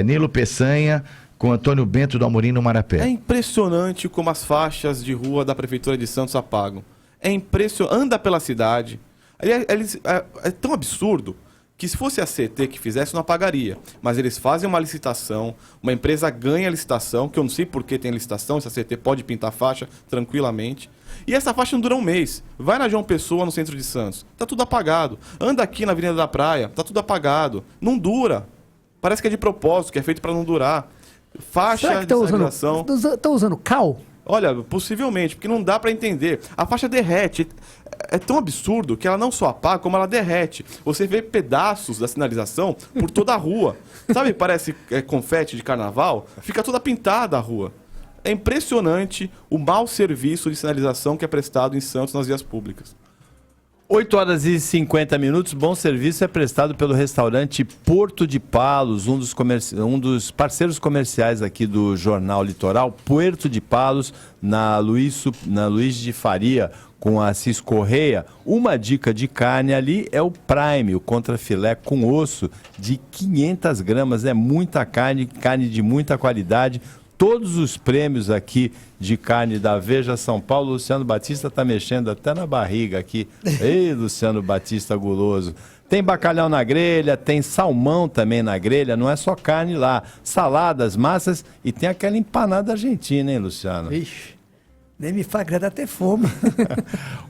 Nilo Peçanha com Antônio Bento do Amorim no Marapé. É impressionante como as faixas de rua da Prefeitura de Santos apagam. É impressionante, anda pela cidade. É tão absurdo que se fosse a CT que fizesse, não apagaria. Mas eles fazem uma licitação, uma empresa ganha a licitação, que eu não sei por que tem licitação, essa CT pode pintar a faixa tranquilamente. E essa faixa não dura um mês. Vai na João Pessoa, no centro de Santos, tá tudo apagado. Anda aqui na Avenida da Praia, tá tudo apagado. Não dura. Parece que é de propósito, que é feito para não durar. Faixa de sinalização. Estão usando cal? Olha, possivelmente, porque não dá para entender. A faixa derrete. É tão absurdo que ela não só apaga, como ela derrete. Você vê pedaços da sinalização por toda a rua. Sabe, parece confete de carnaval? Fica toda pintada a rua. É impressionante o mau serviço de sinalização que é prestado em Santos nas vias públicas. 8h50, bom serviço é prestado pelo restaurante Porto de Palos, um dos parceiros comerciais aqui do Jornal Litoral, Puerto de Palos, na Luiz de Faria, com a Assis Correia. Uma dica de carne ali é o Prime, o contrafilé com osso de 500 gramas, é muita carne de muita qualidade. Todos os prêmios aqui de carne da Veja São Paulo, Luciano Batista está mexendo até na barriga aqui. Ei, Luciano Batista guloso. Tem bacalhau na grelha, tem salmão também na grelha, não é só carne lá. Saladas, massas e tem aquela empanada argentina, hein, Luciano? Ixi, nem me faz, dá até fome.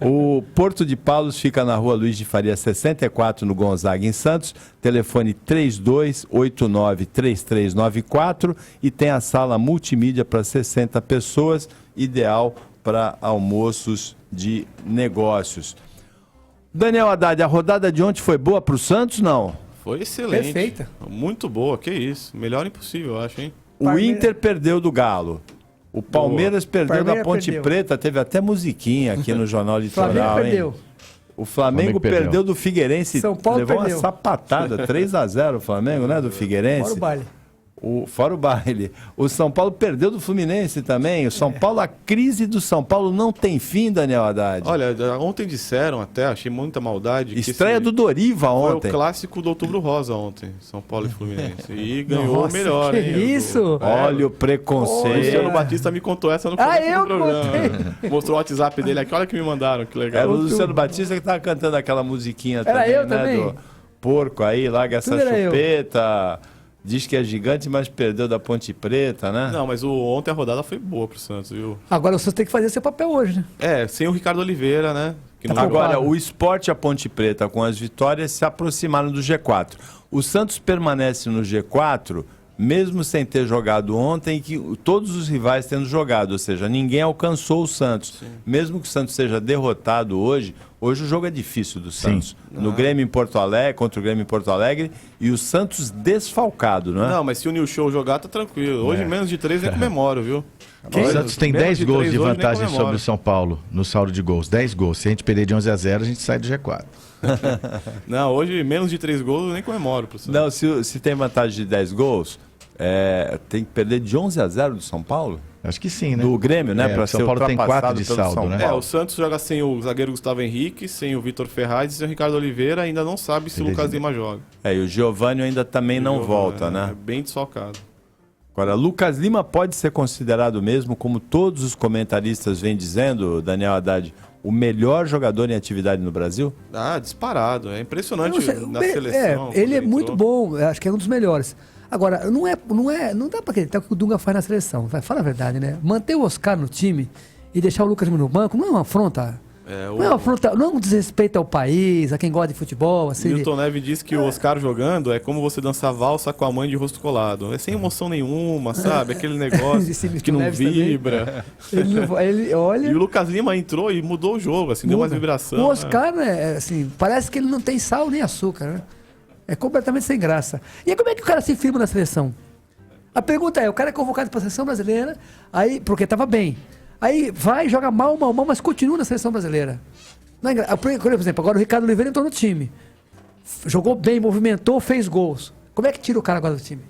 O Porto de Palos fica na Rua Luiz de Faria 64, no Gonzaga, em Santos. Telefone 3289-3394 e tem a sala multimídia para 60 pessoas, ideal para almoços de negócios. Daniel Haddad, a rodada de ontem foi boa para o Santos, não? Foi excelente. Perfeita. Muito boa, que isso. Melhor impossível, eu acho, hein? O Inter perdeu do Galo. O Palmeiras perdeu da Ponte Preta, teve até musiquinha aqui no Jornal Litoral. Flamengo perdeu. O Flamengo perdeu do Figueirense, São Paulo levou perdeu. Uma sapatada, 3-0 o Flamengo, né, do Figueirense. Fora o baile. Fora o baile. O São Paulo perdeu do Fluminense também. O São Paulo, a crise do São Paulo não tem fim, Daniel Haddad. Olha, ontem disseram até, achei muita maldade. Estreia do Doriva ontem. Foi o clássico do Outubro Rosa ontem, São Paulo e Fluminense. E ganhou o melhor, que hein? isso? Olha o preconceito. O Luciano Batista me contou essa no começo do programa. Mostrou o WhatsApp dele aqui, olha que me mandaram, que legal. Era o Luciano Batista que estava cantando aquela musiquinha Era também, eu né? também. Do porco aí, larga essa chupeta. Diz que é gigante, mas perdeu da Ponte Preta, né? Não, mas ontem a rodada foi boa pro Santos, viu? Agora o Santos tem que fazer seu papel hoje, né? Sem o Ricardo Oliveira, né? Agora, o Sport e a Ponte Preta, com as vitórias, se aproximaram do G4. O Santos permanece no G4, mesmo sem ter jogado ontem, que todos os rivais tendo jogado, ou seja, ninguém alcançou o Santos. Sim. Mesmo que o Santos seja derrotado hoje o jogo é difícil do Santos. No Grêmio em Porto Alegre, contra o Grêmio em Porto Alegre, e o Santos desfalcado, não é? Não, mas se o New Show jogar, tá tranquilo. Hoje menos de 3 nem comemoro, viu? O Santos tem 10 gols de vantagem sobre o São Paulo no saldo de gols. 10 gols. Se a gente perder de 11-0, a gente sai do G4. Não, hoje menos de 3 gols eu nem comemoro pro Santos. Não, se tem vantagem de 10 gols, tem que perder de 11-0 do São Paulo? Acho que sim, né? Do Grêmio, né? O São Paulo tem 4 de saldo, né? O Santos joga sem o zagueiro Gustavo Henrique, sem o Vitor Ferraz e sem o Ricardo Oliveira. Ainda não sabe se o Lucas Lima joga. E o Giovânio ainda também não volta, né? É bem desfalcado. Agora, Lucas Lima pode ser considerado mesmo, como todos os comentaristas vêm dizendo, Daniel Haddad, o melhor jogador em atividade no Brasil? Disparado. É impressionante na seleção. Ele é muito bom, eu acho que é um dos melhores. Agora, não dá para acreditar o que o Dunga faz na seleção. Fala a verdade, né? Manter o Oscar no time e deixar o Lucas Lima no banco não é uma afronta. Não é uma afronta, não é um desrespeito ao país, a quem gosta de futebol. Assim, Milton Neves disse que o Oscar jogando é como você dançar valsa com a mãe de rosto colado. É sem emoção nenhuma, sabe? Aquele negócio que não Neves vibra. Olha... E o Lucas Lima entrou e mudou o jogo, assim, deu mais vibração. O Oscar, né, assim, parece que ele não tem sal nem açúcar, né? É completamente sem graça. E aí, como é que o cara se firma na seleção? A pergunta é, o cara é convocado para a seleção brasileira, aí, porque estava bem. Aí vai, joga mal, mas continua na seleção brasileira. Não é por exemplo, agora o Ricardo Oliveira entrou no time. Jogou bem, movimentou, fez gols. Como é que tira o cara agora do time?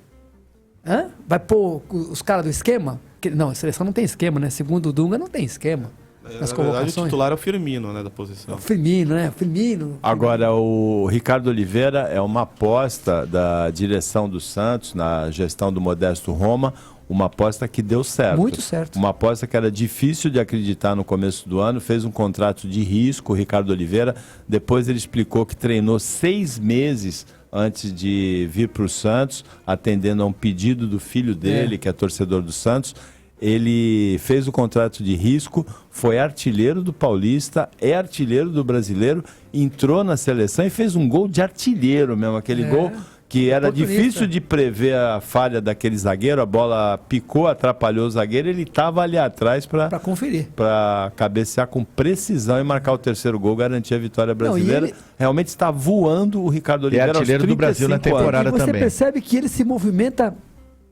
Vai pôr os caras do esquema? Não, a seleção não tem esquema, né? Segundo o Dunga, não tem esquema. Na verdade, o titular é o Firmino, né, da posição. Firmino, né? Firmino. Agora, o Ricardo Oliveira é uma aposta da direção do Santos, na gestão do Modesto Roma, uma aposta que deu certo. Muito certo. Uma aposta que era difícil de acreditar no começo do ano, fez um contrato de risco, o Ricardo Oliveira. Depois ele explicou que treinou 6 meses antes de vir para o Santos, atendendo a um pedido do filho dele, que é torcedor do Santos. Ele fez o contrato de risco, foi artilheiro do Paulista, é artilheiro do Brasileiro, entrou na seleção e fez um gol de artilheiro mesmo, aquele gol que era difícil de prever a falha daquele zagueiro, a bola picou, atrapalhou o zagueiro, ele estava ali atrás para conferir, para cabecear com precisão e marcar o terceiro gol, garantir a vitória brasileira. Realmente está voando o Ricardo Oliveira. É artilheiro do Brasil na temporada também. Você percebe que ele se movimenta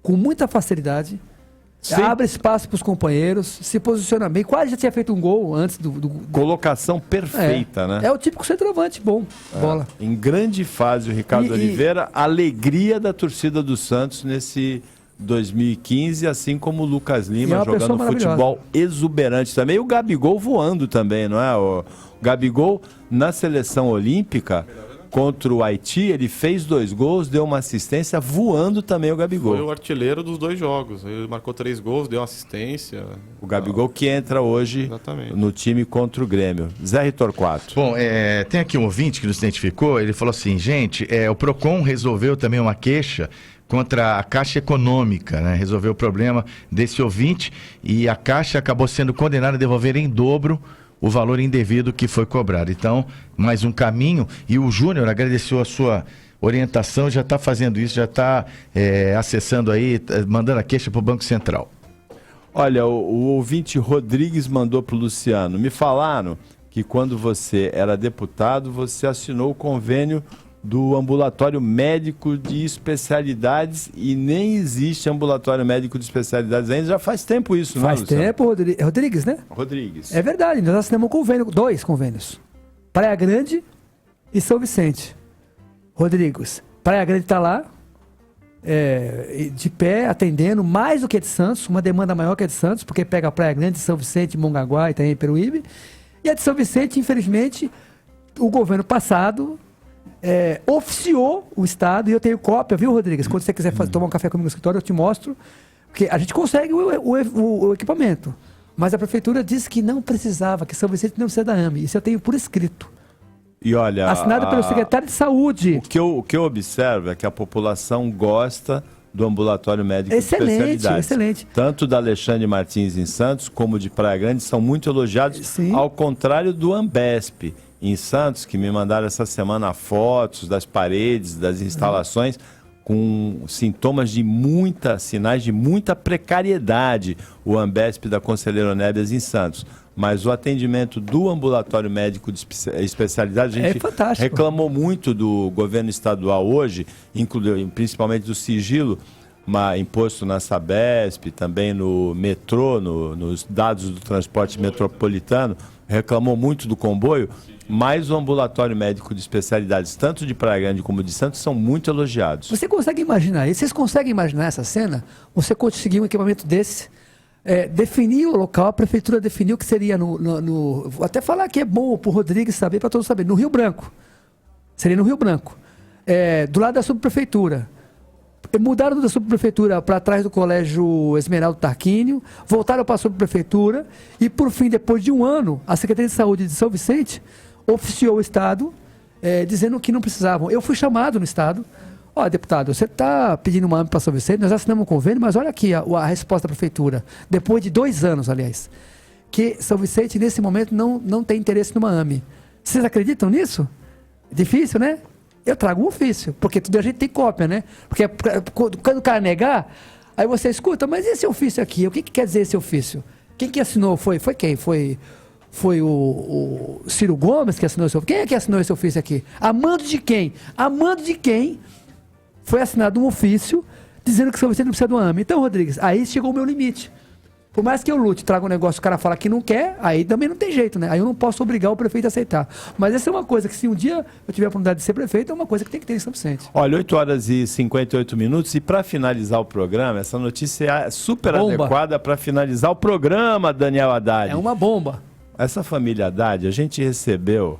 com muita facilidade. Sim. Abre espaço para os companheiros, se posiciona bem, quase já tinha feito um gol antes do... Colocação perfeita, né? É o típico centroavante, bom, bola. Em grande fase o Ricardo Oliveira, alegria da torcida do Santos nesse 2015, assim como o Lucas Lima jogando futebol exuberante também. E o Gabigol voando também, não é? O Gabigol na seleção olímpica... Contra o Haiti, ele fez 2 gols, deu uma assistência, voando também o Gabigol. Foi o artilheiro dos 2 jogos. Ele marcou 3 gols, deu uma assistência. O Gabigol que entra hoje no time contra o Grêmio. Zé Torquato. Bom, tem aqui um ouvinte que nos identificou, ele falou assim, gente, o Procon resolveu também uma queixa contra a Caixa Econômica, né? Resolveu o problema desse ouvinte e a Caixa acabou sendo condenada a devolver em dobro o valor indevido que foi cobrado. Então, mais um caminho. E o Júnior agradeceu a sua orientação, já está fazendo isso, já está acessando aí, mandando a queixa para o Banco Central. Olha, o ouvinte Rodrigues mandou para o Luciano. Me falaram que quando você era deputado, você assinou o convênio do ambulatório médico de especialidades e nem existe ambulatório médico de especialidades ainda. Já faz tempo isso, não é, Luciano? Faz tempo, Rodrigues, né? Rodrigues. É verdade, nós assinamos um convênio, 2 convênios. Praia Grande e São Vicente. Rodrigues, Praia Grande está lá, de pé, atendendo, mais do que de Santos, uma demanda maior que a de Santos, porque pega a Praia Grande, São Vicente, Mongaguá e também Peruíbe. E a de São Vicente, infelizmente, o governo passado... oficiou o Estado, e eu tenho cópia, viu, Rodrigues? Quando você quiser tomar um café comigo no escritório, eu te mostro, porque a gente consegue o equipamento, mas a prefeitura disse que não precisava, que São Vicente não precisa da AME. Isso eu tenho por escrito. E olha, assinado pelo secretário de Saúde. O que eu observo é que a população gosta do ambulatório médico de especialidades. Excelente. Tanto da Alexandre Martins em Santos, como de Praia Grande, são muito elogiados, Sim. Ao contrário do Ambesp em Santos, que me mandaram essa semana fotos das paredes, das instalações, com sinais de muita precariedade, o Ambesp da Conselheiro Nébias em Santos. Mas o atendimento do ambulatório médico de especialidade, a gente reclamou muito do governo estadual hoje, principalmente do sigilo, imposto na Sabesp, também no metrô, nos dados do transporte metropolitano, reclamou muito do comboio, mas o ambulatório médico de especialidades, tanto de Praia Grande como de Santos, são muito elogiados. Você consegue imaginar isso? Vocês conseguem imaginar essa cena? Você conseguir um equipamento desse, definir o local, a prefeitura definiu que seria vou até falar que é bom para o Rodrigues saber, para todos saberem, no Rio Branco. Seria no Rio Branco. Do lado da subprefeitura. mudaram da subprefeitura para trás do colégio Esmeraldo Tarquínio, voltaram para a subprefeitura e, por fim, depois de um ano, a Secretaria de Saúde de São Vicente oficiou o Estado dizendo que não precisavam. Eu fui chamado no Estado. Ó, deputado, você está pedindo uma AME para São Vicente, nós assinamos um convênio, mas olha aqui a resposta da prefeitura, depois de 2 anos, aliás, que São Vicente, nesse momento, não tem interesse numa AME. Vocês acreditam nisso? Difícil, né? Eu trago um ofício, porque tudo a gente tem cópia, né? Porque quando o cara negar, aí você escuta, mas esse ofício aqui, o que quer dizer esse ofício? Quem que assinou? Foi quem? Foi o Ciro Gomes que assinou esse ofício? Quem é que assinou esse ofício aqui? A mando de quem? A mando de quem foi assinado um ofício dizendo que São Vicente não precisa do AME. Então, Rodrigues, aí chegou o meu limite. Por mais que eu lute, traga um negócio, o cara fala que não quer, aí também não tem jeito, né? Aí eu não posso obrigar o prefeito a aceitar. Mas essa é uma coisa que, se um dia eu tiver a oportunidade de ser prefeito, é uma coisa que tem que ter em São Vicente. Olha, 8 horas e 58 minutos, e para finalizar o programa, essa notícia é super adequada para finalizar o programa, Daniel Haddad. É uma bomba. Essa família Haddad, a gente recebeu,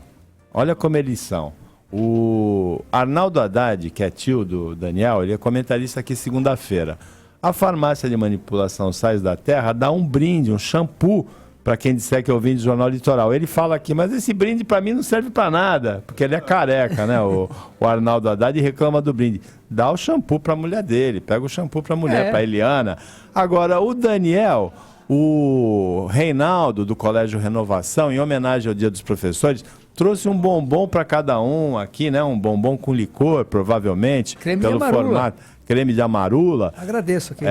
olha como eles são. O Arnaldo Haddad, que é tio do Daniel, ele é comentarista aqui segunda-feira. A farmácia de manipulação Sais da Terra dá um brinde, um shampoo, para quem disser que é ouvinte do Jornal Litoral. Ele fala aqui, mas esse brinde para mim não serve para nada, porque ele é careca, né? O Arnaldo Haddad reclama do brinde. Dá o shampoo para a mulher dele, pega o shampoo para a mulher, para a Eliana. Agora, o Daniel, o Reinaldo, do Colégio Renovação, em homenagem ao Dia dos Professores, trouxe um bombom para cada um aqui, né? Um bombom com licor, provavelmente, creme pelo formato. Creme de amarula. Agradeço aqui.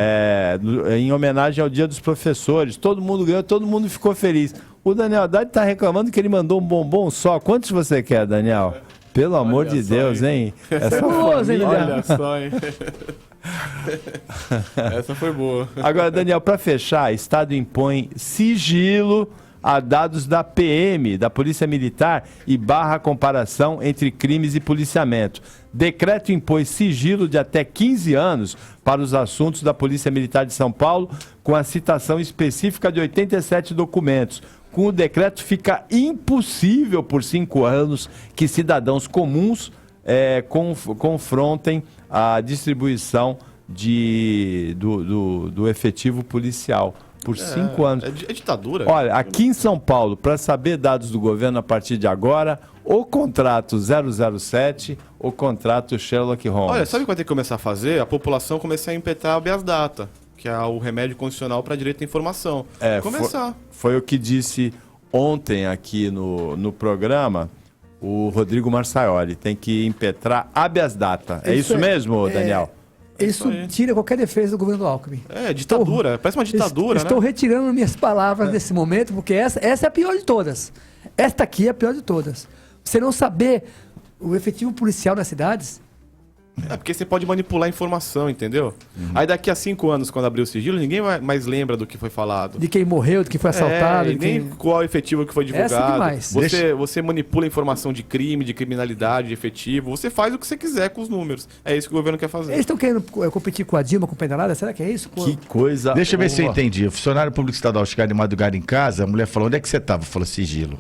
Em homenagem ao Dia dos Professores. Todo mundo ganhou, todo mundo ficou feliz. O Daniel Haddad está reclamando que ele mandou um bombom só. Quantos você quer, Daniel? Pelo amor de Deus, hein? Essa família... Olha só, hein? Essa foi boa. Agora, Daniel, para fechar, Estado impõe sigilo a dados da PM, da Polícia Militar, e barra a comparação entre crimes e policiamento. Decreto impõe sigilo de até 15 anos para os assuntos da Polícia Militar de São Paulo, com a citação específica de 87 documentos. Com o decreto fica impossível por 5 anos que cidadãos comuns confrontem a distribuição do efetivo policial. Por 5 anos. É ditadura. Olha, aqui em São Paulo, para saber dados do governo a partir de agora, o contrato 007, o contrato Sherlock Holmes. Olha, sabe o que vai ter que começar a fazer? A população começar a impetrar a habeas data, que é o remédio condicional para direito à informação. Começar. Foi o que disse ontem aqui no programa o Rodrigo Marçaioli. Tem que impetrar habeas data. É isso mesmo, Daniel? Isso tira qualquer defesa do governo do Alckmin. Ditadura. Parece uma ditadura, Estou retirando minhas palavras nesse momento, porque essa é a pior de todas. Esta aqui é a pior de todas. Você não saber o efetivo policial nas cidades... porque você pode manipular a informação, entendeu? Aí daqui a 5 anos, quando abrir o sigilo, ninguém mais lembra do que foi falado. De quem morreu, de quem foi assaltado. Nem qual efetivo que foi divulgado. Você manipula a informação de crime, de criminalidade, de efetivo. Você faz o que você quiser com os números. É isso que o governo quer fazer. Eles estão querendo competir com a Dilma, com o Pedalada? Será que é isso? Que coisa... Deixa eu ver se eu entendi. O funcionário público estadual chegar de madrugada em casa, a mulher falou, onde é que você estava? Falou, sigilo.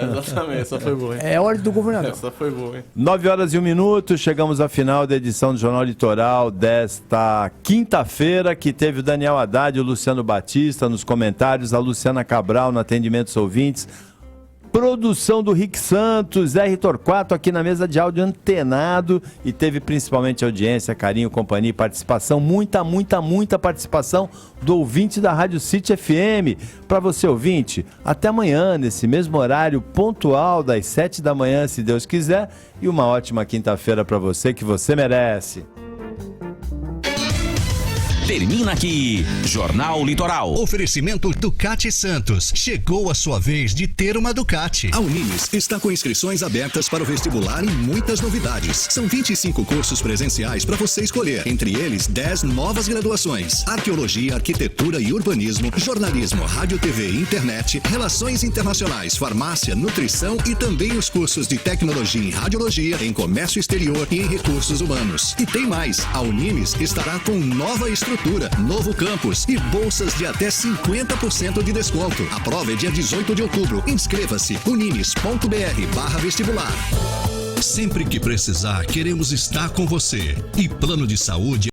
Exatamente, essa foi boa, hein? É ordem do governador. Essa foi boa, hein? 9 horas e 1 minuto, chegamos ao final da edição do Jornal Litoral desta quinta-feira, que teve o Daniel Haddad, o Luciano Batista nos comentários, a Luciana Cabral no atendimento aos ouvintes, produção do Rick Santos, R. Torquato aqui na mesa de áudio antenado, e teve principalmente audiência, carinho, companhia e participação, muita participação do ouvinte da Rádio City FM. Para você, ouvinte, até amanhã, nesse mesmo horário pontual, das 7 da manhã, se Deus quiser, e uma ótima quinta-feira para você, que você merece. Termina aqui, Jornal Litoral. Oferecimento Ducati Santos. Chegou a sua vez de ter uma Ducati. A Unimes está com inscrições abertas para o vestibular e muitas novidades. São 25 cursos presenciais para você escolher. Entre eles, 10 novas graduações. Arqueologia, Arquitetura e Urbanismo, Jornalismo, Rádio, TV e Internet, Relações Internacionais, Farmácia, Nutrição e também os cursos de Tecnologia em Radiologia, em Comércio Exterior e em Recursos Humanos. E tem mais. A Unimes estará com nova estrutura, novo campus e bolsas de até 50% de desconto. A prova é dia 18 de outubro. Inscreva-se unimes.br/vestibular. Sempre que precisar, queremos estar com você. E plano de saúde